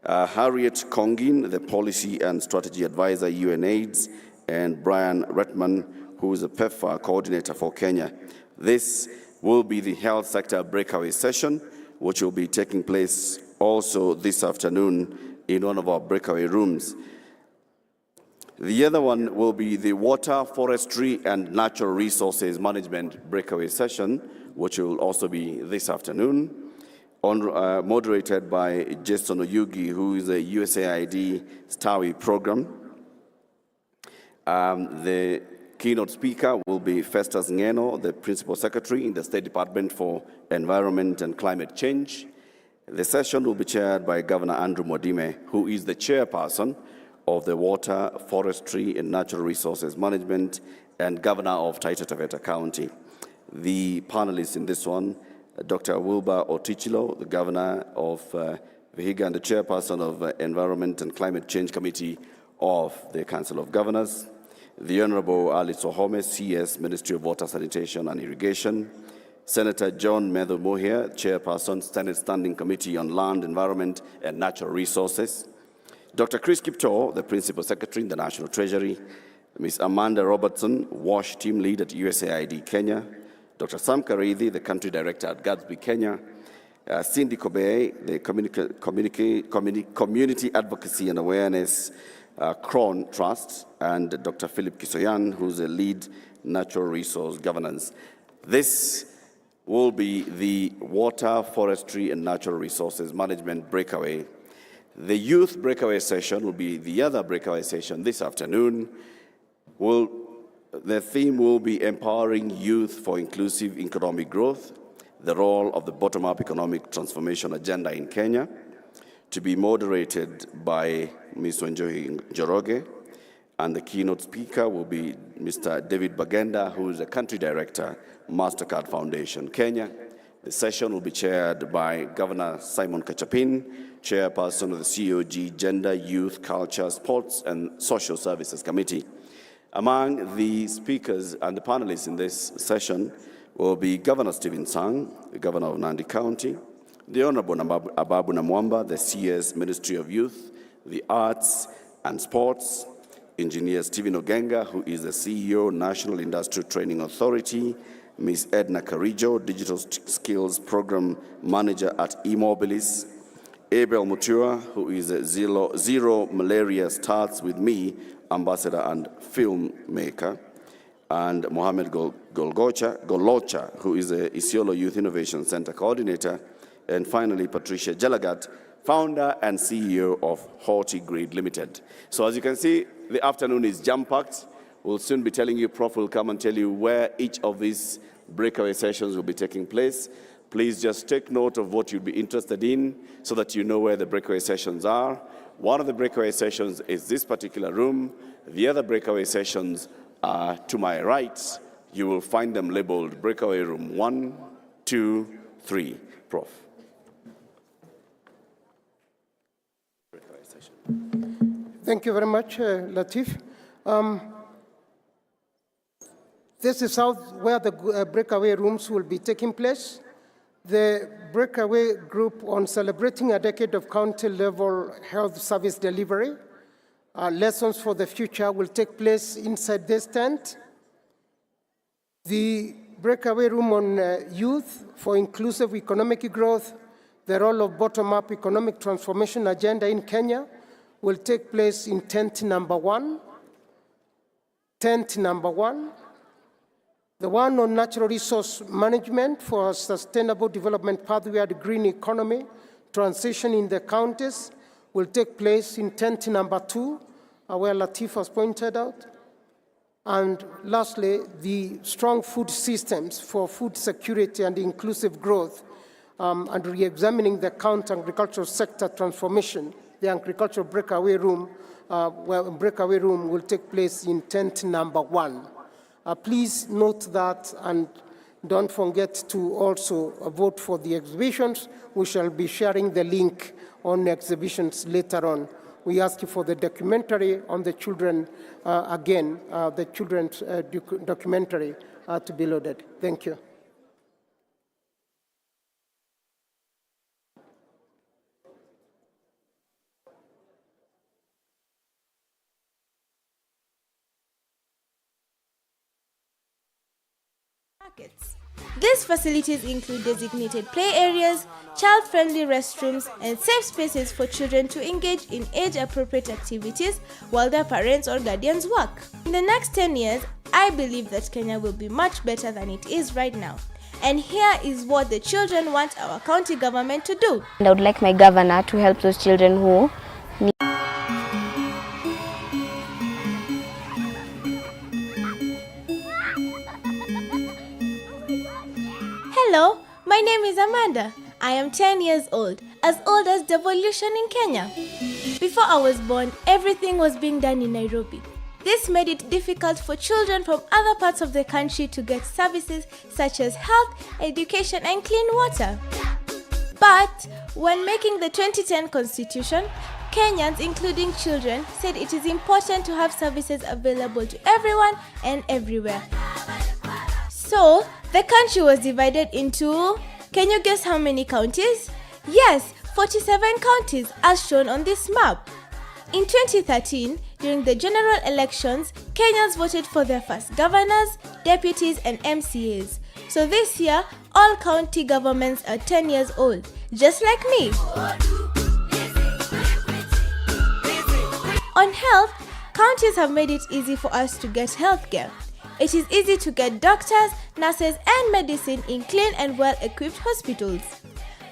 Harriet Kongin, the Policy and Strategy Advisor, UNAIDS, and Brian Retman, who is a PEPFAR coordinator for Kenya. This will be the health sector breakaway session, which will be taking place also this afternoon in one of our breakaway rooms. The other one will be the water, forestry, and natural resources management breakaway session, which will also be this afternoon, moderated by Jason Oyugi, who is a USAID STAWI program. The keynote speaker will be Festus Ngeno, the Principal Secretary in the State Department for Environment and Climate Change. The session will be chaired by Governor Andrew Modime, who is the chairperson of the Water, Forestry, and Natural Resources Management and Governor of Taita Taveta County. The panelists in this one, Dr. Wilbur Otichilo, the Governor of Vihiga and the Chairperson of Environment and Climate Change Committee of the Council of Governors, the Honorable Ali Sohome, CS, Ministry of Water, Sanitation and Irrigation, Senator John Medho Mohia, Chairperson, Senate Standing Committee on Land, Environment and Natural Resources, Dr. Chris Kipto, the Principal Secretary in the National Treasury, Ms. Amanda Robertson, WASH Team Lead at USAID Kenya, Dr. Sam Kareithi, the Country Director at Gatsby Kenya, Cindy Kobe, the Community Advocacy and Awareness Crown Trust, and Dr. Philip Kisoyan, who's a lead natural resource governance. This will be the water, forestry, and natural resources management breakaway. The youth breakaway session will be the other breakaway session this afternoon. The theme will be empowering youth for inclusive economic growth, the role of the bottom-up economic transformation agenda in Kenya, to be moderated by Ms. Wanjohi Njoroge, and the keynote speaker will be Mr. David Bagenda, who is the country director, MasterCard Foundation, Kenya. The session will be chaired by Governor Simon Kachapin, chairperson of the COG Gender, Youth, Culture, Sports, and Social Services Committee. Among the speakers and the panelists in this session will be Governor Stephen Sang, the Governor of Nandi County, the Honorable Ababu Namwamba, the CS, Ministry of Youth, the Arts and Sports, Engineer Stephen Ogenga, who is the CEO, National Industrial Training Authority, Ms. Edna Karijo, Digital Skills Program Manager at eMobilis, Abel Mutua, who is a Zero Malaria Starts With Me Ambassador and filmmaker, and Mohammed Golocha, who is a Isiolo Youth Innovation Center Coordinator, and finally Patricia Jalagat, founder and CEO of Horti Grid Limited. So as you can see, the afternoon is jam-packed. We'll soon be telling you, Prof will come and tell you where each of these breakaway sessions will be taking place. Please just take note of what you'll be interested in so that you know where the breakaway sessions are. One of the breakaway sessions is this particular room. The other breakaway sessions are to my right. You will find them labeled breakaway room 1, 2, 3. Prof. Thank you very much, Latif. This is where the breakaway rooms will be taking place. The breakaway group on celebrating a decade of county-level health service delivery, lessons for the future, will take place inside this tent. The breakaway room on youth for inclusive economic growth, the role of bottom-up economic transformation agenda in Kenya, will take place in tent number 1. Tent number 1. The one on natural resource management for a sustainable development pathway and green economy transition in the counties will take place in tent number 2, where Latif has pointed out. And lastly, the strong food systems for food security and inclusive growth and re-examining the county agricultural sector transformation. The agricultural breakaway room, will take place in tent number 1. Please note that and don't forget to also vote for the exhibitions. We shall be sharing the link on the exhibitions later on. We ask you for the documentary on the children, the children's documentary to be loaded. Thank you. These facilities include designated play areas, child-friendly restrooms, and safe spaces for children to engage in age-appropriate activities while their parents or guardians work. In the next 10 years, I believe that Kenya will be much better than it is right now. And here is what the children want our county government to do. And I would like my governor to help those children who need. Hello, my name is Amanda. I am 10 years old as Devolution in Kenya. Before I was born, everything was being done in Nairobi. This made it difficult for children from other parts of the country to get services such as health, education, and clean water. But when making the 2010 Constitution, Kenyans, including children, said it is important to have services available to everyone and everywhere. So, the country was divided into, can you guess how many counties? Yes, 47 counties as shown on this map. In 2013, during the general elections, Kenyans voted for their first governors, deputies, and MCAs. So this year, all county governments are 10 years old, just like me. On health, counties have made it easy for us to get healthcare. It is easy to get doctors, nurses, and medicine in clean and well-equipped hospitals.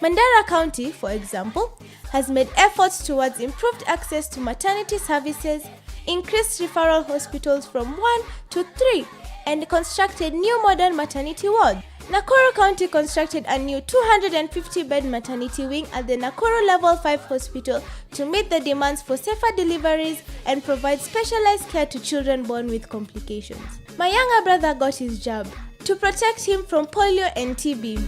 Mandera County, for example, has made efforts towards improved access to maternity services, increased referral hospitals from 1 to 3, and constructed new modern maternity wards. Nakuru County constructed a new 250-bed maternity wing at the Nakuru Level 5 Hospital to meet the demands for safer deliveries and provide specialized care to children born with complications. My younger brother got his jab to protect him from polio and TB.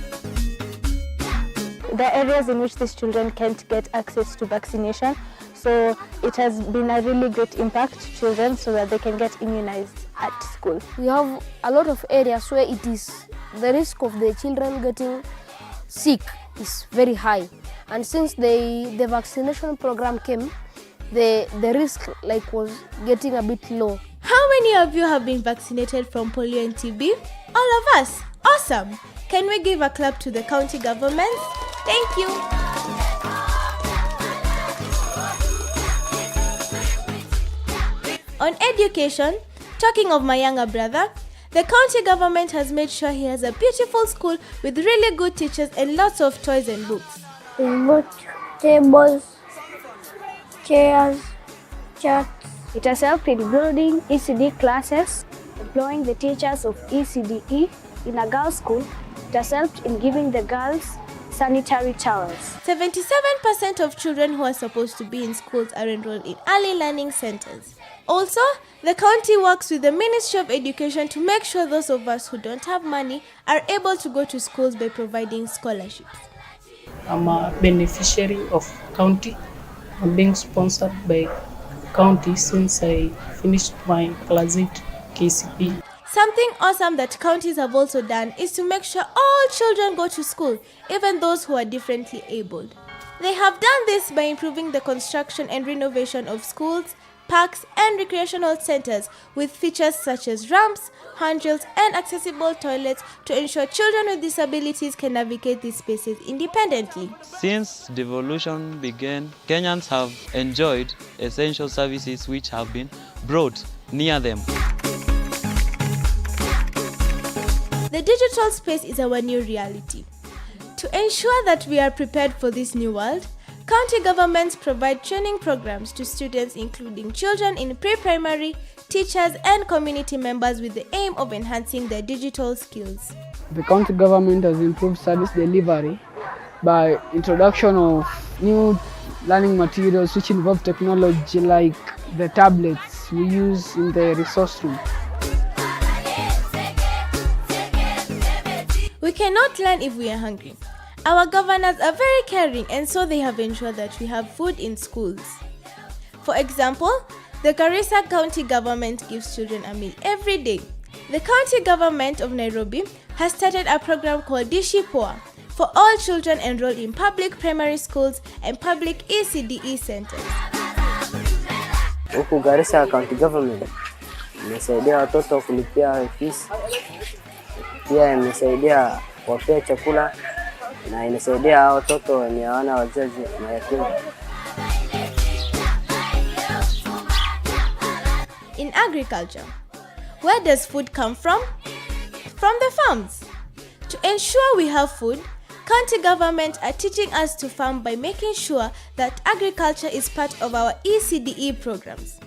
The areas in which these children can't get access to vaccination, so it has been a really great impact to children so that they can get immunized at school. We have a lot of areas where it is the risk of the children getting sick is very high, and since the vaccination program came, the risk was getting a bit low. How many of you have been vaccinated from polio and TB? All of us. Awesome! Can we give a clap to the county government? Thank you. On education, talking of my younger brother, the county government has made sure he has a beautiful school with really good teachers and lots of toys and books. Remote tables, chairs, charts. It has helped in building ECD classes, employing the teachers of ECDE in a girls' school. It has helped in giving the girls sanitary towels. 77% of children who are supposed to be in schools are enrolled in early learning centers. Also, the county works with the Ministry of Education to make sure those of us who don't have money are able to go to schools by providing scholarships. I'm a beneficiary of county. I'm being sponsored by county since I finished my class 8 KCP. Something awesome that counties have also done is to make sure all children go to school, even those who are differently abled. They have done this by improving the construction and renovation of schools, parks, and recreational centers with features such as ramps, handrails, and accessible toilets to ensure children with disabilities can navigate these spaces independently. Since devolution began, Kenyans have enjoyed essential services which have been brought near them. The digital space is our new reality. To ensure that we are prepared for this new world, county governments provide training programs to students including children in pre-primary, teachers and community members with the aim of enhancing their digital skills. The county government has improved service delivery by introduction of new learning materials which involve technology like the tablets we use in the resource room. We cannot learn if we are hungry. Our governors are very caring and so they have ensured that we have food in schools. For example, the Garissa County government gives children a meal every day. The county government of Nairobi has started a program called Dishi Poa for all children enrolled in public primary schools and public ECDE centers. Huku Garissa County government imesaidia watoto kulipia fees, pia imesaidia kuwapea chakula na inasaidia hao watoto wenye hawana wazazi mayatima. In agriculture, where does food come from? From the farms. To ensure we have food, county government are teaching us to farm by making sure that agriculture is part of our ECDE programs.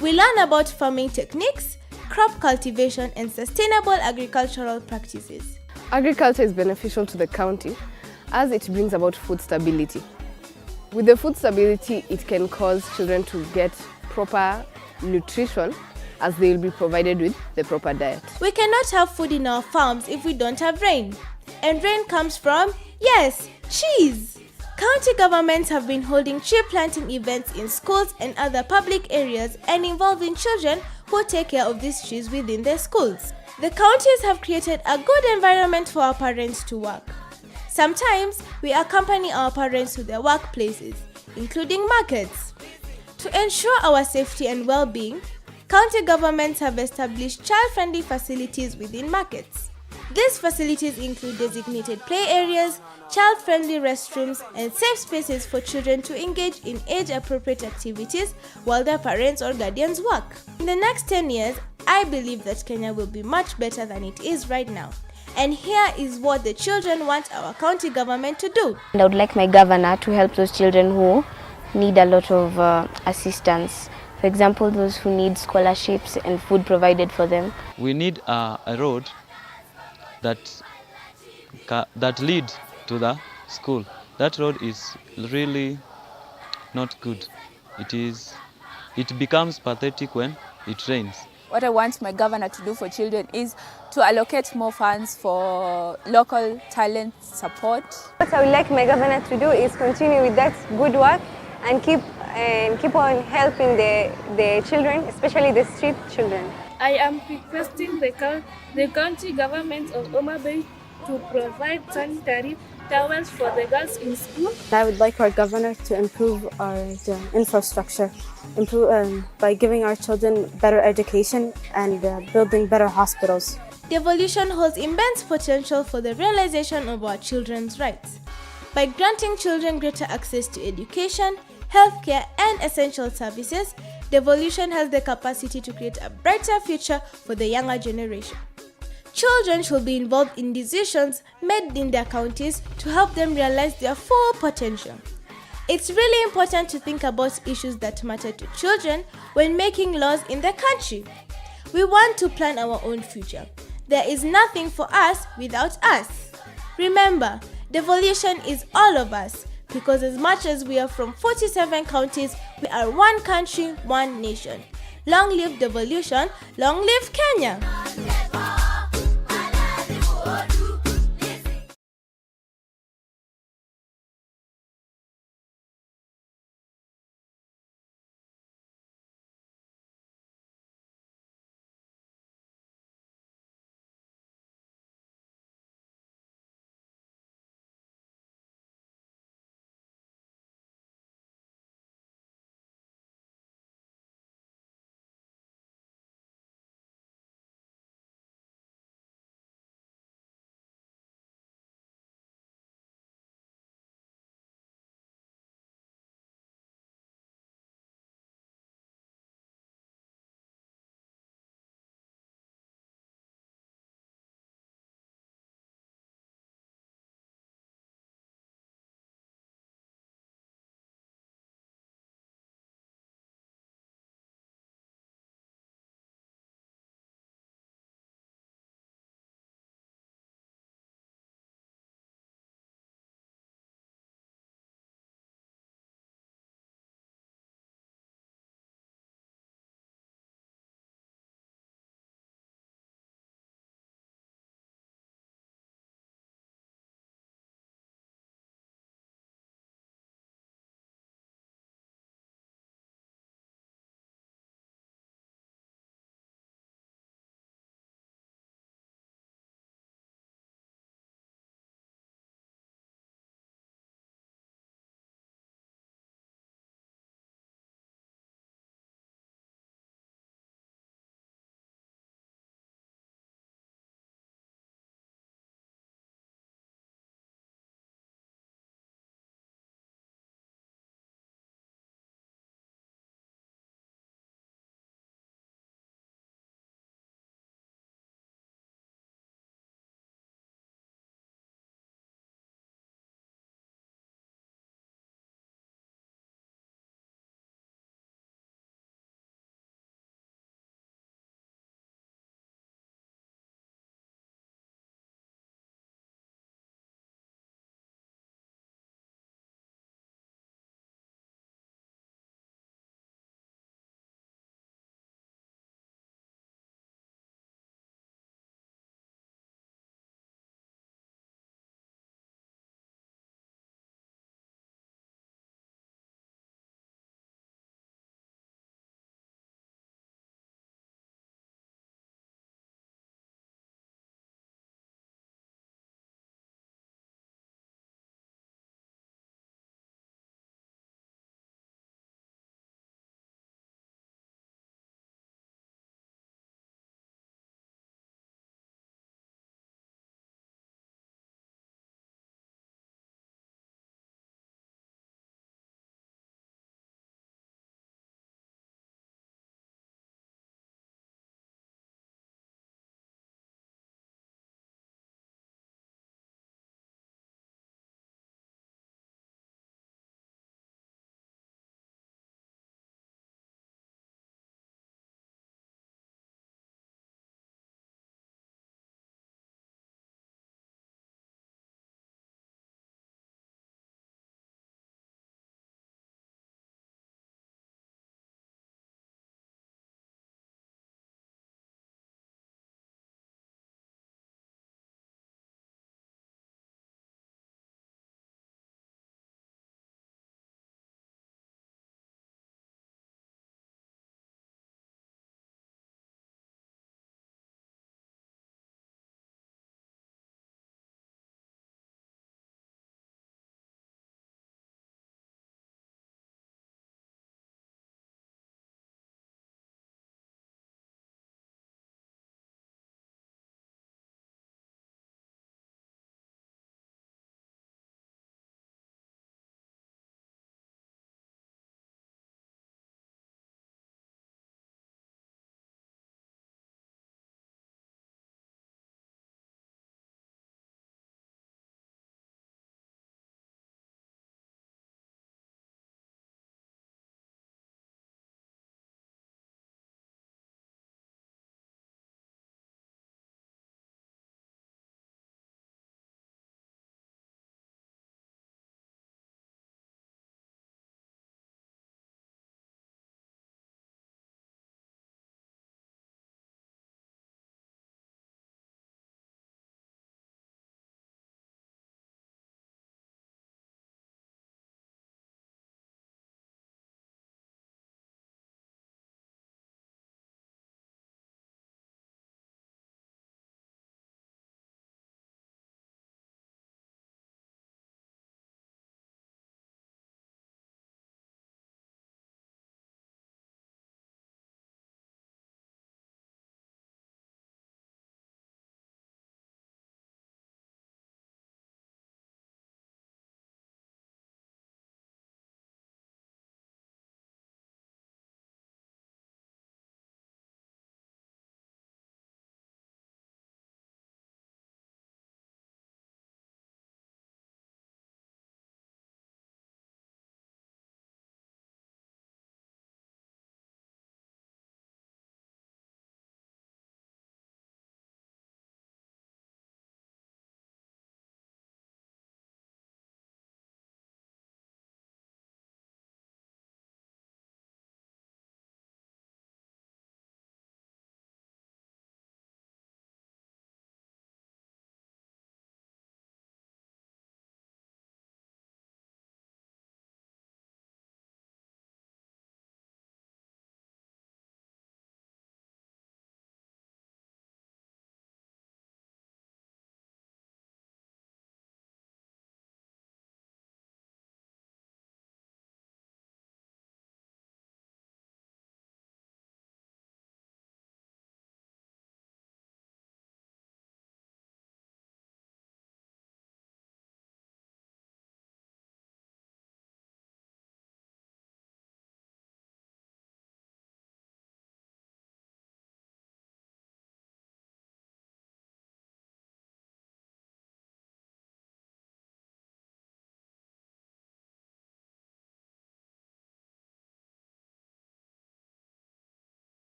We learn about farming techniques, crop cultivation, and sustainable agricultural practices. Agriculture is beneficial to the county as it brings about food stability. With the food stability, it can cause children to get proper nutrition as they will be provided with the proper diet. We cannot have food in our farms if we don't have rain. And rain comes from, yes, trees. County governments have been holding tree planting events in schools and other public areas and involving children who take care of these trees within their schools. The counties have created a good environment for our parents to work. Sometimes we accompany our parents to their workplaces, including markets. To ensure our safety and well-being, county governments have established child-friendly facilities within markets. These facilities include designated play areas, child-friendly restrooms, and safe spaces for children to engage in age-appropriate activities while their parents or guardians work. In the next 10 years, I believe that Kenya will be much better than it is right now. And here is what the children want our county government to do. And I would like my governor to help those children who need a lot of assistance. For example, those who need scholarships and food provided for them. We need a road that lead to the school. That road is really not good. It becomes pathetic when it rains. What I want my governor to do for children is to allocate more funds for local talent support. What I would like my governor to do is continue with that good work and keep on helping the children, especially the street children. I am requesting the county government of Homa Bay to provide sanitary towels for the girls in school. I would like our governor to improve the infrastructure, by giving our children better education and building better hospitals. Devolution holds immense potential for the realization of our children's rights. By granting children greater access to education, healthcare, and essential services, Devolution has the capacity to create a brighter future for the younger generation. Children should be involved in decisions made in their counties to help them realize their full potential. It's really important to think about issues that matter to children when making laws in the country. We want to plan our own future. There is nothing for us without us. Remember, devolution is all of us, because as much as we are from 47 counties, we are one country, one nation. Long live devolution, long live Kenya!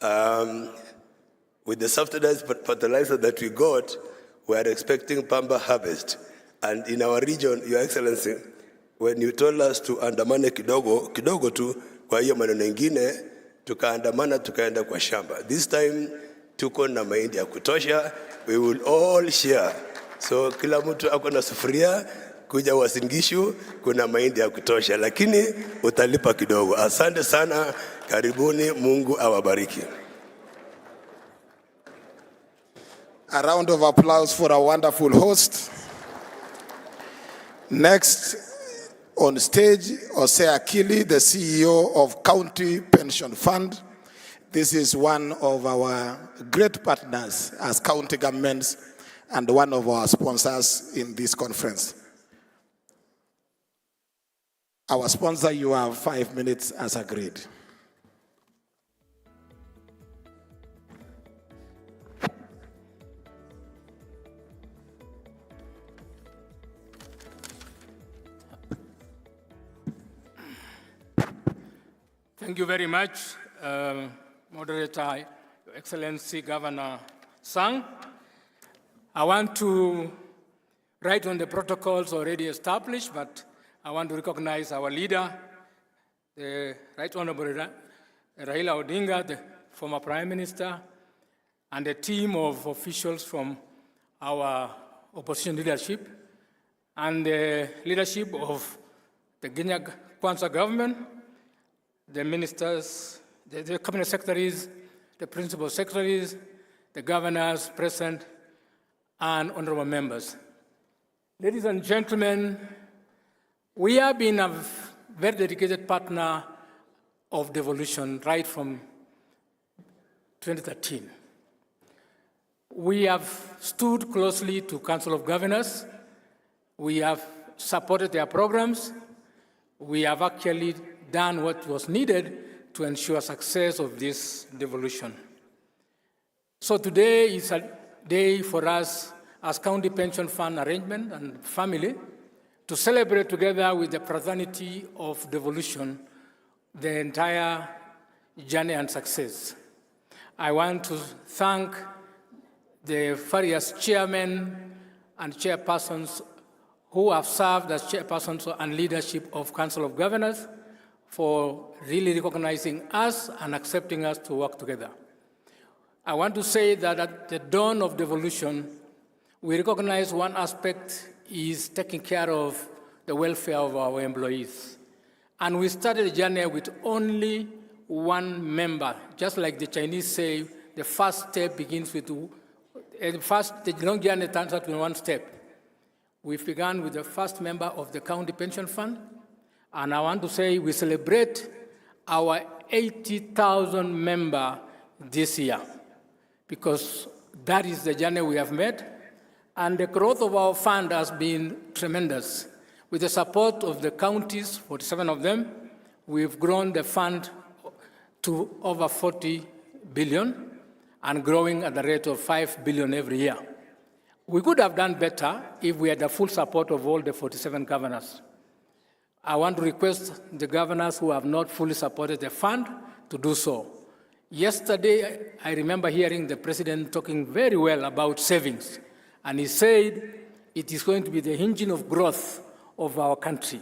With the subsidized fertilizer that we got, we are expecting pamba harvest. And in our region, Your Excellency, when you told us to andamane kidogo tu, kwa hiyo maneno mengine, tukaandamana tukaenda kwa shamba. This time, tuko na mahindi ya kutosha, we will all share. So kila mtu ako na sufuria, kuja Uasin Gishu, kuna mahindi ya kutosha, lakini utalipa kidogo. Asante sana, karibuni, Mungu awabariki. A round of applause for our wonderful host. Next on stage, Ose Akili, the CEO of County Pension Fund. This is one of our great partners as county governments and one of our sponsors in this conference. Our sponsor, you have 5 minutes as agreed. Thank you very much, Moderator, Your Excellency Governor Sang. I want to write on the protocols already established, but I want to recognize our leader, the Right Honorable Raila Odinga, the former Prime Minister, and a team of officials from our opposition leadership, and the leadership of the Kenya Kwanza government, the ministers, the cabinet secretaries, the principal secretaries, the governors present, and honorable members. Ladies and gentlemen, we have been a very dedicated partner of Devolution right from 2013. We have stood closely to Council of Governors. We have supported their programs. We have actually done what was needed to ensure success of this devolution. So today is a day for us as County Pension Fund Arrangement and family to celebrate together with the fraternity of devolution the entire journey and success. I want to thank the various chairmen and chairpersons who have served as chairpersons and leadership of Council of Governors for really recognizing us and accepting us to work together. I want to say that at the dawn of devolution, we recognize one aspect is taking care of the welfare of our employees. And we started the journey with only one member. Just like the Chinese say, the first step begins with, the long journey turns out in one step. We began with the first member of the County Pension Fund, and I want to say we celebrate our 80,000 member this year, because that is the journey we have made, and the growth of our fund has been tremendous. With the support of the counties, 47 of them, we've grown the fund to over 40 billion and growing at the rate of 5 billion every year. We could have done better if we had the full support of all the 47 governors. I want to request the governors who have not fully supported the fund to do so. Yesterday, I remember hearing the president talking very well about savings, and he said it is going to be the engine of growth of our country.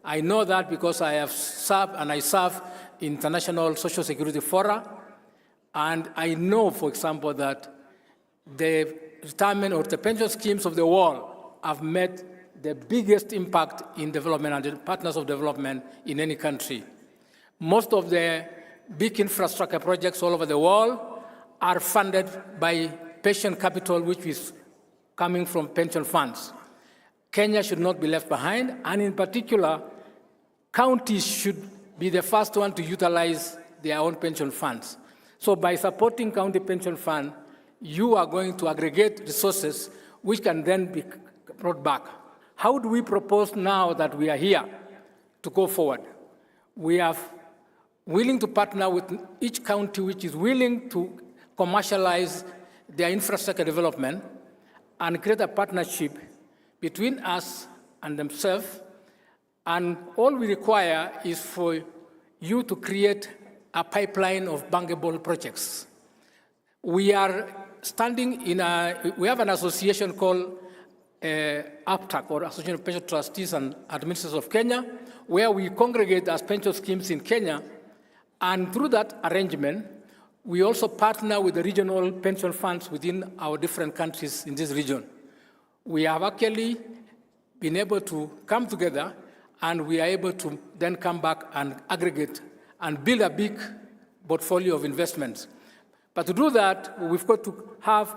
I know that because I have served and I serve in international social security fora, and I know, for example, that the retirement or the pension schemes of the world have made the biggest impact in development and the partners of development in any country. Most of the big infrastructure projects all over the world are funded by pension capital, which is coming from pension funds. Kenya should not be left behind, and in particular, counties should be the first one to utilize their own pension funds. So by supporting County Pension Fund, you are going to aggregate resources which can then be brought back. How do we propose now that we are here to go forward? We are willing to partner with each county which is willing to commercialize their infrastructure development and create a partnership between us and themselves. And all we require is for you to create a pipeline of bankable projects. We are standing in we have an association called APTAC, or Association of Pension Trustees and Administrators of Kenya, where we congregate as pension schemes in Kenya. And through that arrangement, we also partner with the regional pension funds within our different countries in this region. We have actually been able to come together, and we are able to then come back and aggregate and build a big portfolio of investments. But to do that, we've got to have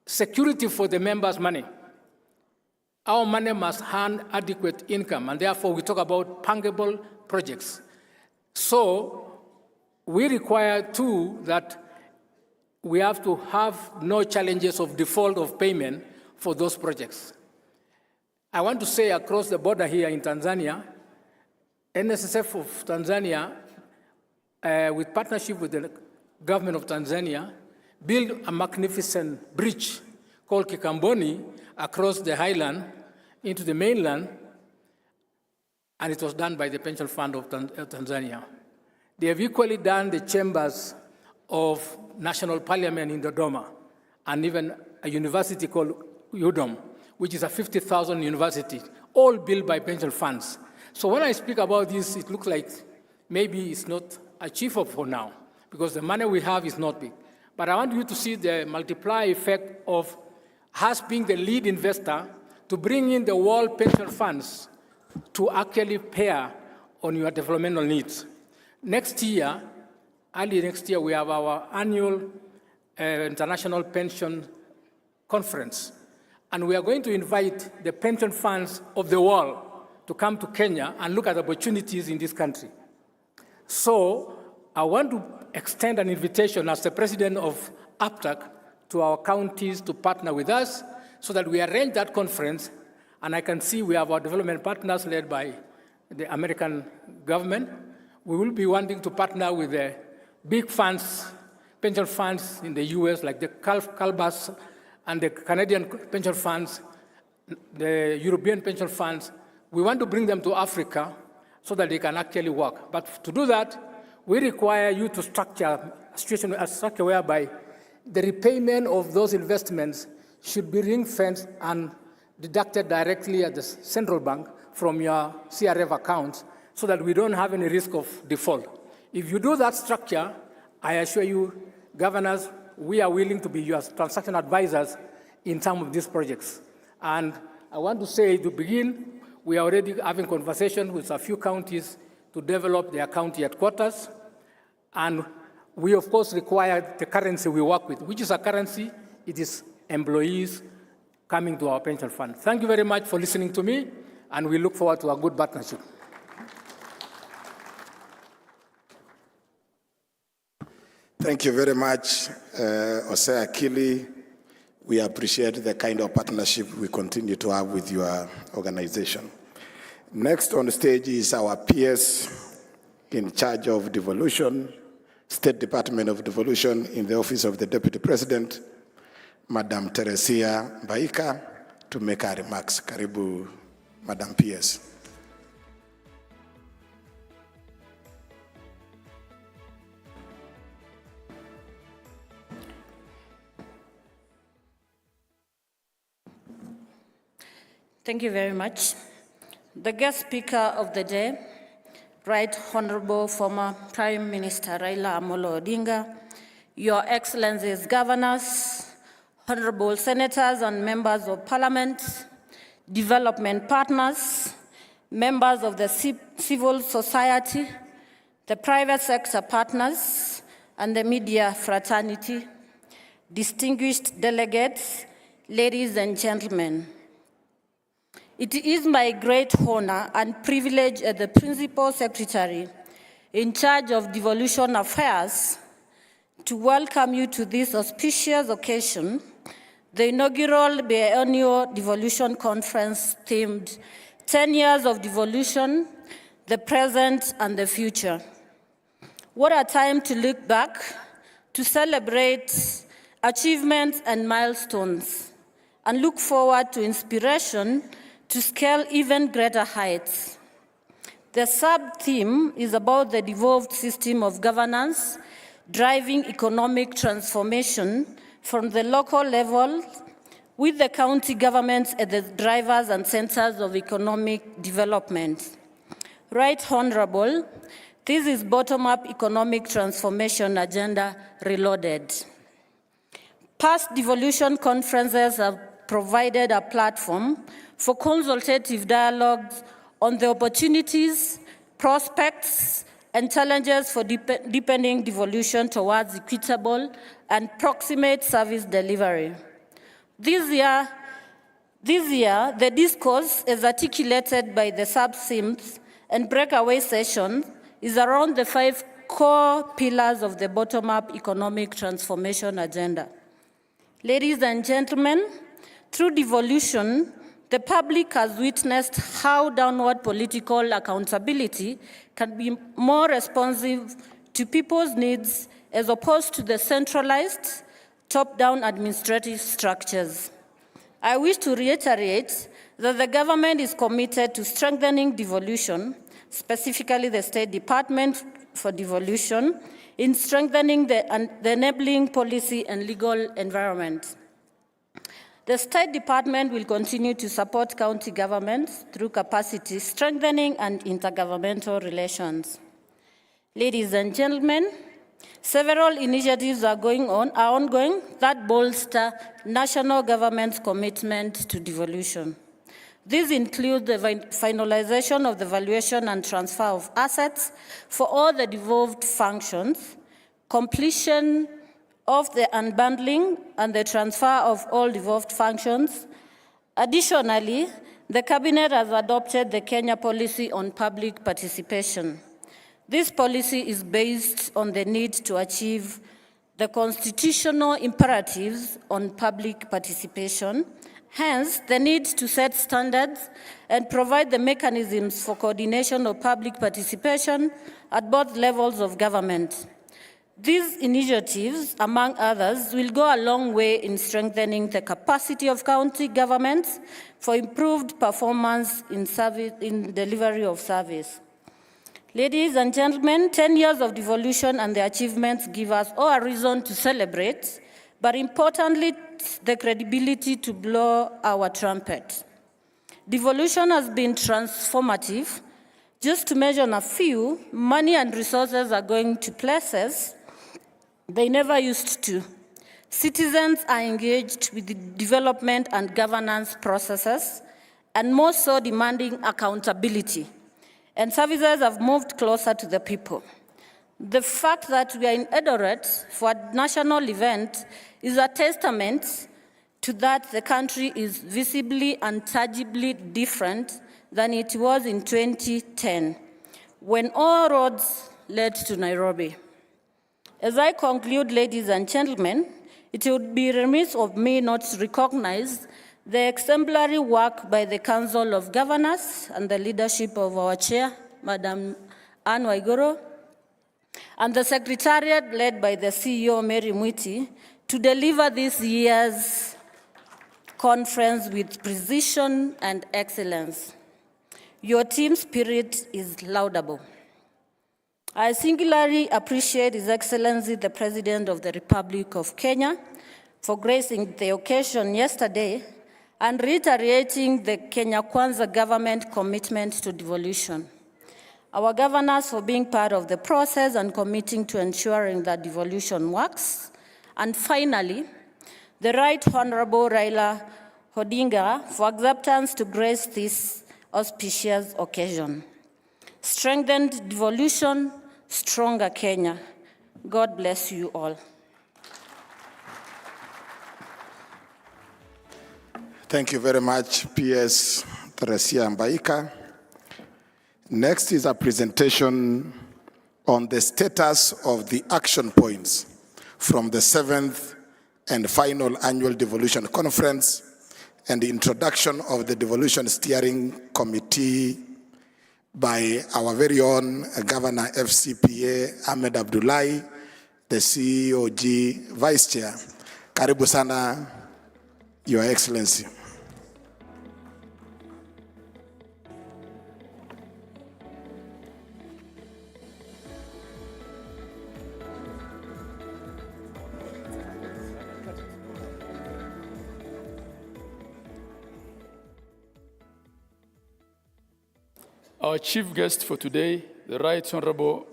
security for the members' money. Our money must earn adequate income, and therefore we talk about bankable projects. So we require, too, that we have to have no challenges of default of payment for those projects. I want to say across the border here in Tanzania, NSSF of Tanzania, with partnership with the government of Tanzania, built a magnificent bridge called Kikamboni across the highland into the mainland, and it was done by the pension fund of Tanzania. They have equally done the chambers of National Parliament in Dodoma, and even a university called UDOM, which is a 50,000 university, all built by pension funds. So when I speak about this, it looks like maybe it's not achievable for now, because the money we have is not big. But I want you to see the multiplier effect of us being the lead investor to bring in the world pension funds to actually pair on your developmental needs. Next year, early next year, we have our annual International Pension Conference. And we are going to invite the pension funds of the world to come to Kenya and look at opportunities in this country. So I want to extend an invitation as the president of APTAC to our counties to partner with us so that we arrange that conference. And I can see we have our development partners led by the American government. We will be wanting to partner with the big funds, pension funds in the US, like the Calbas and the Canadian pension funds, the European pension funds. We want to bring them to Africa so that they can actually work. But to do that, we require you to structure a situation, a structure whereby the repayment of those investments should be ring-fenced and deducted directly at the central bank from your CRF accounts so that we don't have any risk of default. If you do that structure, I assure you, governors, we are willing to be your transaction advisors in some of these projects. And I want to say to begin, we are already having conversations with a few counties to develop their county headquarters. And we, of course, require the currency we work with. Which is a currency? It is employees coming to our pension fund. Thank you very much for listening to me, and we look forward to a good partnership. Thank you very much, Osei Akili. We appreciate the kind of partnership we continue to have with your organization. Next on the stage is our PS in charge of devolution, State Department of Devolution in the Office of the Deputy President, Madam Teresia Baika, to make her remarks. Karibu, Madam PS. Thank you very much. The guest speaker of the day, Right Honorable former Prime Minister Raila Amolo Odinga, Your Excellencies Governors, Honorable Senators and Members of Parliament, development partners, members of the civil society, the private sector partners, and the media fraternity, distinguished delegates, ladies and gentlemen. It is my great honor and privilege as the Principal Secretary in charge of Devolution Affairs to welcome you to this auspicious occasion, the inaugural biennial Devolution Conference themed 10 Years of Devolution, the Present and the Future. What a time to look back, to celebrate achievements and milestones, and look forward to inspiration to scale even greater heights. The sub-theme is about the devolved system of governance, driving economic transformation from the local level, with the county governments as the drivers and centers of economic development. Right Honorable, this is bottom-up economic transformation agenda reloaded. Past devolution conferences have provided a platform for consultative dialogues on the opportunities, prospects, and challenges for deepening devolution towards equitable and proximate service delivery. This year, the discourse, as articulated by the sub-themes and breakaway sessions, is around the 5 core pillars of the bottom-up economic transformation agenda. Ladies and gentlemen, through devolution, the public has witnessed how downward political accountability can be more responsive to people's needs as opposed to the centralized, top-down administrative structures. I wish to reiterate that the government is committed to strengthening devolution, specifically the State Department for Devolution, in strengthening the enabling policy and legal environment. The State Department will continue to support county governments through capacity strengthening and intergovernmental relations. Ladies and gentlemen, several initiatives are ongoing that bolster national government's commitment to devolution. These include the finalization of the valuation and transfer of assets for all the devolved functions, completion of the unbundling and the transfer of all devolved functions. Additionally, the Cabinet has adopted the Kenya Policy on Public Participation. This policy is based on the need to achieve the constitutional imperatives on public participation, hence the need to set standards and provide the mechanisms for coordination of public participation at both levels of government. These initiatives, among others, will go a long way in strengthening the capacity of county governments for improved performance in delivery of service. Ladies and gentlemen, 10 years of devolution and the achievements give us all a reason to celebrate, but importantly, the credibility to blow our trumpet. Devolution has been transformative. Just to mention a few, money and resources are going to places they never used to. Citizens are engaged with the development and governance processes, and more so demanding accountability. And services have moved closer to the people. The fact that we are in Eldoret for a national event is a testament to that the country is visibly and tangibly different than it was in 2010, when all roads led to Nairobi. As I conclude, ladies and gentlemen, it would be remiss of me not to recognize the exemplary work by the Council of Governors and the leadership of our chair, Madam Anne Waiguru, and the Secretariat led by the CEO, Mary Mwiti, to deliver this year's conference with precision and excellence. Your team spirit is laudable. I singularly appreciate His Excellency, the President of the Republic of Kenya, for gracing the occasion yesterday and reiterating the Kenya Kwanza government commitment to devolution. Our governors for being part of the process and committing to ensuring that devolution works. And finally, the Right Honorable Raila Odinga for acceptance to grace this auspicious occasion. Strengthened devolution, stronger Kenya. God bless you all. Thank you very much, PS Teresia Mbaika. Next is a presentation on the status of the action points from the 7th and final annual devolution conference and the introduction of the devolution steering committee by our very own Governor FCPA Ahmed Abdullahi, the CEOG Vice Chair. Karibu sana, Your Excellency. Our chief guest for today, the Right Honorable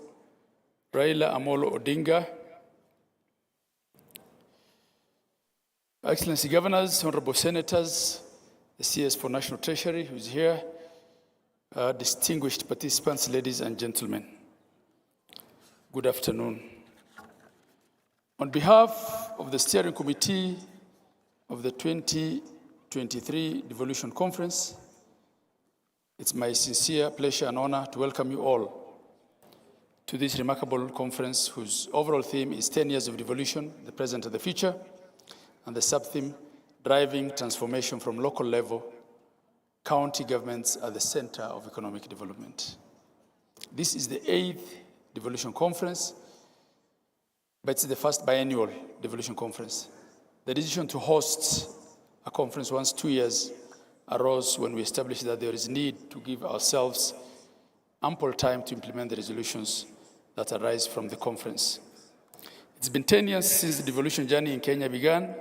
Raila Amolo Odinga. Excellency Governors, Honorable Senators, the CS for National Treasury who's here, distinguished participants, ladies and gentlemen, good afternoon. On behalf of the Steering Committee of the 2023 Devolution Conference, it's my sincere pleasure and honor to welcome you all to this remarkable conference whose overall theme is 10 years of devolution, the present and the future, and the sub-theme, driving transformation from local level, county governments at the center of economic development. This is the 8th devolution conference, but it's the first biennial devolution conference. The decision to host a conference once 2 years arose when we established that there is need to give ourselves ample time to implement the resolutions that arise from the conference. It's been 10 years since the devolution journey in Kenya began.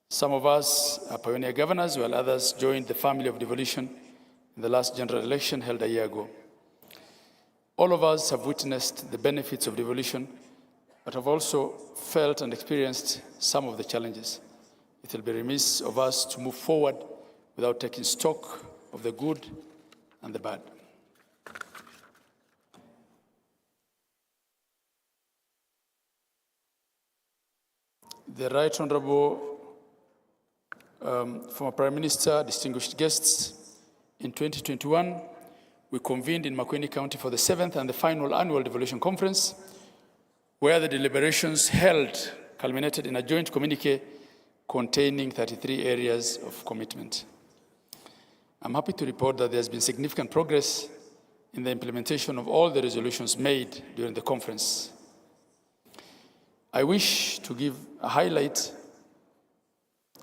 Some of us are pioneer governors, while others joined the family of devolution in the last general election held a year ago. All of us have witnessed the benefits of devolution, but have also felt and experienced some of the challenges. It will be remiss of us to move forward without taking stock of the good and the bad. The Right Honorable former Prime Minister, distinguished guests, in 2021, we convened in Makueni County for the 7th and the final annual devolution conference, where the deliberations held culminated in a joint communique containing 33 areas of commitment. I'm happy to report that there's been significant progress in the implementation of all the resolutions made during the conference. I wish to give a highlight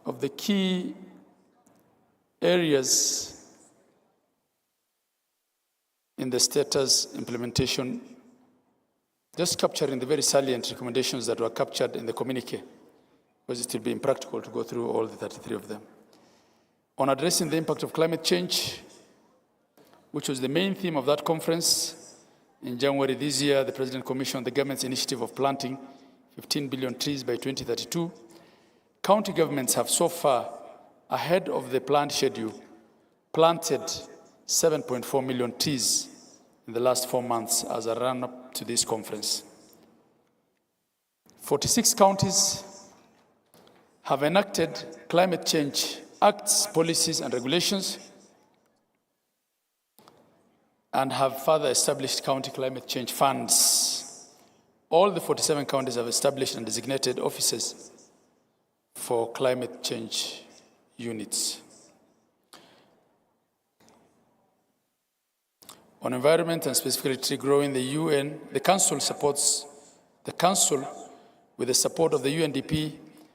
of the key areas in the status implementation, just capturing the very salient recommendations that were captured in the communique, because it will be impractical to go through all the 33 of them. On addressing the impact of climate change, which was the main theme of that conference, in January this year, the President commissioned the government's initiative of planting 15 billion trees by 2032. County governments have so far, ahead of the planned schedule, planted 7.4 million trees in the last 4 months as a run-up to this conference. 46 counties have enacted climate change acts, policies, and regulations, and have further established county climate change funds. All the 47 counties have established and designated offices for climate change units. On environment and specifically tree growing, the Council, with the support of the UNDP,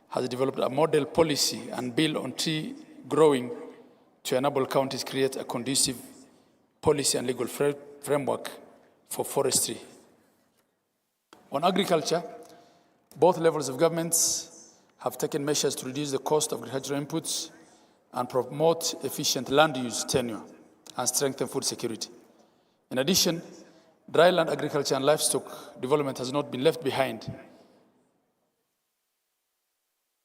has developed a model policy and bill on tree growing to enable counties create a conducive policy and legal framework for forestry. On agriculture, both levels of governments have taken measures to reduce the cost of agricultural inputs and promote efficient land use tenure and strengthen food security. In addition, dryland agriculture and livestock development has not been left behind.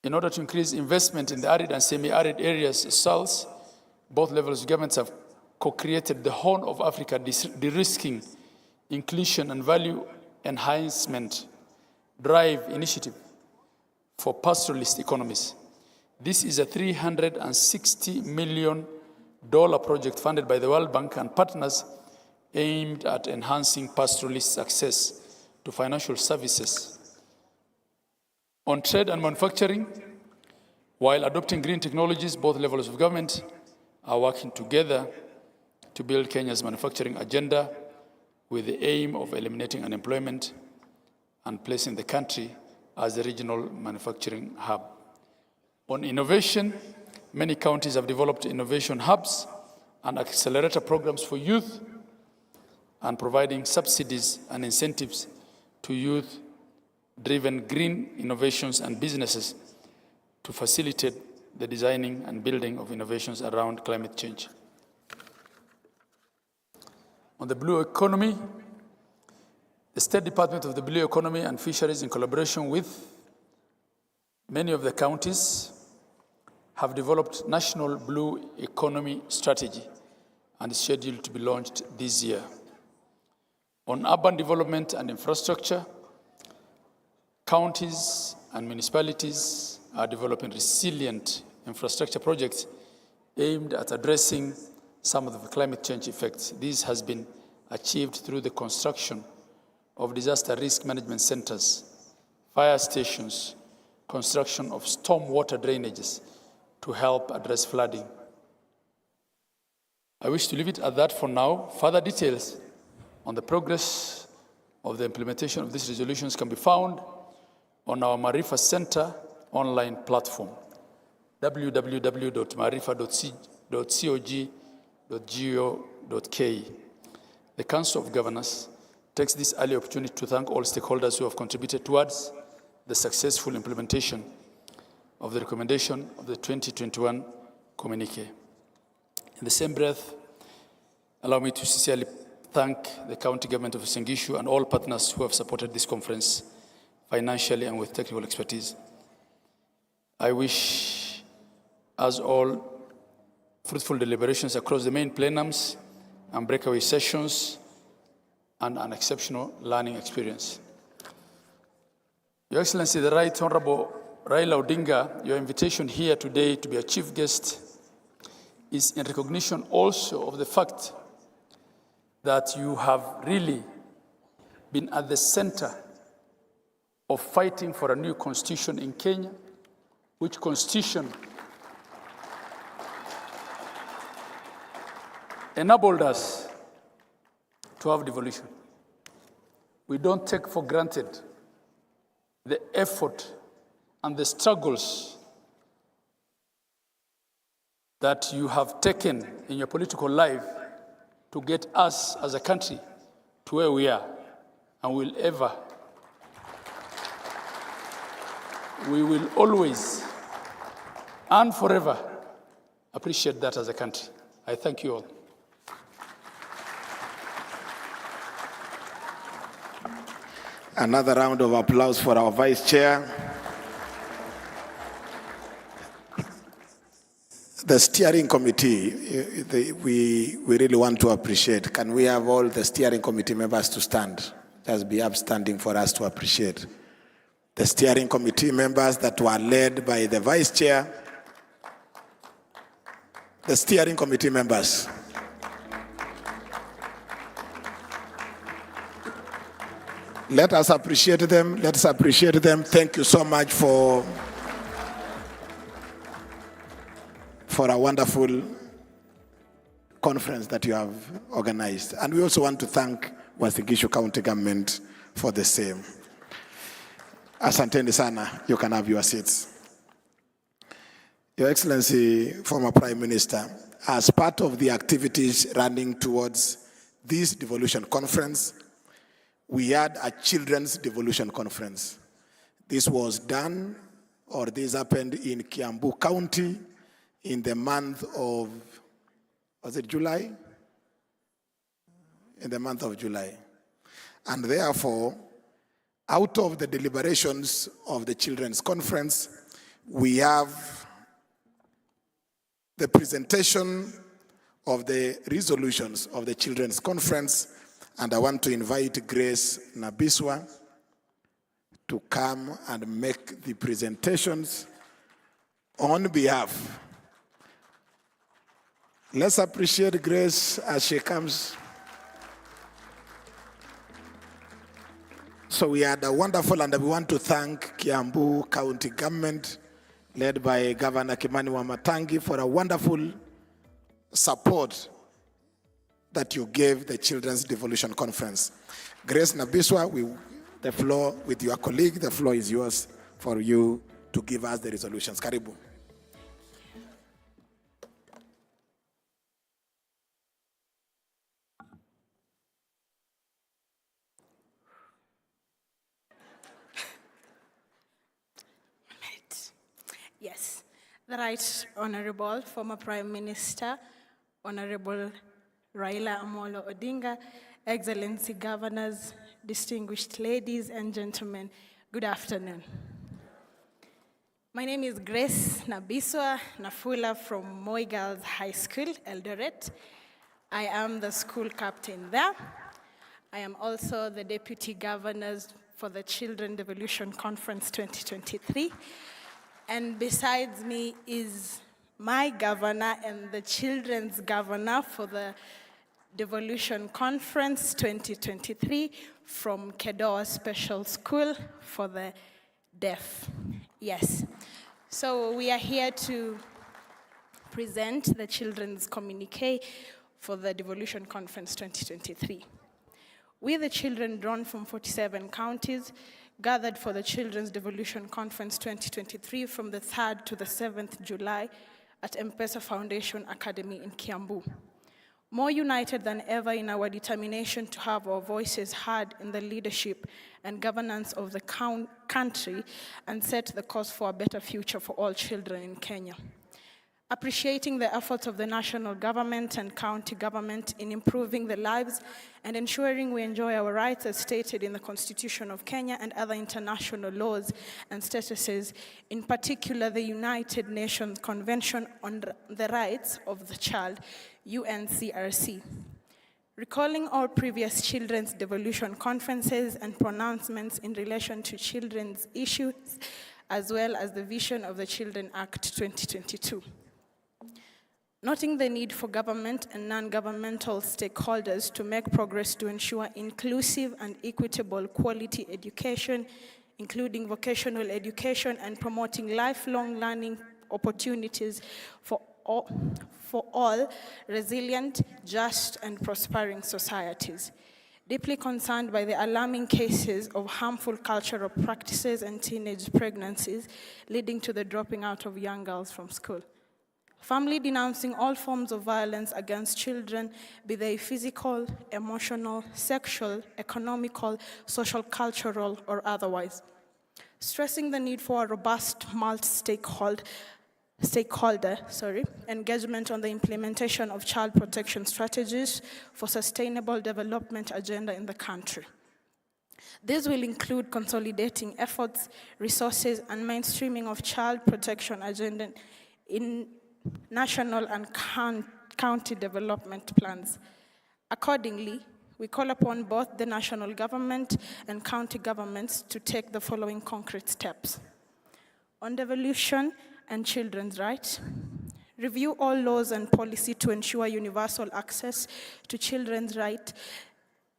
In order to increase investment in the arid and semi-arid areas cells, both levels of governments have co-created the Horn of Africa de-risking, inclusion and value enhancement drive initiative for pastoralist economies. This is a $360 million project funded by the World Bank and partners aimed at enhancing pastoralist access to financial services. On trade and manufacturing, while adopting green technologies, both levels of government are working together to build Kenya's manufacturing agenda with the aim of eliminating unemployment and placing the country as a regional manufacturing hub. On innovation, many counties have developed innovation hubs and accelerator programs for youth and providing subsidies and incentives to youth-driven green innovations and businesses to facilitate the designing and building of innovations around climate change. On the blue economy, the State Department of the Blue Economy and Fisheries, in collaboration with many of the counties, have developed National Blue Economy Strategy and is scheduled to be launched this year. On urban development and infrastructure, counties and municipalities are developing resilient infrastructure projects aimed at addressing some of the climate change effects. This has been achieved through the construction of disaster risk management centers, fire stations, construction of stormwater drainages to help address flooding. I wish to leave it at that for now. Further details on the progress of the implementation of these resolutions can be found on our Marifa Center online platform, www.marifa.cog.go.ke. The Council of Governors takes this early opportunity to thank all stakeholders who have contributed towards the successful implementation of the recommendation of the 2021 communique. In the same breath, allow me to sincerely thank the County Government of Singishu and all partners who have supported this conference financially and with technical expertise. I wish us all fruitful deliberations across the main plenums and breakaway sessions and an exceptional learning experience. Your Excellency, the Right Honorable Raila Odinga, your invitation here today to be a chief guest is in recognition also of the fact that you have really been at the center of fighting for a new constitution in Kenya, which constitution enabled us to have devolution. We don't take for granted the effort and the struggles that you have taken in your political life to get us as a country to where we are, and we will always and forever appreciate that as a country. I thank you all. Another round of applause for our Vice Chair. The steering committee, we really want to appreciate. Can we have all the steering committee members to stand? Just be upstanding for us to appreciate. The steering committee members that were led by the Vice Chair. The steering committee members. Let us appreciate them. Let's appreciate them. Thank you so much for a wonderful conference that you have organized. And we also want to thank Wasingishu County Government for the same. Asanteni sana. You can have your seats. Your Excellency, former Prime Minister, as part of the activities running towards this devolution conference, we had a children's devolution conference. This was done, or this happened in Kiambu County in the month of, was it July? In the month of July. And therefore, out of the deliberations of the children's conference, we have the presentation of the resolutions of the children's conference. And I want to invite Grace Nabiswa to come and make the presentations on behalf. Let's appreciate Grace as she comes. So we had a wonderful, and we want to thank Kiambu County Government, led by Governor Kimani Wamatangi, for a wonderful support that you gave the Children's Devolution Conference. Grace Nabiswa, the floor with your colleague, the floor is yours for you to give us the resolutions. Karibu. Yes, the Right Honorable former Prime Minister, Honorable Raila Amolo Odinga, Excellency Governors, distinguished ladies and gentlemen, good afternoon. My name is Grace Nabiswa Nafula from Moi Girls High School, Eldoret. I am the school captain there. I am also the Deputy Governor for the Children Devolution Conference 2023. And besides me is my governor and the children's governor for the Devolution Conference 2023 from Kedoa Special School for the Deaf. Yes. So we are here to present the children's communique for the Devolution Conference 2023. We, the children drawn from 47 counties, gathered for the Children's Devolution Conference 2023 from the 3rd to the 7th July at M-Pesa Foundation Academy in Kiambu. More united than ever in our determination to have our voices heard in the leadership and governance of the country and set the course for a better future for all children in Kenya. Appreciating the efforts of the national government and county government in improving the lives and ensuring we enjoy our rights as stated in the Constitution of Kenya and other international laws and statuses, in particular the United Nations Convention on the Rights of the Child, UNCRC. Recalling our previous children's devolution conferences and pronouncements in relation to children's issues, as well as the vision of the Children Act 2022. Noting the need for government and non-governmental stakeholders to make progress to ensure inclusive and equitable quality education, including vocational education and promoting lifelong learning opportunities for all resilient, just, and prospering societies. Deeply concerned by the alarming cases of harmful cultural practices and teenage pregnancies leading to the dropping out of young girls from school. Firmly denouncing all forms of violence against children, be they physical, emotional, sexual, economical, social, cultural, or otherwise. Stressing the need for a robust multi-stakeholder engagement on the implementation of child protection strategies for sustainable development agenda in the country. This will include consolidating efforts, resources, and mainstreaming of child protection agenda in national and county development plans. Accordingly, we call upon both the national government and county governments to take the following concrete steps. On devolution and children's rights, review all laws and policy to ensure universal access to children's rights,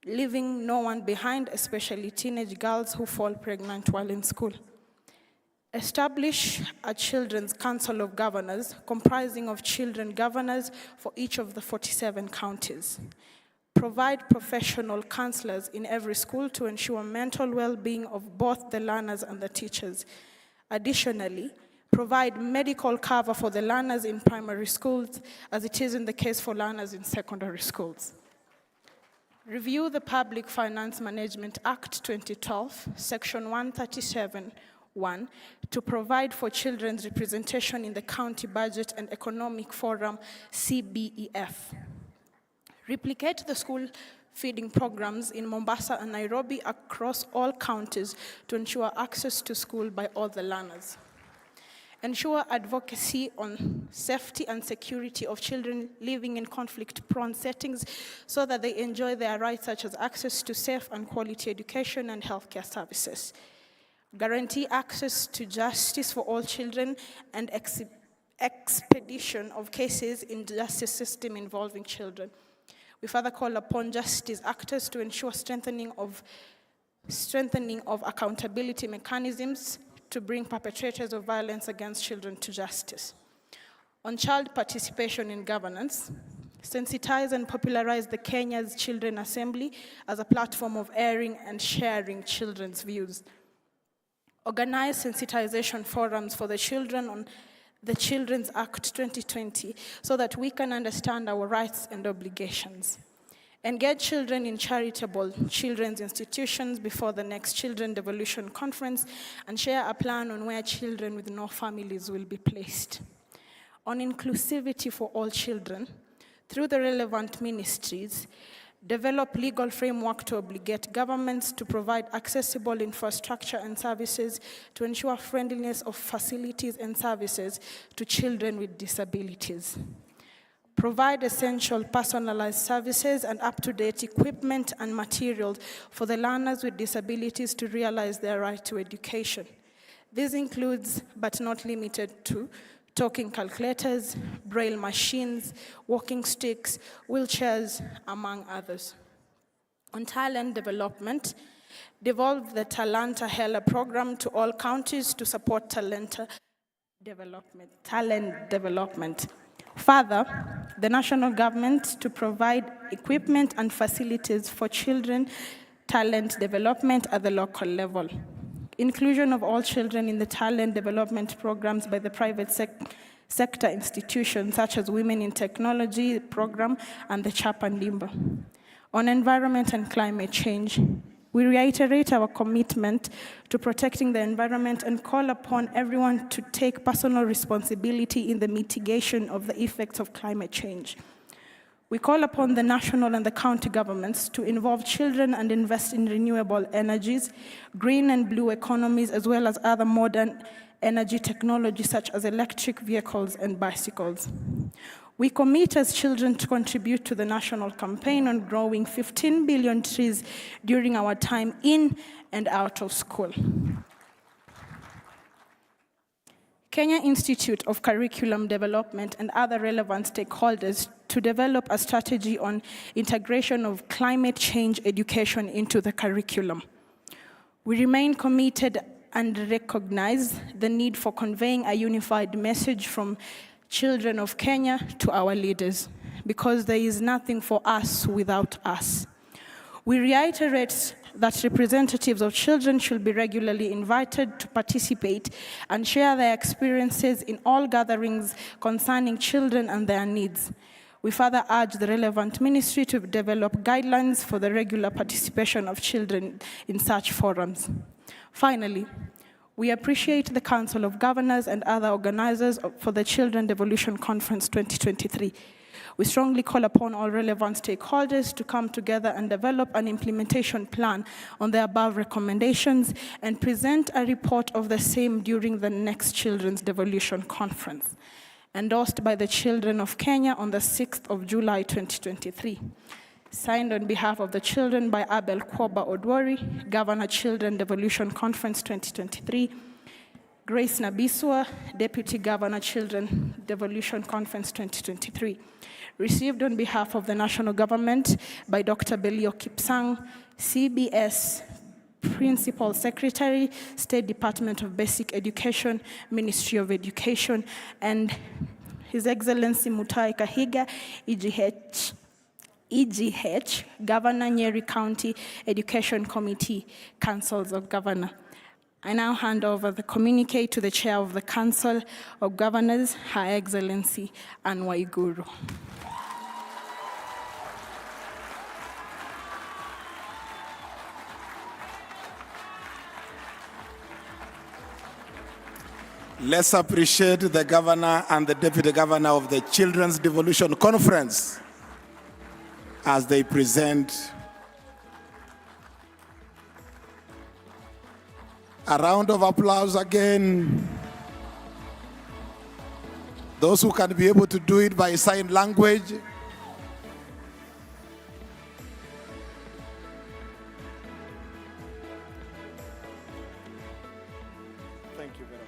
leaving no one behind, especially teenage girls who fall pregnant while in school. Establish a Children's Council of Governors comprising of children governors for each of the 47 counties. Provide professional counselors in every school to ensure mental well-being of both the learners and the teachers. Additionally, provide medical cover for the learners in primary schools as it is in the case for learners in secondary schools. Review the Public Finance Management Act 2012, Section 137(1) to provide for children's representation in the County Budget and Economic Forum, CBEF. Replicate the school feeding programs in Mombasa and Nairobi across all counties to ensure access to school by all the learners. Ensure advocacy on safety and security of children living in conflict-prone settings so that they enjoy their rights such as access to safe and quality education and healthcare services. Guarantee access to justice for all children and expedition of cases in the justice system involving children. We further call upon justice actors to ensure strengthening of accountability mechanisms to bring perpetrators of violence against children to justice. On child participation in governance, sensitize and popularize the Kenya's Children Assembly as a platform of airing and sharing children's views. Organize sensitization forums for the children on the Children's Act 2020 so that we can understand our rights and obligations. Engage children in charitable children's institutions before the next Children Devolution Conference and share a plan on where children with no families will be placed. On inclusivity for all children, through the relevant ministries, develop legal framework to obligate governments to provide accessible infrastructure and services to ensure friendliness of facilities and services to children with disabilities. Provide essential personalized services and up-to-date equipment and materials for the learners with disabilities to realize their right to education. This includes, but not limited to, talking calculators, braille machines, walking sticks, wheelchairs, among others. On talent development, devolve the Talanta Hela program to all counties to support talent development. Further, the national government to provide equipment and facilities for children talent development at the local level. Inclusion of all children in the talent development programs by the private sector institutions such as Women in Technology program and the Chapandimba. On environment and climate change, we reiterate our commitment to protecting the environment and call upon everyone to take personal responsibility in the mitigation of the effects of climate change. We call upon the national and the county governments to involve children and invest in renewable energies, green and blue economies, as well as other modern energy technologies such as electric vehicles and bicycles. We commit as children to contribute to the national campaign on growing 15 billion trees during our time in and out of school. Kenya Institute of Curriculum Development and other relevant stakeholders to develop a strategy on integration of climate change education into the curriculum. We remain committed and recognize the need for conveying a unified message from children of Kenya to our leaders, because there is nothing for us without us. We reiterate that representatives of children should be regularly invited to participate and share their experiences in all gatherings concerning children and their needs. We further urge the relevant ministry to develop guidelines for the regular participation of children in such forums. Finally, we appreciate the Council of Governors and other organizers for the Children Devolution Conference 2023. We strongly call upon all relevant stakeholders to come together and develop an implementation plan on the above recommendations and present a report of the same during the next Children's Devolution Conference, endorsed by the Children of Kenya on the 6th of July 2023. Signed on behalf of the children by Abel Kwoba Odwori, Governor, Children Devolution Conference 2023, Grace Nabiswa, Deputy Governor, Children Devolution Conference 2023. Received on behalf of the national government by Dr. Belio Kipsang, CBS Principal Secretary, State Department of Basic Education, Ministry of Education, and His Excellency Mutahi Kahiga, EGH, Governor, Nyeri County Education Committee, Councils of Governors. I now hand over the communique to the Chair of the Council of Governors, Her Excellency Anne Waiguru. Let's appreciate the governor and the deputy governor of the Children's Devolution Conference as they present a round of applause again. Those who can be able to do it by sign language. Thank you very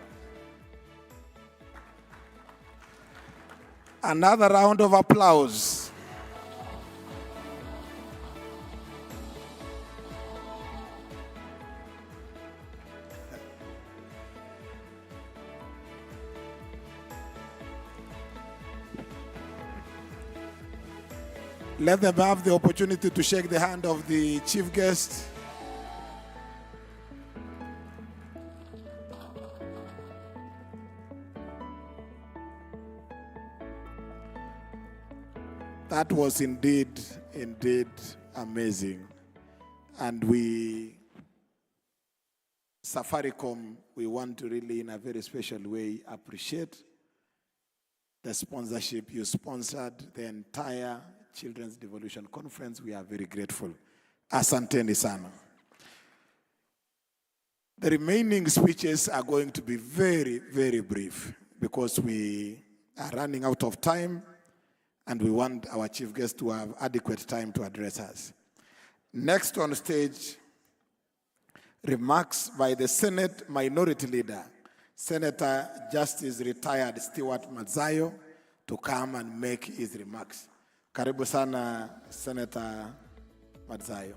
much. Another round of applause. Let them have the opportunity to shake the hand of the chief guest. That was indeed amazing. And we, Safaricom, we want to really, in a very special way, appreciate the sponsorship. You sponsored the entire Children's Devolution Conference. We are very grateful. Asanteni sana. The remaining speeches are going to be very, very brief because we are running out of time and we want our chief guest to have adequate time to address us. Next on stage, remarks by the Senate Minority Leader, Senator Justice Retired Stewart Madzayo, to come and make his remarks. Karibu sana, Senator Madzayo.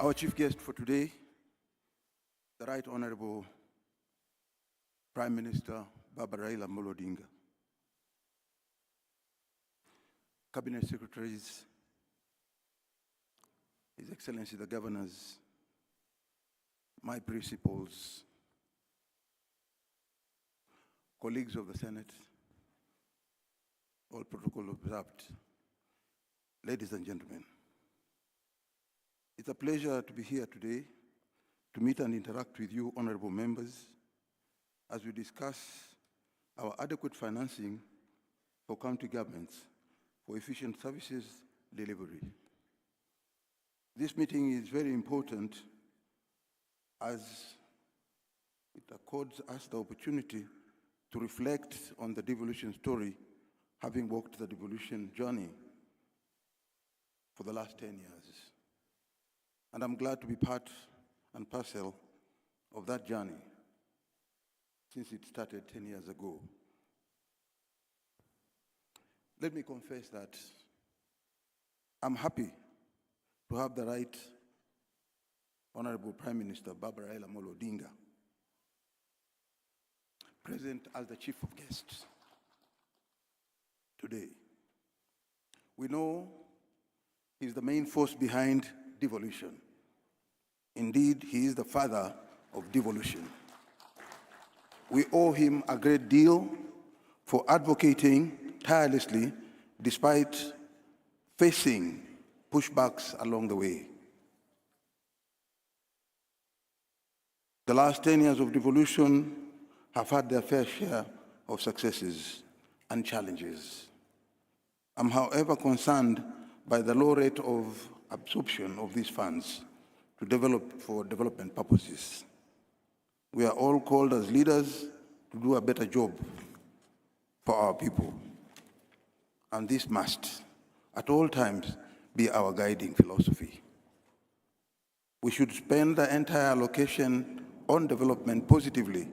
Our chief guest for today, the Right Honorable Prime Minister Raila Amolo Odinga, Cabinet Secretaries, His Excellency the Governors, my principals, colleagues of the Senate, all protocol observed, ladies and gentlemen. It's a pleasure to be here today to meet and interact with you, honorable members, as we discuss our adequate financing for county governments for efficient services delivery. This meeting is very important as it accords us the opportunity to reflect on the devolution story, having walked the devolution journey for the last 10 years. And I'm glad to be part and parcel of that journey since it started 10 years ago. Let me confess that I'm happy to have the Right Honorable Prime Minister Raila Amolo Odinga present as the chief of guests today. We know he's the main force behind devolution. Indeed, he is the father of devolution. We owe him a great deal for advocating tirelessly despite facing pushbacks along the way. The last 10 years of devolution have had their fair share of successes and challenges. I'm, however, concerned by the low rate of absorption of these funds to develop for development purposes. We are all called as leaders to do a better job for our people. And this must, at all times, be our guiding philosophy. We should spend the entire allocation on development positively,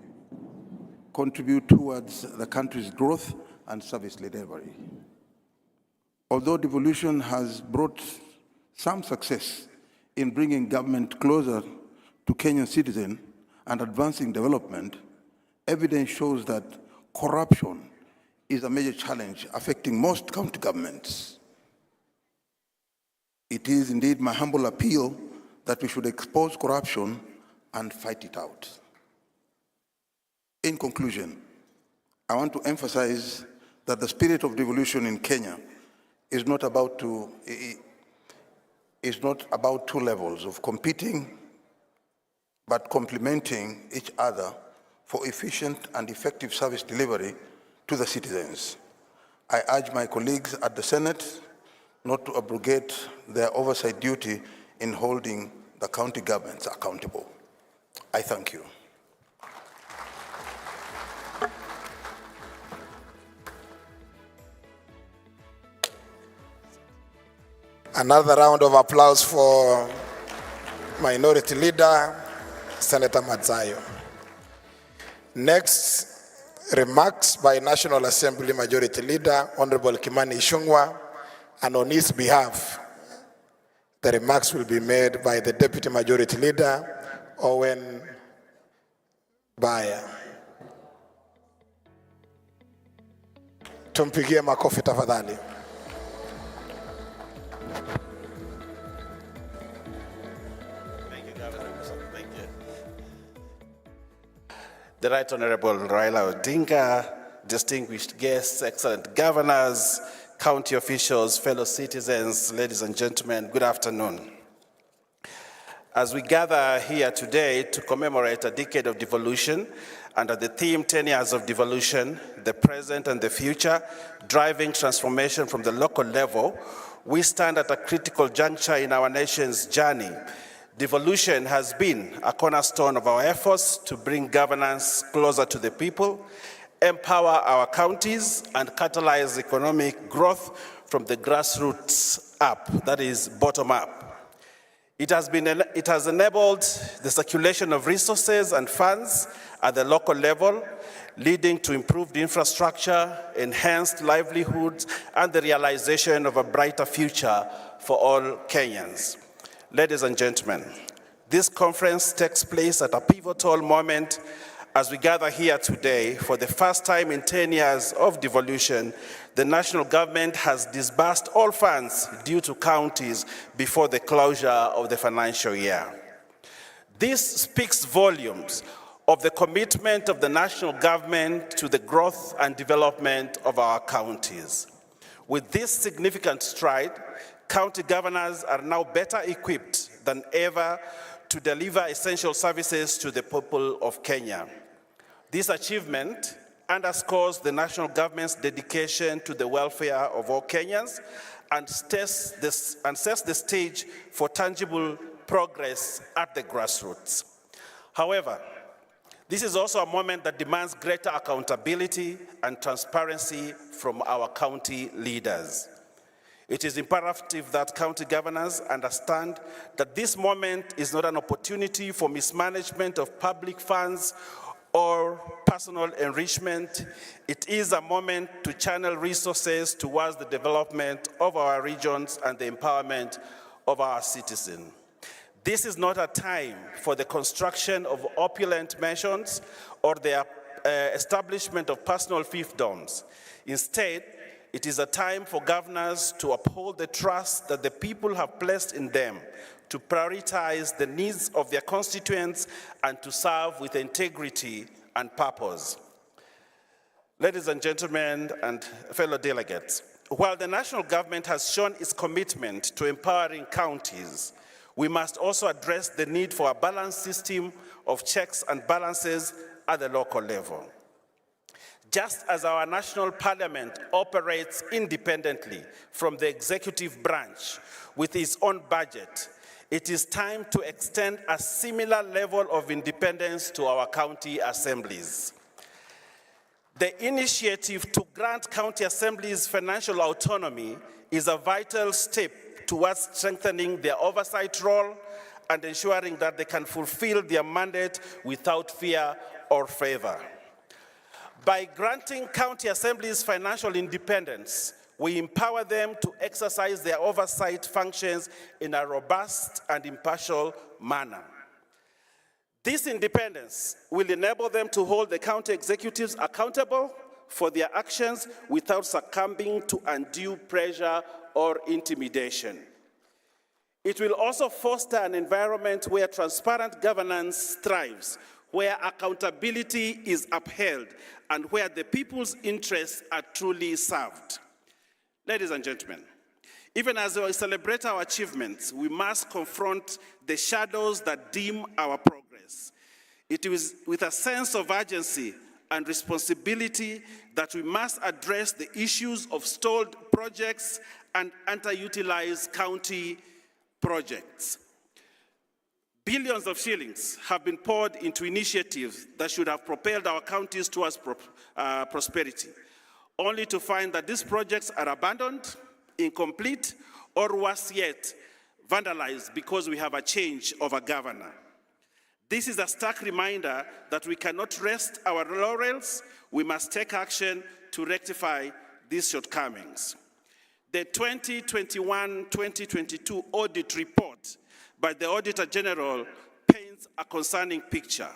contribute towards the country's growth and service delivery. Although devolution has brought some success in bringing government closer to Kenyan citizens and advancing development, evidence shows that corruption is a major challenge affecting most county governments. It is indeed my humble appeal that we should expose corruption and fight it out. In conclusion, I want to emphasize that the spirit of devolution in Kenya is not about two levels of competing, but complementing each other for efficient and effective service delivery to the citizens. I urge my colleagues at the Senate not to abrogate their oversight duty in holding the county governments accountable. I thank you. Another round of applause for Minority Leader, Senator Madzayo. Next, remarks by National Assembly Majority Leader, Honorable Kimani Ichung'wah, and on his behalf, the remarks will be made by the Deputy Majority Leader, Owen Baya. Tumpigie makofi tafadhali. The Right Honorable Raila Odinga, distinguished guests, excellent governors, county officials, fellow citizens, ladies and gentlemen, good afternoon. As we gather here today to commemorate a decade of devolution under the theme 10 years of devolution, the present and the future, driving transformation from the local level, we stand at a critical juncture in our nation's journey. Devolution has been a cornerstone of our efforts to bring governance closer to the people, empower our counties, and catalyze economic growth from the grassroots up, that is bottom up. It has enabled the circulation of resources and funds at the local level, leading to improved infrastructure, enhanced livelihoods, and the realization of a brighter future for all Kenyans. Ladies and gentlemen, this conference takes place at a pivotal moment as we gather here today. For the first time in 10 years of devolution, the national government has disbursed all funds due to counties before the closure of the financial year. This speaks volumes of the commitment of the national government to the growth and development of our counties. With this significant stride, county governors are now better equipped than ever to deliver essential services to the people of Kenya. This achievement underscores the national government's dedication to the welfare of all Kenyans and sets the stage for tangible progress at the grassroots. However, this is also a moment that demands greater accountability and transparency from our county leaders. It is imperative that county governors understand that this moment is not an opportunity for mismanagement of public funds or personal enrichment. It is a moment to channel resources towards the development of our regions and the empowerment of our citizens. This is not a time for the construction of opulent mansions or the establishment of personal fiefdoms. Instead, it is a time for governors to uphold the trust that the people have placed in them, to prioritize the needs of their constituents, and to serve with integrity and purpose. Ladies and gentlemen and fellow delegates, while the national government has shown its commitment to empowering counties, we must also address the need for a balanced system of checks and balances at the local level. Just as our national parliament operates independently from the executive branch with its own budget, it is time to extend a similar level of independence to our county assemblies. The initiative to grant county assemblies financial autonomy is a vital step towards strengthening their oversight role and ensuring that they can fulfill their mandate without fear or favor. By granting county assemblies financial independence, we empower them to exercise their oversight functions in a robust and impartial manner. This independence will enable them to hold the county executives accountable for their actions without succumbing to undue pressure or intimidation. It will also foster an environment where transparent governance thrives, where accountability is upheld, and where the people's interests are truly served. Ladies and gentlemen, even as we celebrate our achievements, we must confront the shadows that dim our progress. It is with a sense of urgency and responsibility that we must address the issues of stalled projects and underutilized county projects. Billions of shillings have been poured into initiatives that should have propelled our counties towards prosperity, only to find that these projects are abandoned, incomplete, or worse yet, vandalized because we have a change of a governor. This is a stark reminder that we cannot rest our laurels. We must take action to rectify these shortcomings. The 2021-2022 audit report by the Auditor General paints a concerning picture.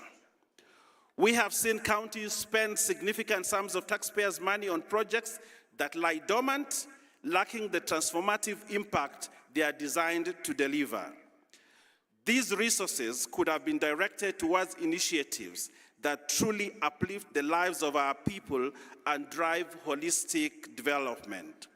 We have seen counties spend significant sums of taxpayers' money on projects that lie dormant, lacking the transformative impact they are designed to deliver. These resources could have been directed towards initiatives that truly uplift the lives of our people and drive holistic development.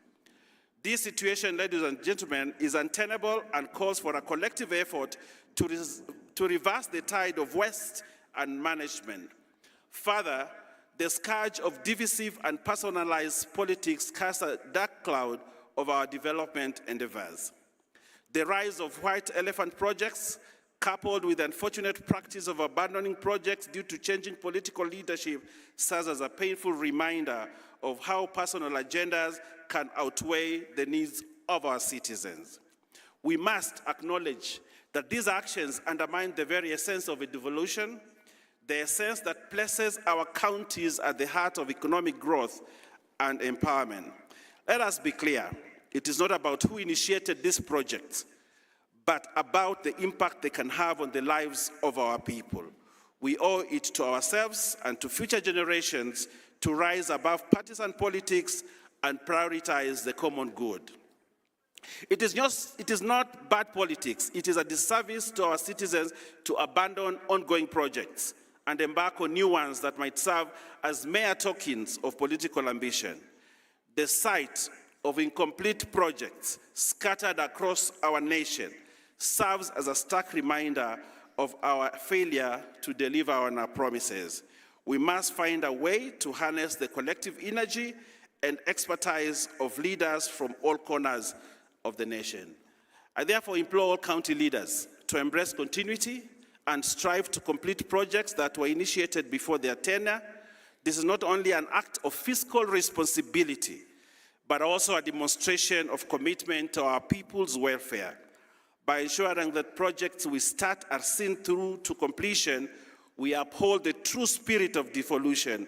This situation, ladies and gentlemen, is untenable and calls for a collective effort to reverse the tide of waste and management. Further, the scourge of divisive and personalized politics casts a dark cloud over our development endeavors. The rise of white elephant projects, coupled with the unfortunate practice of abandoning projects due to changing political leadership, serves as a painful reminder of how personal agendas can outweigh the needs of our citizens. We must acknowledge that these actions undermine the very essence of a devolution, the essence that places our counties at the heart of economic growth and empowerment. Let us be clear, it is not about who initiated these projects, but about the impact they can have on the lives of our people. We owe it to ourselves and to future generations to rise above partisan politics and prioritize the common good. It is not bad politics. It is a disservice to our citizens to abandon ongoing projects and embark on new ones that might serve as mere tokens of political ambition. The sight of incomplete projects scattered across our nation serves as a stark reminder of our failure to deliver on our promises. We must find a way to harness the collective energy and expertise of leaders from all corners of the nation. I therefore implore all county leaders to embrace continuity and strive to complete projects that were initiated before their tenure. This is not only an act of fiscal responsibility, but also a demonstration of commitment to our people's welfare. By ensuring that projects we start are seen through to completion, we uphold the true spirit of devolution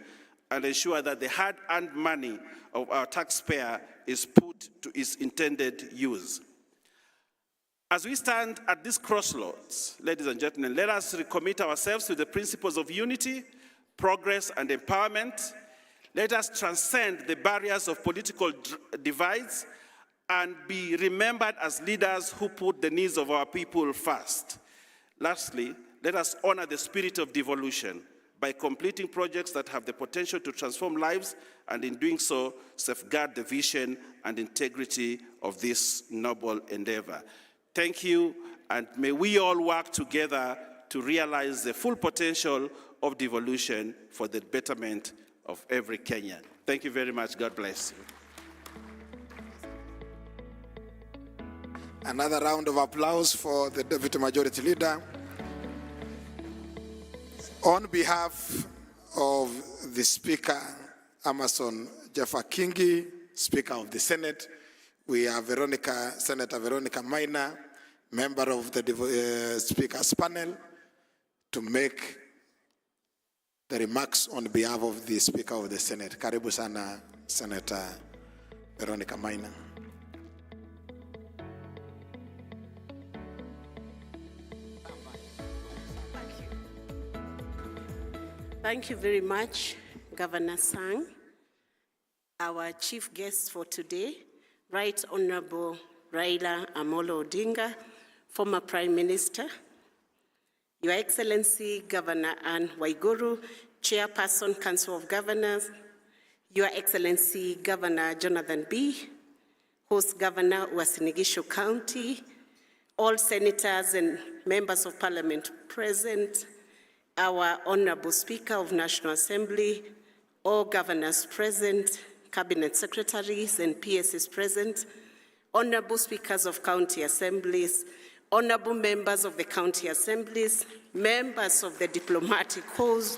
and ensure that the hard-earned money of our taxpayer is put to its intended use. As we stand at this crossroads, ladies and gentlemen, let us recommit ourselves to the principles of unity, progress, and empowerment. Let us transcend the barriers of political divides and be remembered as leaders who put the needs of our people first. Lastly, let us honor the spirit of devolution by completing projects that have the potential to transform lives, and in doing so, safeguard the vision and integrity of this noble endeavor. Thank you, and may we all work together to realize the full potential of devolution for the betterment of every Kenyan. Thank you very much. God bless you. Another round of applause for the Deputy Majority Leader. On behalf of the Speaker, Amason Jaffa Kingi, Speaker of the Senate, we have Senator Veronica Maina, member of the Speaker's panel, to make the remarks on behalf of the Speaker of the Senate. Karibu sana, Senator Veronica Maina. Thank you very much, Governor Sang. Our chief guest for today, Right Honorable Raila Amolo Odinga, former Prime Minister, Your Excellency Governor Anne Waiguru, Chairperson, Council of Governors, Your Excellency Governor Jonathan B., Host Governor Uasin Gishu County, all senators and members of Parliament present, our Honorable Speaker of National Assembly, all governors present, cabinet secretaries and PSs present, honorable speakers of county assemblies, honorable members of the county assemblies, members of the diplomatic corps,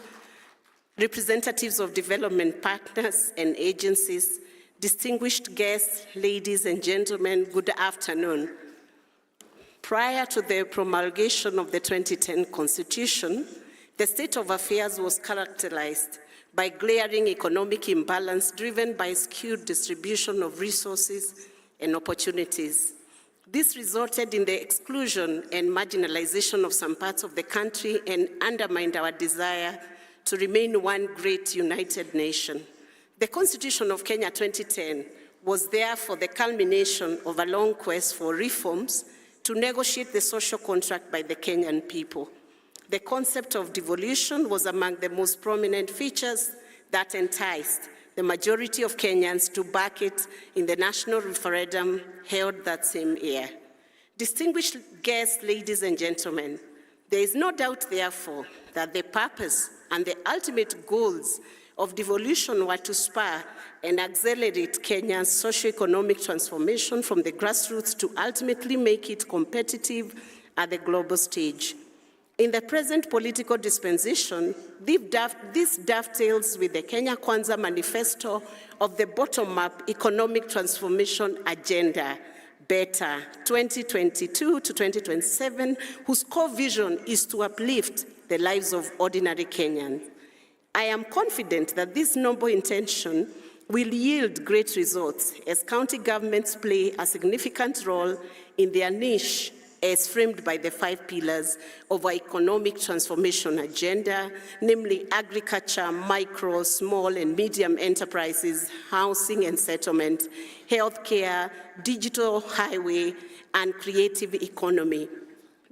representatives of development partners and agencies, distinguished guests, ladies and gentlemen, good afternoon. Prior to the promulgation of the 2010 Constitution, the state of affairs was characterized by glaring economic imbalance driven by skewed distribution of resources and opportunities. This resulted in the exclusion and marginalization of some parts of the country and undermined our desire to remain one great united nation. The Constitution of Kenya 2010 was therefore the culmination of a long quest for reforms to negotiate the social contract by the Kenyan people. The concept of devolution was among the most prominent features that enticed the majority of Kenyans to back it in the national referendum held that same year. Distinguished guests, ladies and gentlemen, there is no doubt, therefore, that the purpose and the ultimate goals of devolution were to spur and accelerate Kenya's socio-economic transformation from the grassroots to ultimately make it competitive at the global stage. In the present political dispensation, this dovetails with the Kenya Kwanza manifesto of the bottom-up economic transformation agenda, Better 2022 to 2027, whose core vision is to uplift the lives of ordinary Kenyans. I am confident that this noble intention will yield great results as county governments play a significant role in their niche as framed by the 5 pillars of our economic transformation agenda, namely agriculture, micro, small and medium enterprises, housing and settlement, healthcare, digital highway, and creative economy.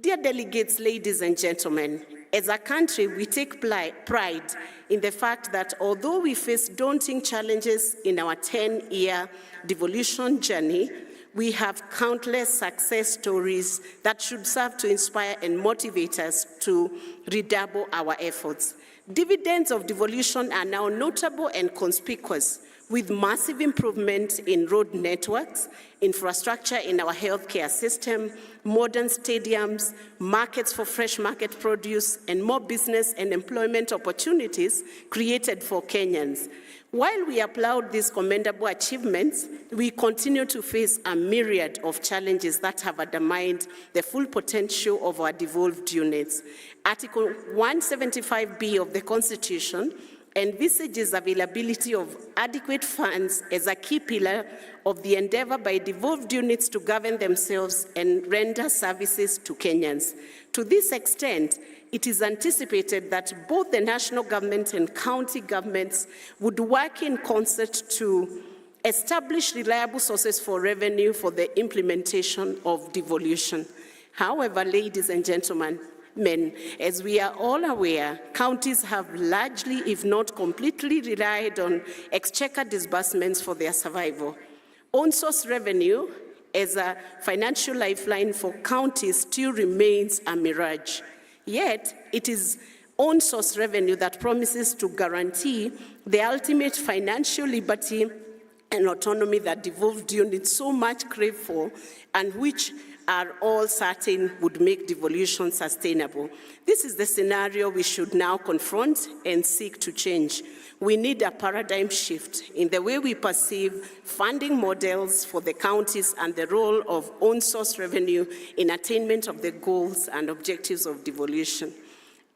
Dear delegates, ladies and gentlemen, as a country, we take pride in the fact that although we face daunting challenges in our 10-year devolution journey, we have countless success stories that should serve to inspire and motivate us to redouble our efforts. Dividends of devolution are now notable and conspicuous, with massive improvement in road networks, infrastructure in our healthcare system, modern stadiums, markets for fresh market produce, and more business and employment opportunities created for Kenyans. While we applaud these commendable achievements, we continue to face a myriad of challenges that have undermined the full potential of our devolved units. Article 175B of the Constitution envisages availability of adequate funds as a key pillar of the endeavor by devolved units to govern themselves and render services to Kenyans. To this extent, it is anticipated that both the national government and county governments would work in concert to establish reliable sources for revenue for the implementation of devolution. However, ladies and gentlemen, as we are all aware, counties have largely, if not completely, relied on exchequer disbursements for their survival. On-source revenue as a financial lifeline for counties still remains a mirage. Yet, it is on-source revenue that promises to guarantee the ultimate financial liberty and autonomy that devolved units so much crave for, and which are all certain would make devolution sustainable. This is the scenario we should now confront and seek to change. We need a paradigm shift in the way we perceive funding models for the counties and the role of own-source revenue in attainment of the goals and objectives of devolution.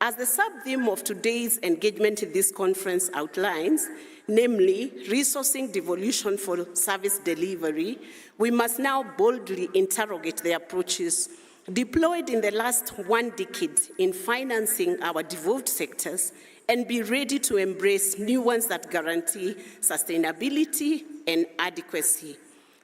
As the sub-theme of today's engagement in this conference outlines, namely resourcing devolution for service delivery, we must now boldly interrogate the approaches deployed in the last 1 decade in financing our devolved sectors and be ready to embrace new ones that guarantee sustainability and adequacy.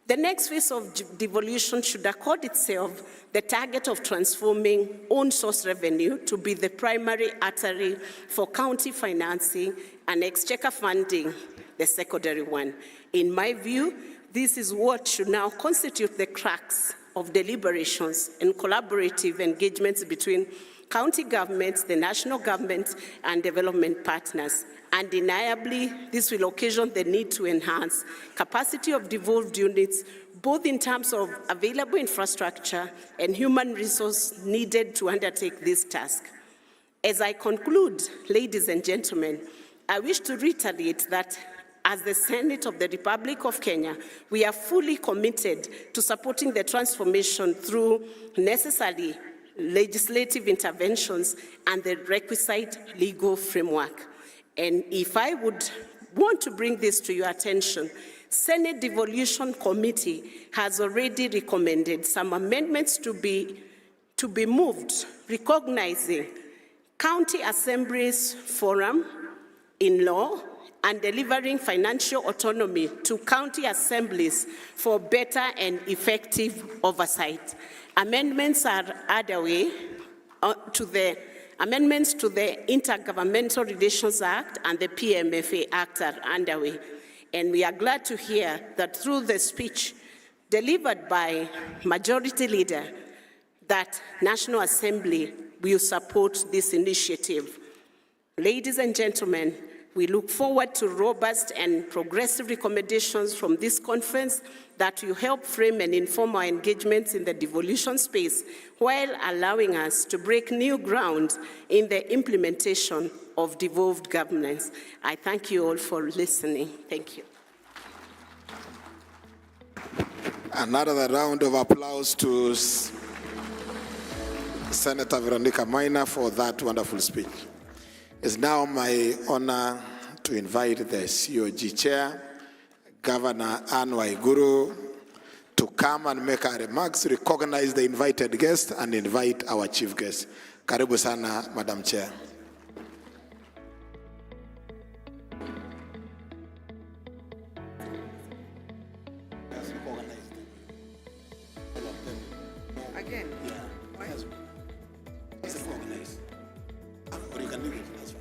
The next phase of devolution should accord itself the target of transforming own-source revenue to be the primary artery for county financing and exchequer funding, the secondary one. In my view, this is what should now constitute the crux of deliberations and collaborative engagements between county governments, the national government, and development partners. Undeniably, this will occasion the need to enhance capacity of devolved units, both in terms of available infrastructure and human resource needed to undertake this task. As I conclude, ladies and gentlemen, I wish to reiterate that as the Senate of the Republic of Kenya, we are fully committed to supporting the transformation through necessary legislative interventions and the requisite legal framework. And if I would want to bring this to your attention, Senate Devolution Committee has already recommended some amendments to be moved, recognizing county assemblies forum in law and delivering financial autonomy to county assemblies for better and effective oversight. Amendments are underway amendments to the Intergovernmental Relations Act and the PMFA Act are underway. And we are glad to hear that through the speech delivered by Majority Leader, that National Assembly will support this initiative. Ladies and gentlemen, we look forward to robust and progressive recommendations from this conference that will help frame and inform our engagements in the devolution space while allowing us to break new ground in the implementation of devolved governance. I thank you all for listening. Thank you. Another round of applause to Senator Veronica Maina for that wonderful speech. It's now my honor to invite the COG Chair, Governor Anne Waiguru, to come and make her remarks, recognize the invited guest, and invite our chief guest. Karibu sana, Madam Chair. Again? Yeah. Why? Or you can leave it, that's fine.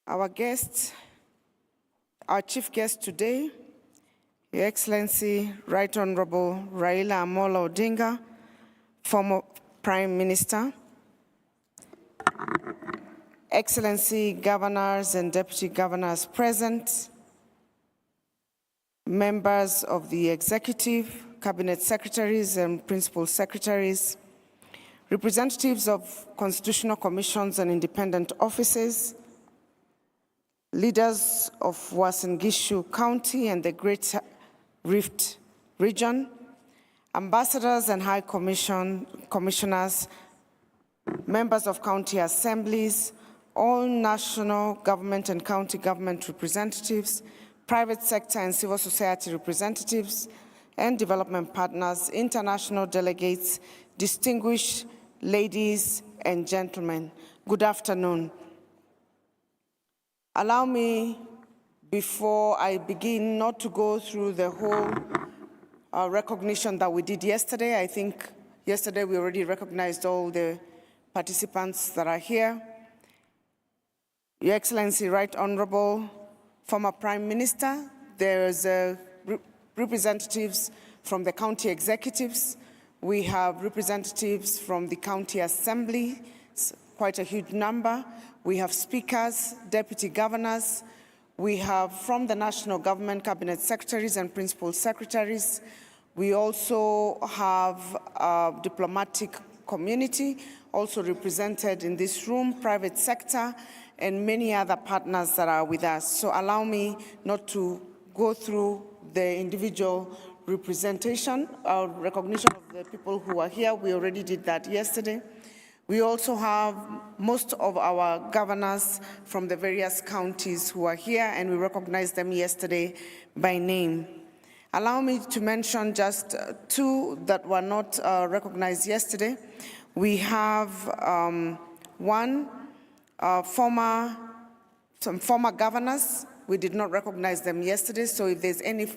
Our guest, our chief guest today, Your Excellency, Right Honorable Raila Amolo Odinga, former Prime Minister, Excellency Governors and Deputy Governors present, members of the Executive, Cabinet Secretaries and Principal Secretaries, representatives of constitutional commissions and independent offices, leaders of Uasin Gishu County and the Great Rift region, ambassadors and high commissioners, members of county assemblies, all national government and county government representatives, private sector and civil society representatives, and development partners, international delegates, distinguished ladies and gentlemen, good afternoon. Allow me, before I begin, not to go through the whole recognition that we did yesterday. I think yesterday we already recognized all the participants that are here. Your Excellency, Right Honorable, former Prime Minister, there's representatives from the county executives. We have representatives from the county assembly, quite a huge number. We have speakers, deputy governors. We have from the national government, cabinet secretaries and principal secretaries. We also have a diplomatic community also represented in this room, private sector, and many other partners that are with us. So allow me not to go through the individual representation or recognition of the people who are here. We already did that yesterday. We also have most of our governors from the various counties who are here, and we recognized them yesterday by name. Allow me to mention just two that were not recognized yesterday. We have some former governors. We did not recognize them yesterday, so if there's any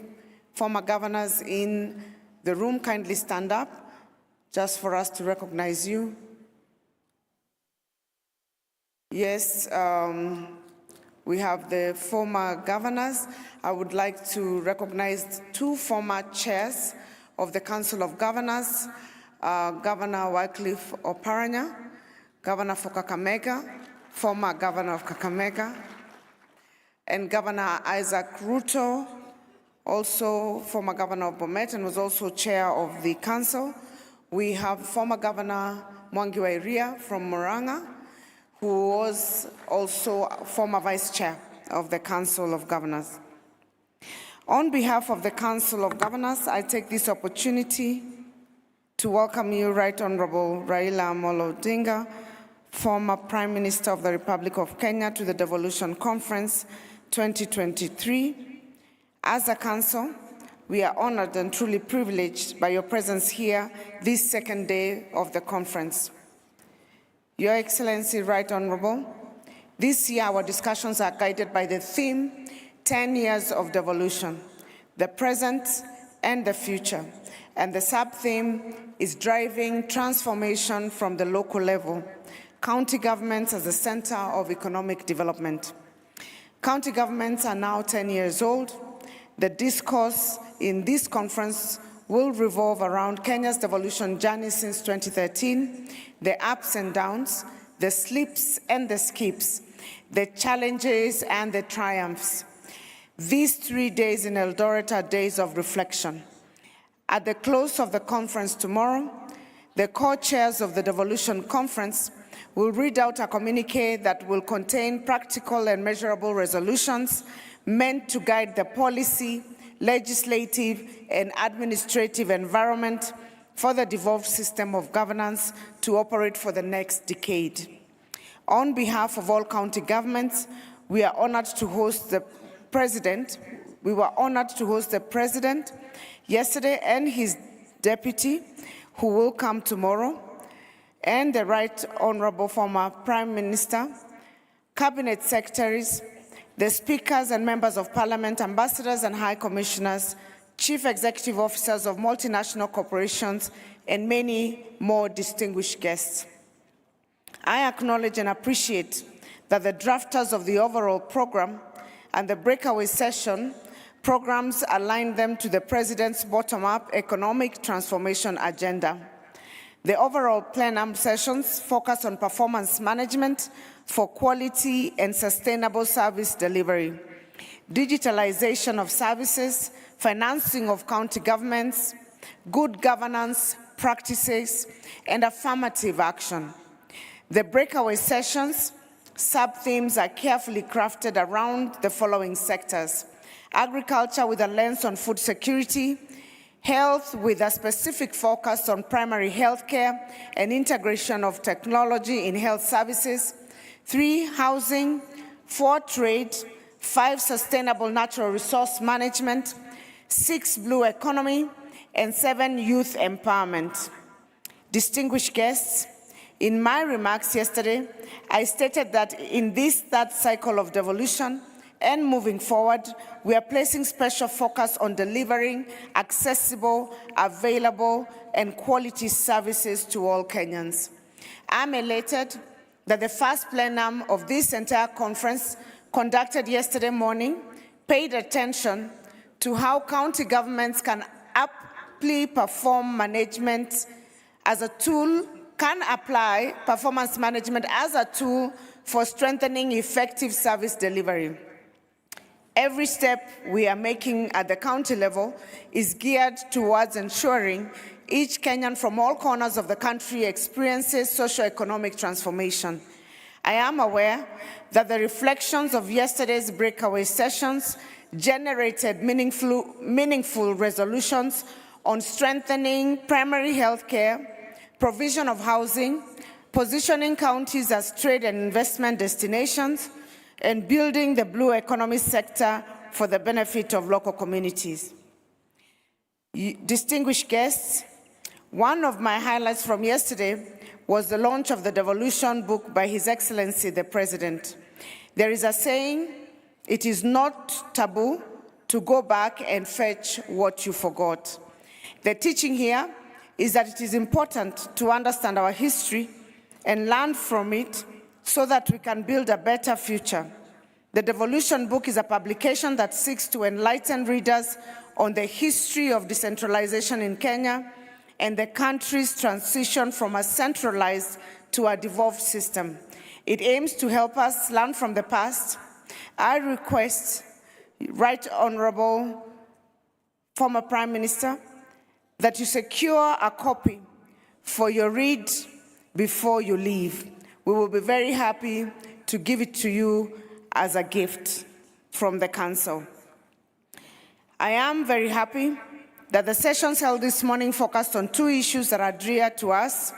former governors in the room, kindly stand up just for us to recognize you. Yes, we have the former governors. I would like to recognize two former chairs of the Council of Governors, Governor Wycliffe Oparanya, Governor for Kakamega, former Governor of Kakamega, and Governor Isaac Ruto, also former Governor of Bomet and was also chair of the council. We have former Governor Mwangi Wairia from Murang'a, who was also former vice chair of the Council of Governors. On behalf of the Council of Governors, I take this opportunity to welcome you, Right Honorable Raila Amolo Odinga, former Prime Minister of the Republic of Kenya, to the Devolution Conference 2023. As a council, we are honored and truly privileged by your presence here this second day of the conference. Your Excellency, Right Honorable, this year our discussions are guided by the theme, 10 years of devolution, the present and the future. And the sub-theme is driving transformation from the local level, county governments as the center of economic development. County governments are now 10 years old. The discourse in this conference will revolve around Kenya's devolution journey since 2013, the ups and downs, the slips and the skips, the challenges and the triumphs. These 3 days in Eldoret are days of reflection. At the close of the conference tomorrow, the co-chairs of the Devolution Conference will read out a communiqué that will contain practical and measurable resolutions meant to guide the policy, legislative, and administrative environment for the devolved system of governance to operate for the next decade. On behalf of all county governments, we are honored to host the President. We were honored to host the President yesterday and his deputy, who will come tomorrow, and the Right Honorable former Prime Minister, Cabinet Secretaries, the Speakers and Members of Parliament, Ambassadors and High Commissioners, Chief Executive Officers of multinational corporations, and many more distinguished guests. I acknowledge and appreciate that the drafters of the overall program and the breakaway session programs align them to the President's bottom-up economic transformation agenda. The overall plenum sessions focus on performance management for quality and sustainable service delivery, digitalization of services, financing of county governments, good governance practices, and affirmative action. The breakaway sessions sub-themes are carefully crafted around the following sectors: agriculture with a lens on food security, health with a specific focus on primary health care and integration of technology in health services, 3, housing, 4, trade, 5, sustainable natural resource management, 6, blue economy, and 7, youth empowerment. Distinguished guests, in my remarks yesterday, I stated that in this third cycle of devolution, and moving forward, we are placing special focus on delivering accessible, available, and quality services to all Kenyans. I'm elated that the first plenum of this entire conference, conducted yesterday morning, paid attention to how county governments can aptly perform management as a tool, can apply performance management as a tool for strengthening effective service delivery. Every step we are making at the county level is geared towards ensuring each Kenyan from all corners of the country experiences socio-economic transformation. I am aware that the reflections of yesterday's breakaway sessions generated meaningful resolutions on strengthening primary health care, provision of housing, positioning counties as trade and investment destinations, and building the blue economy sector for the benefit of local communities. Distinguished guests, one of my highlights from yesterday was the launch of the Devolution book by His Excellency the President. There is a saying, it is not taboo to go back and fetch what you forgot. The teaching here is that it is important to understand our history and learn from it so that we can build a better future. The Devolution book is a publication that seeks to enlighten readers on the history of decentralization in Kenya and the country's transition from a centralized to a devolved system. It aims to help us learn from the past. I request, Right Honorable former Prime Minister, that you secure a copy for your read before you leave. We will be very happy to give it to you as a gift from the Council. I am very happy that the sessions held this morning focused on 2 issues that are dear to us: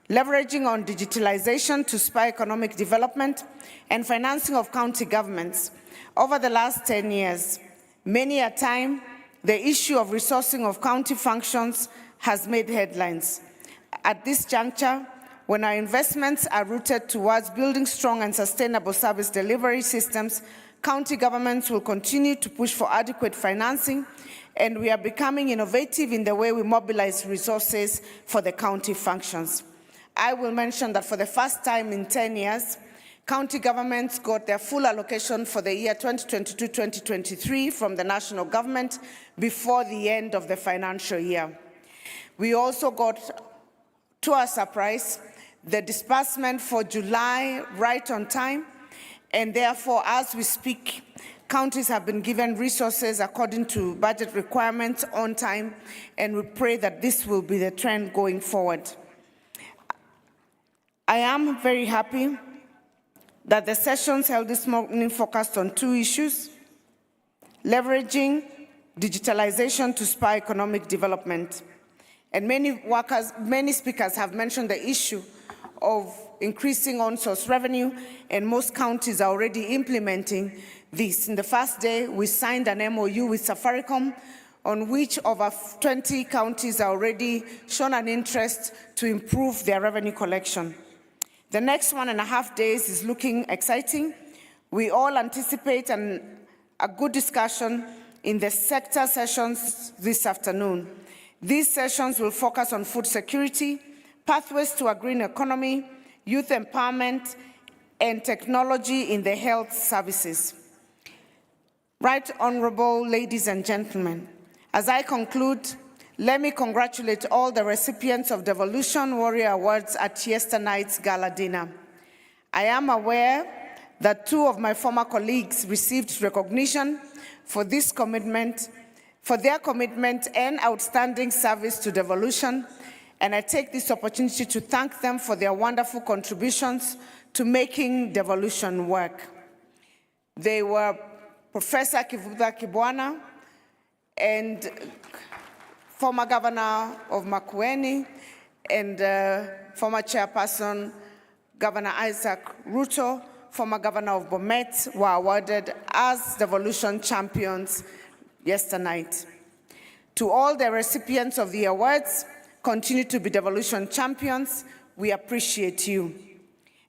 leveraging on digitalization to spur economic development and financing of county governments. Over the last 10 years, many a time, The issue of resourcing of county functions has made headlines. At this juncture, when our investments are rooted towards building strong and sustainable service delivery systems, county governments will continue to push for adequate financing, and we are becoming innovative in the way we mobilize resources for the county functions. I will mention that for the first time in 10 years, county governments got their full allocation for the year 2022-2023 from the national government before the end of the financial year. We also got, to our surprise, the disbursement for July right on time, and therefore, as we speak, counties have been given resources according to budget requirements on time, and we pray that this will be the trend going forward. I am very happy that the sessions held this morning focused on two issues: leveraging digitalization to spur economic development. And many speakers have mentioned the issue of increasing on-source revenue, and most counties are already implementing this. In the first day, we signed an MOU with Safaricom, on which over 20 counties are already shown an interest to improve their revenue collection. The next 1.5 days is looking exciting. We all anticipate a good discussion in the sector sessions this afternoon. These sessions will focus on food security, pathways to a green economy, youth empowerment, and technology in the health services. Right honorable ladies and gentlemen, as I conclude, let me congratulate all the recipients of Devolution Warrior Awards at yesternight's gala dinner. I am aware that 2 of my former colleagues received recognition for their commitment and outstanding service to Devolution, and I take this opportunity to thank them for their wonderful contributions to making Devolution work. They were Professor Kivuta Kibwana and former governor of Makueni and former chairperson, Governor Isaac Ruto, former governor of Bomet, were awarded as Devolution champions yesternight. To all the recipients of the awards, continue to be Devolution champions. We appreciate you.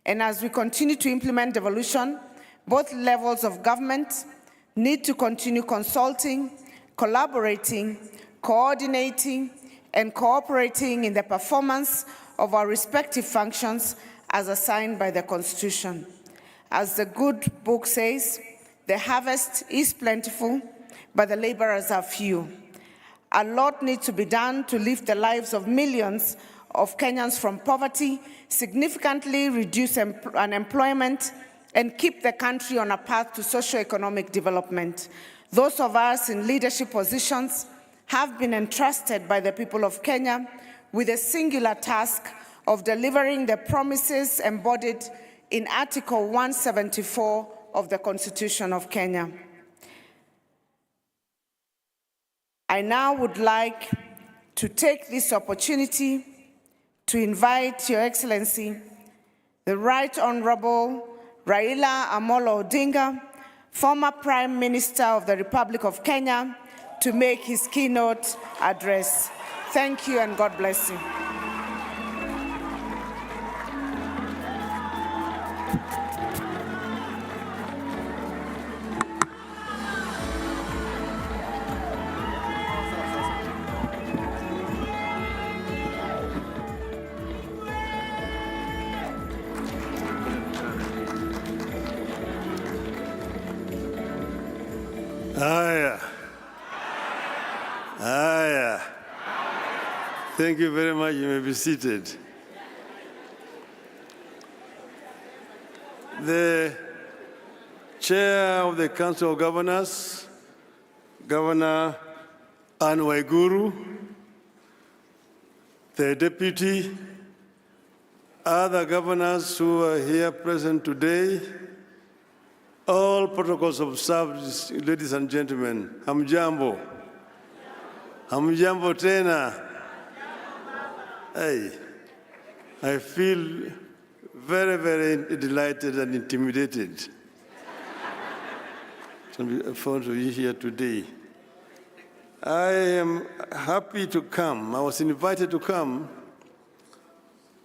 And as we continue to implement Devolution, both levels of government need to continue consulting, collaborating, coordinating, and cooperating in the performance of our respective functions as assigned by the Constitution. As the good book says, the harvest is plentiful, but the laborers are few. A lot needs to be done to lift the lives of millions of Kenyans from poverty, significantly reduce unemployment, and keep the country on a path to socio-economic development. Those of us in leadership positions have been entrusted by the people of Kenya with a singular task of delivering the promises embodied in Article 174 of the Constitution of Kenya. I now would like to take this opportunity to invite Your Excellency, the Right Honorable Raila Amolo Odinga, former Prime Minister of the Republic of Kenya, to make his keynote address. Thank you and God bless you. Thank you very much. You may be seated. The Chair of the Council of Governors, Governor Anne Waiguru, the Deputy, other governors who are here present today, all protocols observed, ladies and gentlemen, hamjambo. Hamjambo tena. Hey, I feel very, very delighted and intimidated to be in front of you here today. I am happy to come. I was invited to come,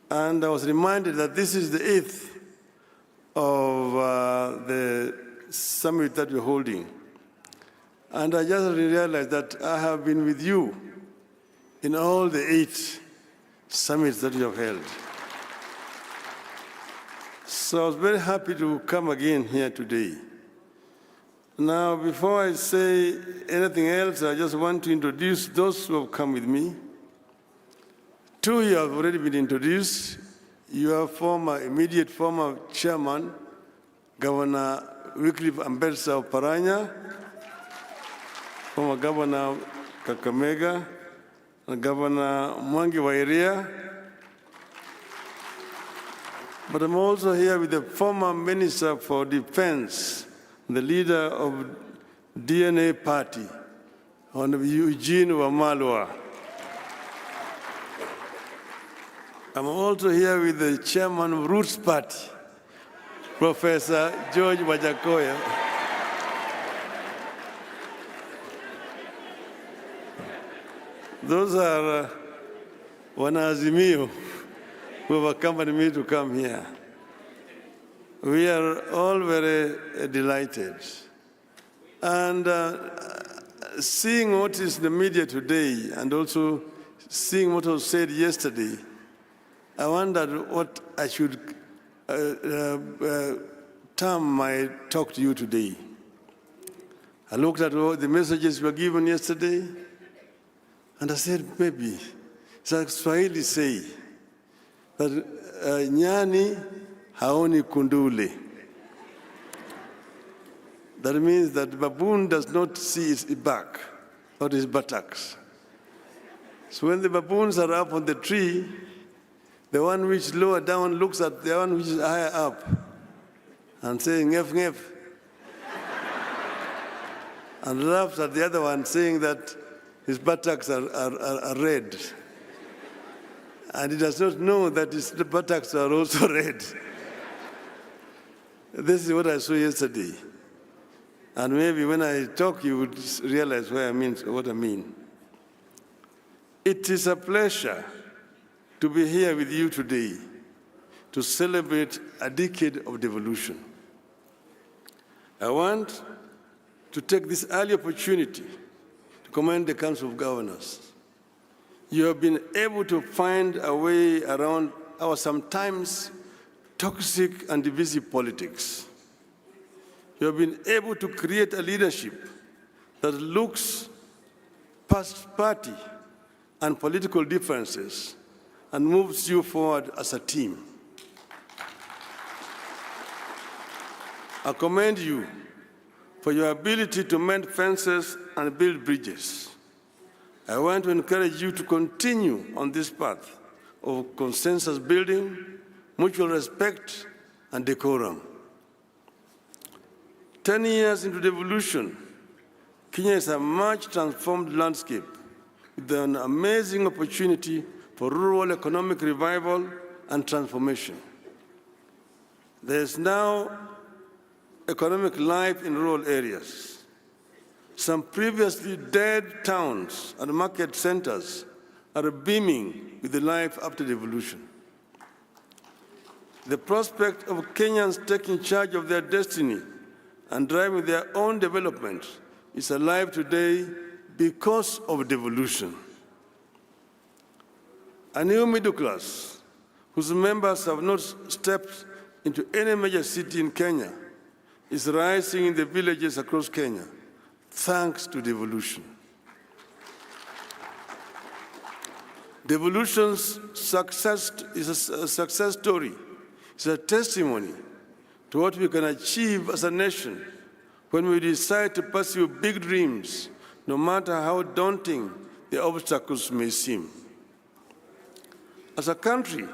and I was reminded that this is the 8th of the summit that we're holding. And I just realized that I have been with you in all the 8 summits that you have held. So I was very happy to come again here today. Now, before I say anything else, I just want to introduce those who have come with me. 2 you have already been introduced. Your immediate former chairman, Governor Wycliffe Ambetsa of Paranya, former Governor Kakamega, and Governor Mwangi Wairia. But I'm also here with the former Minister for Defense, the leader of DNA Party, Honorable Eugene Wamalwa. I'm also here with the chairman of Roots Party, Professor George Wajakoya. Those are Wanaazimio who have accompanied me to come here. We are all very delighted. And seeing what is in the media today and also seeing what was said yesterday, I wondered what I should term my talk to you today. I looked at all the messages were given yesterday, and I said, maybe, it's like Swahili say, that nyani haoni kundule. That means that baboon does not see its back or its buttocks. So when the baboons are up on the tree, the one which is lower down looks at the one which is higher up and saying, ngef, ngef. And laughs at the other one, saying that his buttocks are red. And he does not know that his buttocks are also red. This is what I saw yesterday. And maybe when I talk, you would realize what I mean. It is a pleasure to be here with you today to celebrate a decade of devolution. I want to take this early opportunity to commend the Council of Governors. You have been able to find a way around our sometimes toxic and divisive politics. You have been able to create a leadership that looks past party and political differences and moves you forward as a team. I commend you for your ability to mend fences and build bridges. I want to encourage you to continue on this path of consensus building, mutual respect, and decorum. 10 years into devolution, Kenya is a much transformed landscape with an amazing opportunity for rural economic revival and transformation. There is now economic life in rural areas. Some previously dead towns and market centers are beaming with the life after devolution. The prospect of Kenyans taking charge of their destiny and driving their own development is alive today because of devolution. A new middle class, whose members have not stepped into any major city in Kenya, is rising in the villages across Kenya, thanks to devolution. Devolution's success is a success story. It's a testimony to what we can achieve as a nation when we decide to pursue big dreams, no matter how daunting the obstacles may seem. As a country,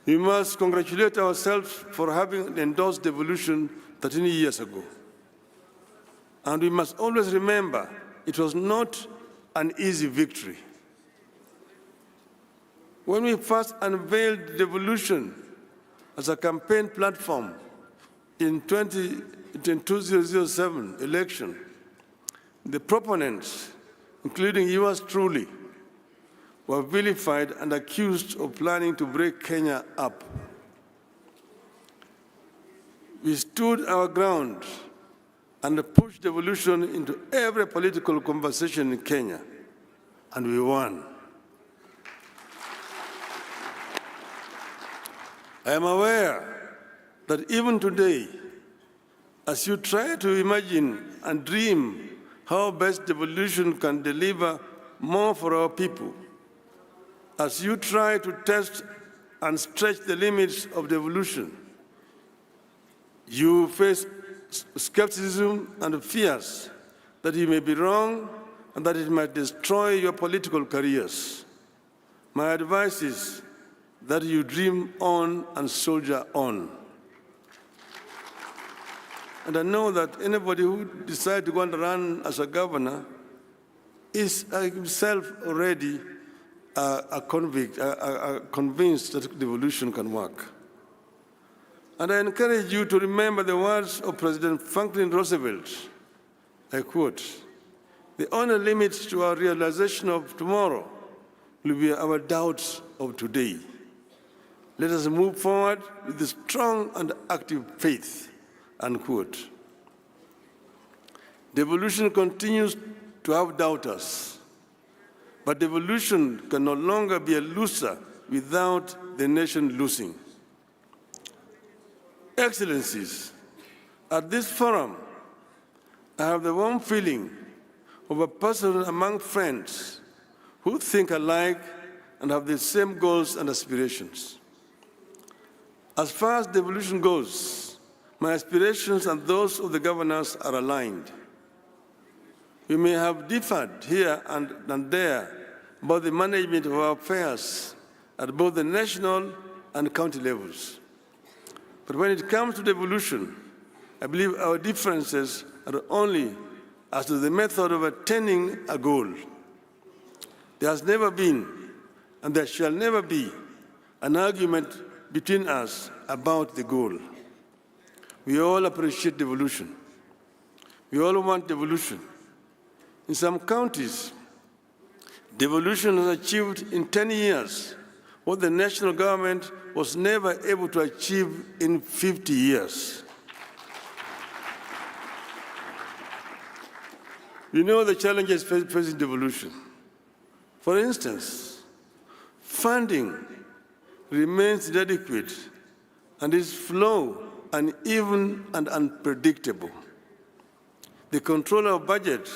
we must congratulate ourselves for having endorsed devolution 13 years ago. And we must always remember it was not an easy victory. When we first unveiled devolution as a campaign platform in 2007 election, The proponents, including yours truly, were vilified and accused of planning to break Kenya up. We stood our ground and pushed devolution into every political conversation in Kenya, and we won. I am aware that even today, as you try to imagine and dream how best devolution can deliver more for our people, as you try to test and stretch the limits of devolution, you face skepticism and fears that you may be wrong and that it might destroy your political careers. My advice is that you dream on and soldier on. And I know that anybody who decides to go and run as a governor is himself already convinced that devolution can work. And I encourage you to remember the words of President Franklin Roosevelt. I quote, "The only limit to our realization of tomorrow will be our doubts of today. Let us move forward with a strong and active faith," unquote. Devolution continues to have doubters, but devolution can no longer be a loser without the nation losing. Excellencies, at this forum, I have the warm feeling of a person among friends who think alike and have the same goals and aspirations. As far as devolution goes, my aspirations and those of the governors are aligned. We may have differed here and there about the management of our affairs at both the national and county levels. But when it comes to devolution, I believe our differences are only as to the method of attaining a goal. There has never been, and there shall never be, an argument between us about the goal. We all appreciate devolution. We all want devolution. In some counties, devolution has achieved in 10 years what the national government was never able to achieve in 50 years. We know the challenges facing devolution. For instance, funding remains inadequate and its flow uneven and unpredictable. The controller of budget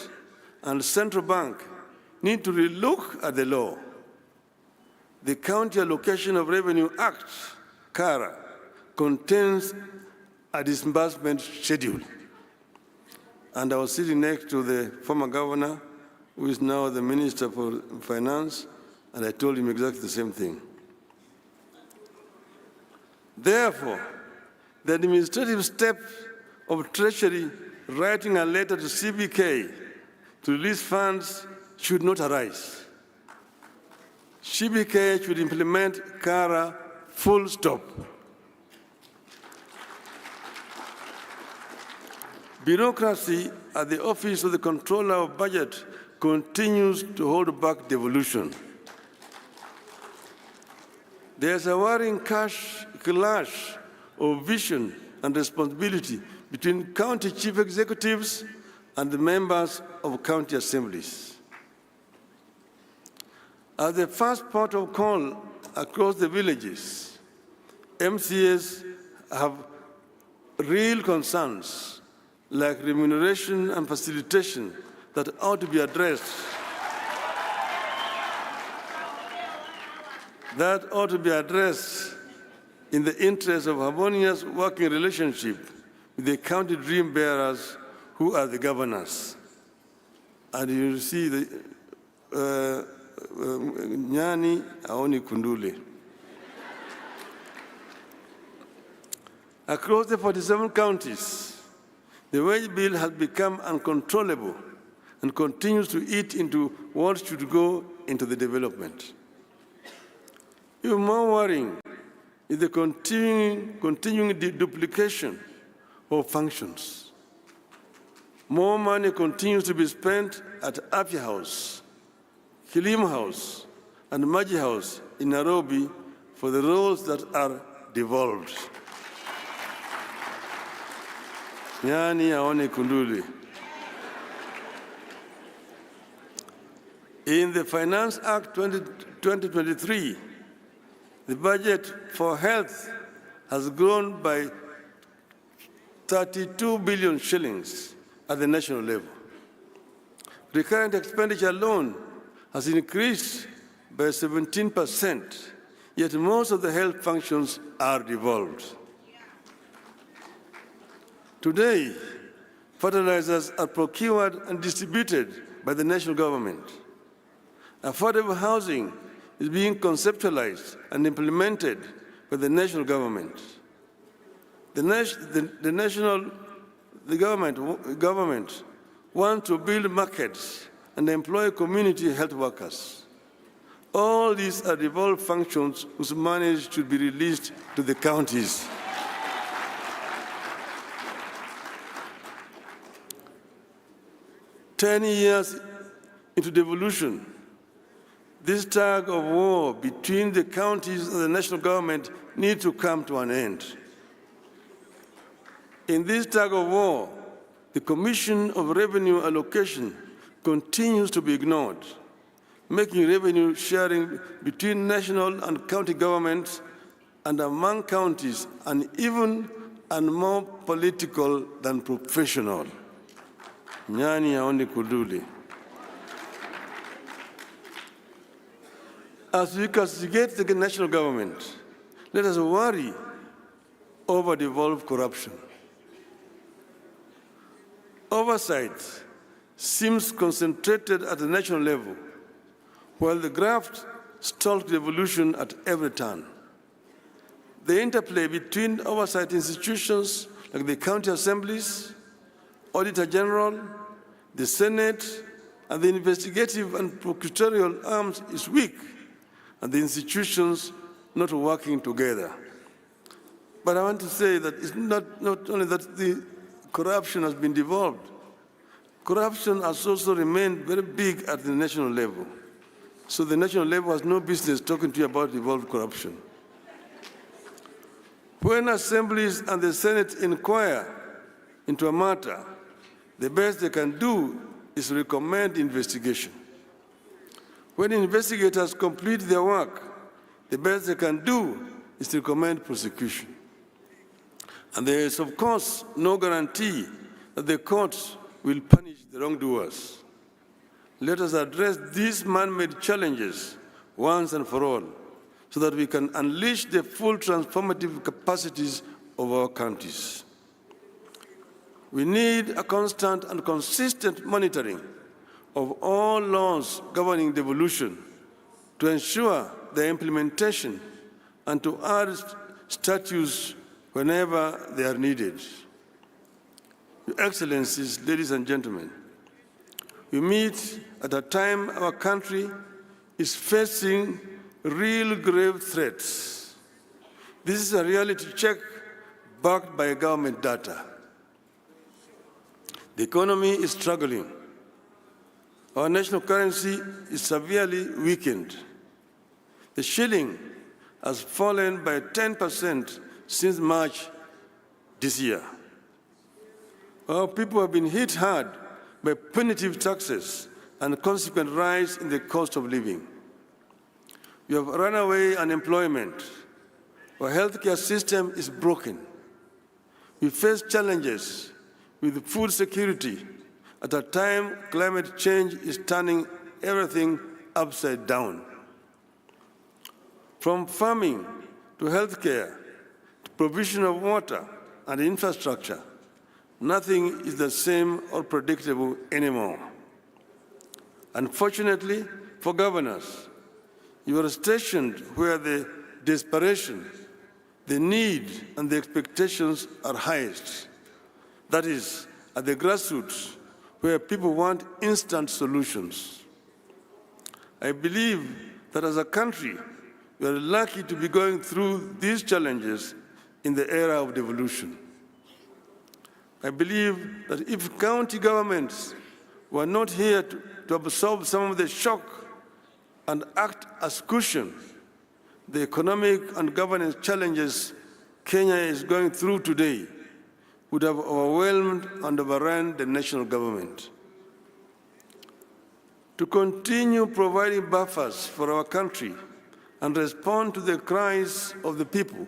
and central bank need to relook at the law. The County Allocation of Revenue Act, CARA, contains a disbursement schedule. And I was sitting next to the former governor, who is now the Minister for Finance, and I told him exactly the same thing. Therefore, the administrative step of Treasury writing a letter to CBK to release funds should not arise. CBK should implement CARA full stop. Bureaucracy at the Office of the Controller of Budget continues to hold back devolution. There's a worrying clash of vision and responsibility between county chief executives and the members of county assemblies. As the first port of call across the villages, MCAs have real concerns like remuneration and facilitation that ought to be addressed. That ought to be addressed in the interest of harmonious working relationship with the county dream bearers who are the governors. And you see the Nyani Aoni Kundule. Across the 47 counties, the wage bill has become uncontrollable and continues to eat into what should go into the development. Even more worrying is the continuing duplication of functions. more money continues to be spent at Afya House, Kilim House, and Maji House in Nairobi for the roads that are devolved. Nyani aone kunduli. In the Finance Act 2023, the budget for health has grown by 32 billion shillings at the national level. Recurrent expenditure alone has increased by 17%, yet most of the health functions are devolved. Today, fertilizers are procured and distributed by the national government. Affordable housing is being conceptualized and implemented by the national government. The government wants to build markets and employ community health workers. All these are devolved functions whose money should be released to the counties. "10 years into devolution, this tug of war between the counties and the national government needs to come to an end. In this tug of war, the Commission of Revenue Allocation continues to be ignored, making revenue sharing between national and county governments and among counties uneven and more political than professional. Nyani aone kuduli. As we castigate the national government, let us worry over devolved corruption. Oversight seems concentrated at the national level, while the graft stalks devolution at every turn. The interplay between oversight institutions like the county assemblies, Auditor General, the Senate, and the investigative and prosecutorial arms is weak, and the institutions not working together. But I want to say that it's not only that the corruption has been devolved, corruption has also remained very big at the national level. So the national level has no business talking to you about devolved corruption. When assemblies and the Senate inquire into a matter, the best they can do is recommend investigation. When investigators complete their work, the best they can do is to recommend prosecution. And there is, of course, no guarantee that the courts will punish the wrongdoers. Let us address these man-made challenges once and for all, so that we can unleash the full transformative capacities of our counties. We need a constant and consistent monitoring of all laws governing devolution to ensure their implementation and to add statutes whenever they are needed. Your Excellencies, ladies and gentlemen, we meet at a time our country is facing real grave threats. This is a reality check backed by government data. The economy is struggling. Our national currency is severely weakened. The shilling has fallen by 10% since March this year. Our people have been hit hard by punitive taxes and consequent rise in the cost of living. We have runaway unemployment. Our healthcare system is broken. We face challenges with food security at a time climate change is turning everything upside down. From farming to healthcare to provision of water and infrastructure, nothing is the same or predictable anymore. Unfortunately for governors, you are stationed where the desperation, the need, and the expectations are highest. That is, at the grassroots, where people want instant solutions. I believe that as a country, we are lucky to be going through these challenges in the era of devolution. I believe that if county governments were not here to absorb some of the shock and act as cushion, the economic and governance challenges Kenya is going through today would have overwhelmed and overrun the national government. To continue providing buffers for our country and respond to the cries of the people,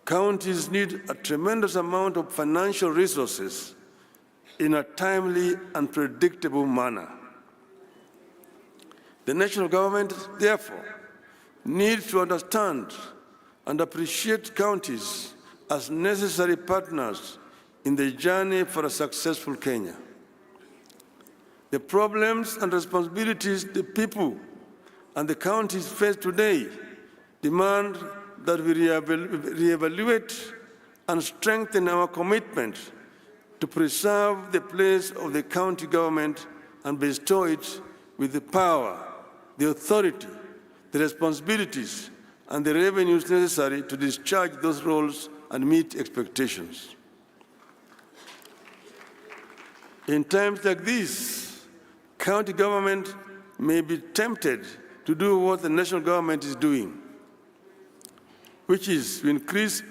counties need a tremendous amount of financial resources in a timely and predictable manner. The national government, therefore, needs to understand and appreciate counties as necessary partners in the journey for a successful Kenya. The problems and responsibilities the people and the counties face today demand that we reevaluate and strengthen our commitment to preserve the place of the county government and bestow it with the power, the authority, the responsibilities, and the revenues necessary to discharge those roles and meet expectations. In times like these, county government may be tempted to do what the national government is doing, which is to increase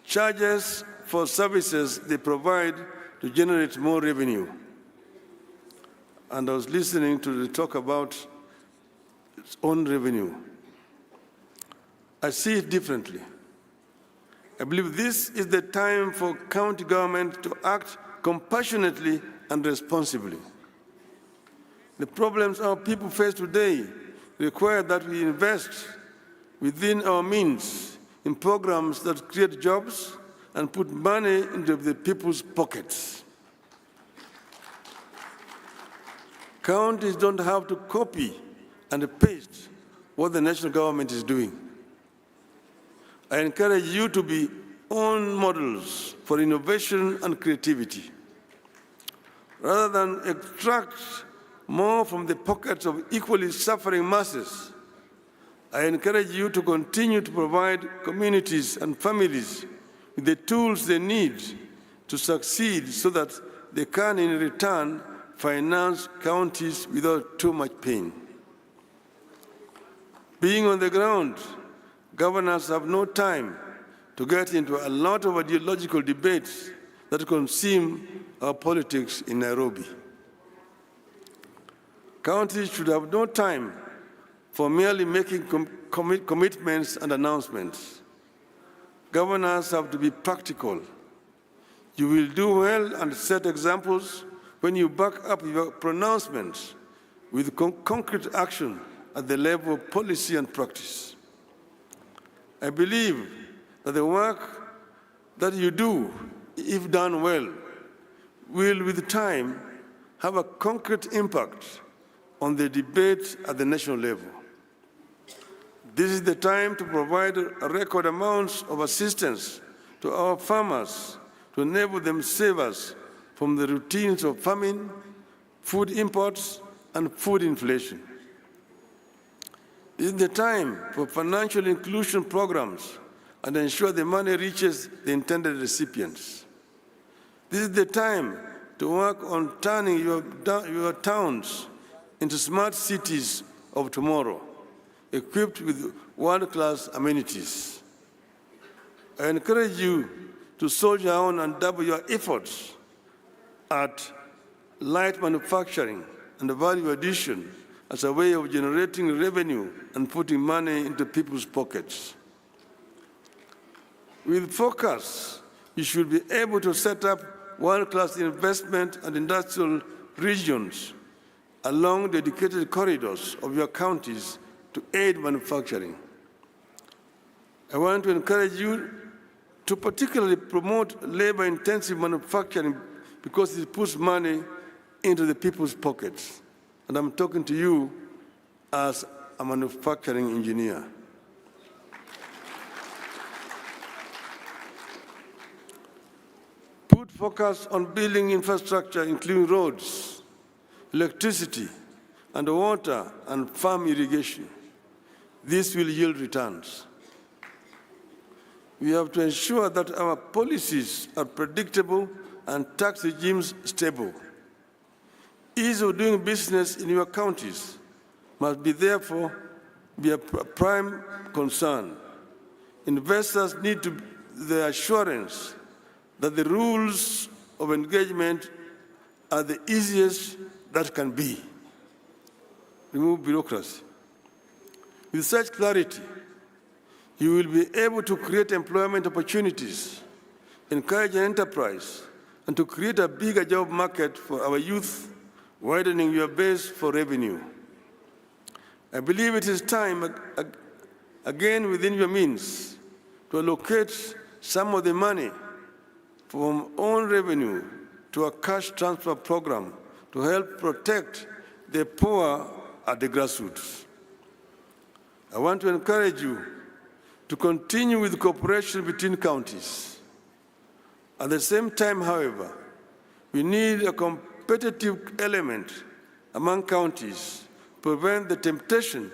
charges for services they provide to generate more revenue. And I was listening to the talk about its own revenue. I see it differently. I believe this is the time for county government to act compassionately and responsibly. The problems our people face today require that we invest within our means in programs that create jobs and put money into the people's pockets. Counties don't have to copy and paste what the national government is doing. I encourage you to be own models for innovation and creativity. Rather than extract more from the pockets of equally suffering masses, I encourage you to continue to provide communities and families with the tools they need to succeed so that they can, in return, finance counties without too much pain. Being on the ground, governors have no time to get into a lot of ideological debates that consume our politics in Nairobi. Counties should have no time for merely making commitments and announcements. Governors have to be practical. You will do well and set examples when you back up your pronouncements with concrete action at the level of policy and practice. I believe that the work that you do, if done well, will with time have a concrete impact on the debate at the national level. This is the time to provide record amounts of assistance to our farmers to enable them save us from the routines of famine, food imports, and food inflation. This is the time for financial inclusion programs and ensure the money reaches the intended recipients. This is the time to work on turning your towns into smart cities of tomorrow, equipped with world-class amenities. I encourage you to soldier on and double your efforts at light manufacturing and value addition as a way of generating revenue and putting money into people's pockets. With focus, you should be able to set up world-class investment and industrial regions along dedicated corridors of your counties to aid manufacturing. I want to encourage you to particularly promote labor-intensive manufacturing because it puts money into the people's pockets. And I'm talking to you as a manufacturing engineer. Put focus on building infrastructure, including roads, electricity, and water and farm irrigation. This will yield returns. we have to ensure that our policies are predictable and tax regimes stable. Ease of doing business in your counties must therefore be a prime concern. Investors need the assurance that the rules of engagement are the easiest that can be. Remove bureaucracy. With such clarity, you will be able to create employment opportunities, encourage enterprise, and to create a bigger job market for our youth, widening your base for revenue. I believe it is time, again within your means, to allocate some of the money from own revenue to a cash transfer program to help protect the poor at the grassroots. I want to encourage you to continue with cooperation between counties. At the same time, however, we need a competitive element among counties to prevent the temptation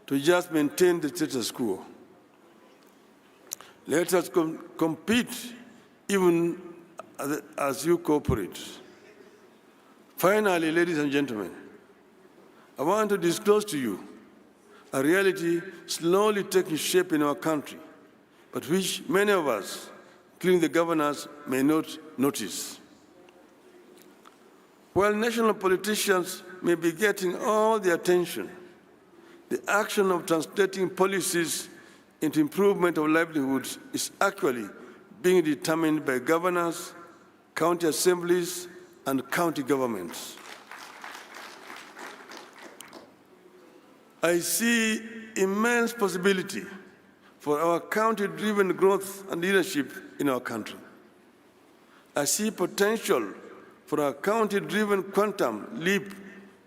to just maintain the status quo. Let us compete even as you cooperate. Finally, ladies and gentlemen, I want to disclose to you a reality slowly taking shape in our country, but which many of us, including the governors, may not notice. While national politicians may be getting all the attention, the action of translating policies into improvement of livelihoods is actually being determined by governors, county assemblies, and county governments. I see immense possibility for our county-driven growth and leadership in our country. I see potential for a county-driven quantum leap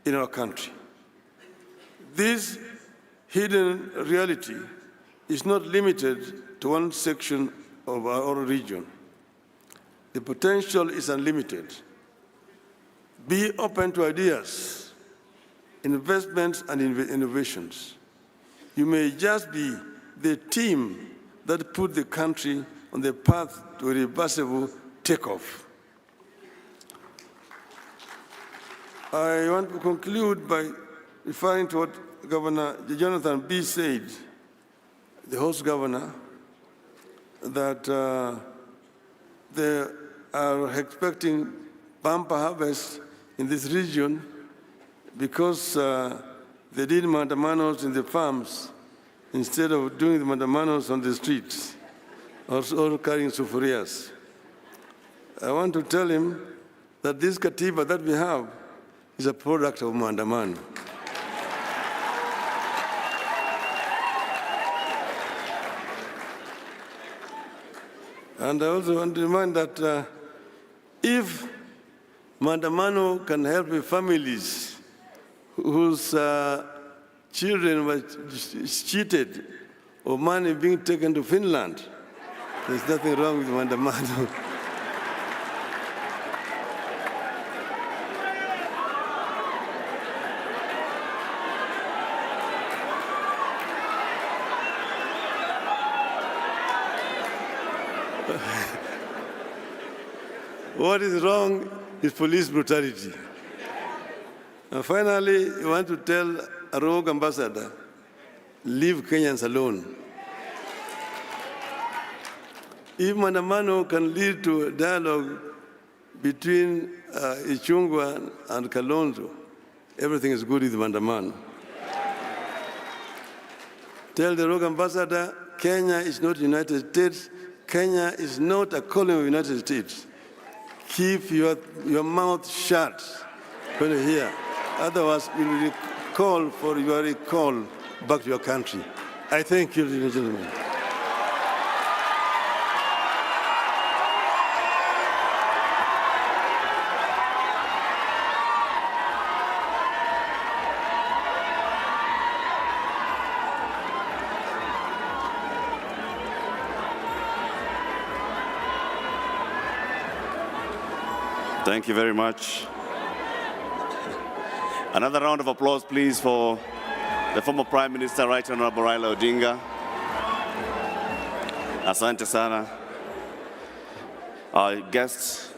in our country. This hidden reality is not limited to one section of our region. The potential is unlimited. Be open to ideas, investments, and innovations. You may just be the team that put the country on the path to a reversible takeoff. I want to conclude by referring to what Governor Jonathan B. said, the host governor, that they are expecting bumper harvest in this region because they did mandamanos in the farms instead of doing the mandamanos on the streets or carrying sufurias. I want to tell him that this katiba that we have is a product of mandamano. And I also want to remind that if mandamano can help families whose children were cheated or money being taken to Finland, there's nothing wrong with mandamano. What is wrong is police brutality. And finally, I want to tell a rogue ambassador, leave Kenyans alone. If mandamano can lead to a dialogue between Ichung'wah and Kalonzo, everything is good with mandamano. Tell the rogue ambassador, Kenya is not the United States. Kenya is not a colony of the United States. Keep your mouth shut when you hear. Otherwise, you will call for your recall back to your country. I thank you, ladies and gentlemen. Thank you very much. Another round of applause, please, for the former Prime Minister, Right Honorable Raila Odinga. Asante sana. Our guests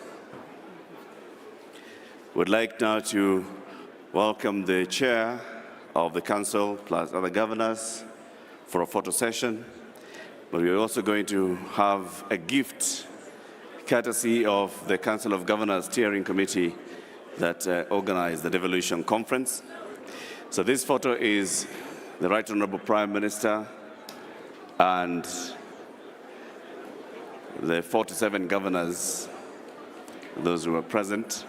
would like now to welcome the chair of the council plus other governors for a photo session. But we're also going to have a gift courtesy of the Council of Governors Steering Committee that organized the Devolution Conference. So this photo is the Right Honorable Prime Minister and the 47 governors, those who were present.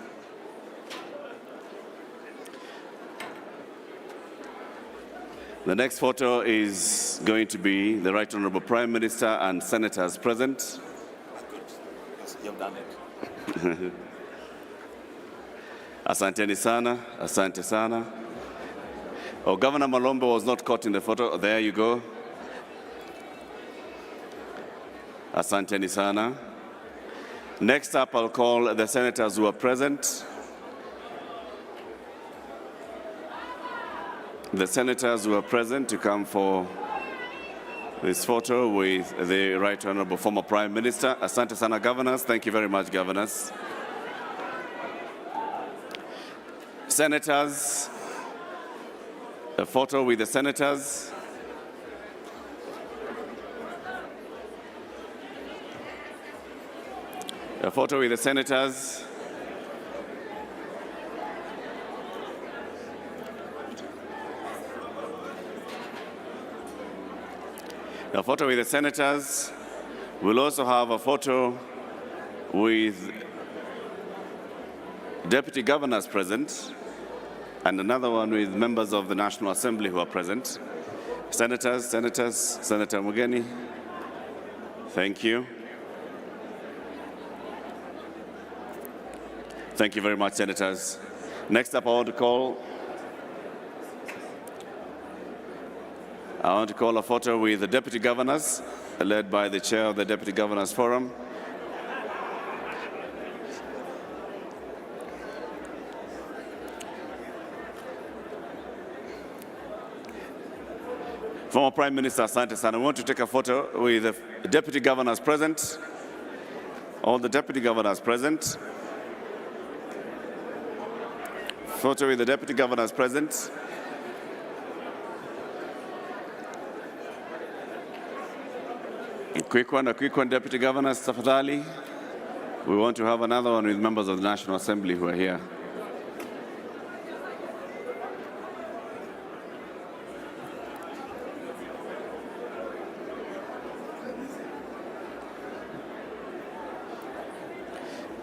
The next photo is going to be the Right Honorable Prime Minister and senators present. You've done it. Asanteni sana, asante sana. Oh, Governor Malombo was not caught in the photo. There you go. Asanteni sana. Next up, I'll call the senators who are present. The senators who are present to come for this photo with the Right Honorable former Prime Minister. Asante sana, governors. Thank you very much, governors. Senators, a photo with the senators. A photo with the senators. A photo with the senators. We'll also have a photo with deputy governors present and another one with members of the National Assembly who are present. Senator Mugeni, thank you. Thank you very much, senators. Next up, I want to call a photo with the deputy governors, led by the chair of the Deputy Governors Forum. Former Prime Minister Asante Sana, I want to take a photo with the deputy governors present. All the deputy governors present. Photo with the deputy governors present. A quick one, deputy governors, tafadhali. We want to have another one with members of the National Assembly who are here.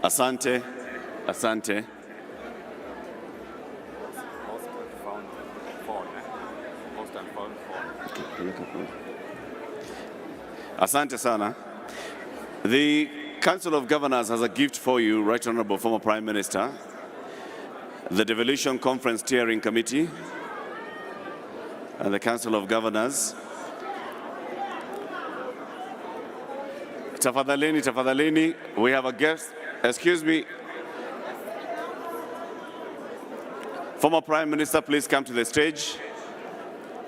Asante, asante. Asante sana. The Council of Governors has a gift for you, Right Honorable former Prime Minister. The Devolution Conference Steering Committee and the Council of Governors. Tafadhalini, we have a guest. Excuse me. Former Prime Minister, please come to the stage.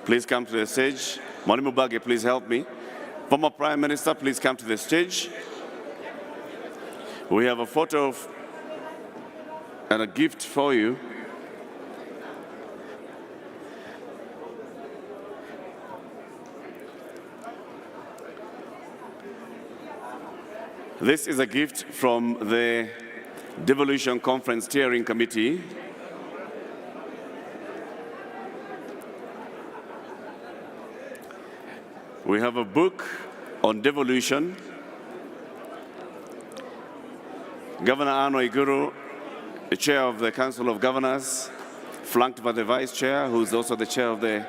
Please come to the stage. Mwalimu Bage, please help me. Former Prime Minister, please come to the stage. We have a photo and a gift for you. This is a gift from the Devolution Conference Steering Committee. We have a book on devolution. Governor Anno Iguru, the chair of the Council of Governors, flanked by the vice chair, who is also the chair of the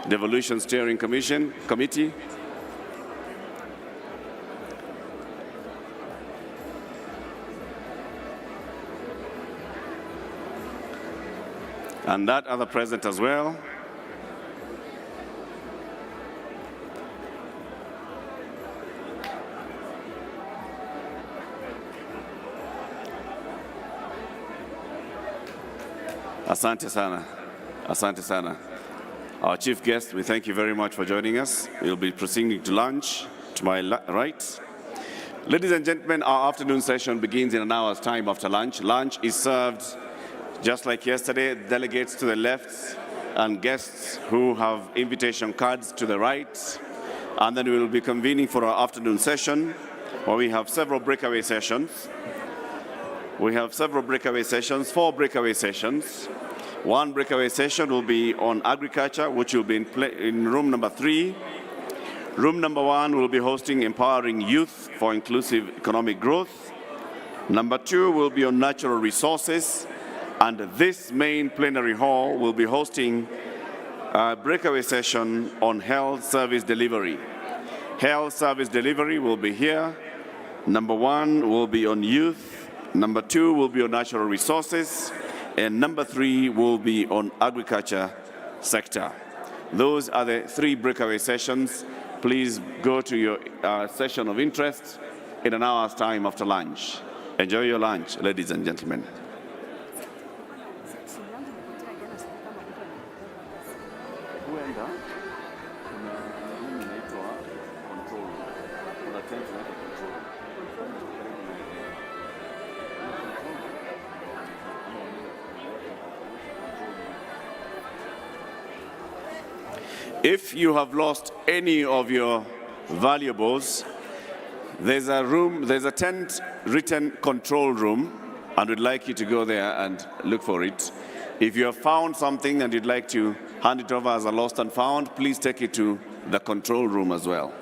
Devolution Steering Committee. And that other present as well. Asante sana. Asante sana. Our chief guest, we thank you very much for joining us. We'll be proceeding to lunch. to my right. Ladies and gentlemen, our afternoon session begins in an hour's time after lunch. Lunch is served just like yesterday, delegates to the left and guests who have invitation cards to the right. And then we will be convening for our afternoon session, where we have several breakaway sessions. We have several breakaway sessions, 4 breakaway sessions. One breakaway session will be on agriculture, which will be in room number 3. Room number 1 will be hosting Empowering Youth for Inclusive Economic Growth. Number 2 will be on natural resources. And this main plenary hall will be hosting a breakaway session on health service delivery. Health service delivery will be here. Number 1 will be on youth. Number 2 will be on natural resources. And number 3 will be on agriculture sector. Those are the 3 breakaway sessions. Please go to your session of interest in an hour's time after lunch. Enjoy your lunch, ladies and gentlemen. If you have lost any of your valuables, there's a tent written control room, and we'd like you to go there and look for it. If you have found something and you'd like to hand it over as a lost and found, please take it to the control room as well.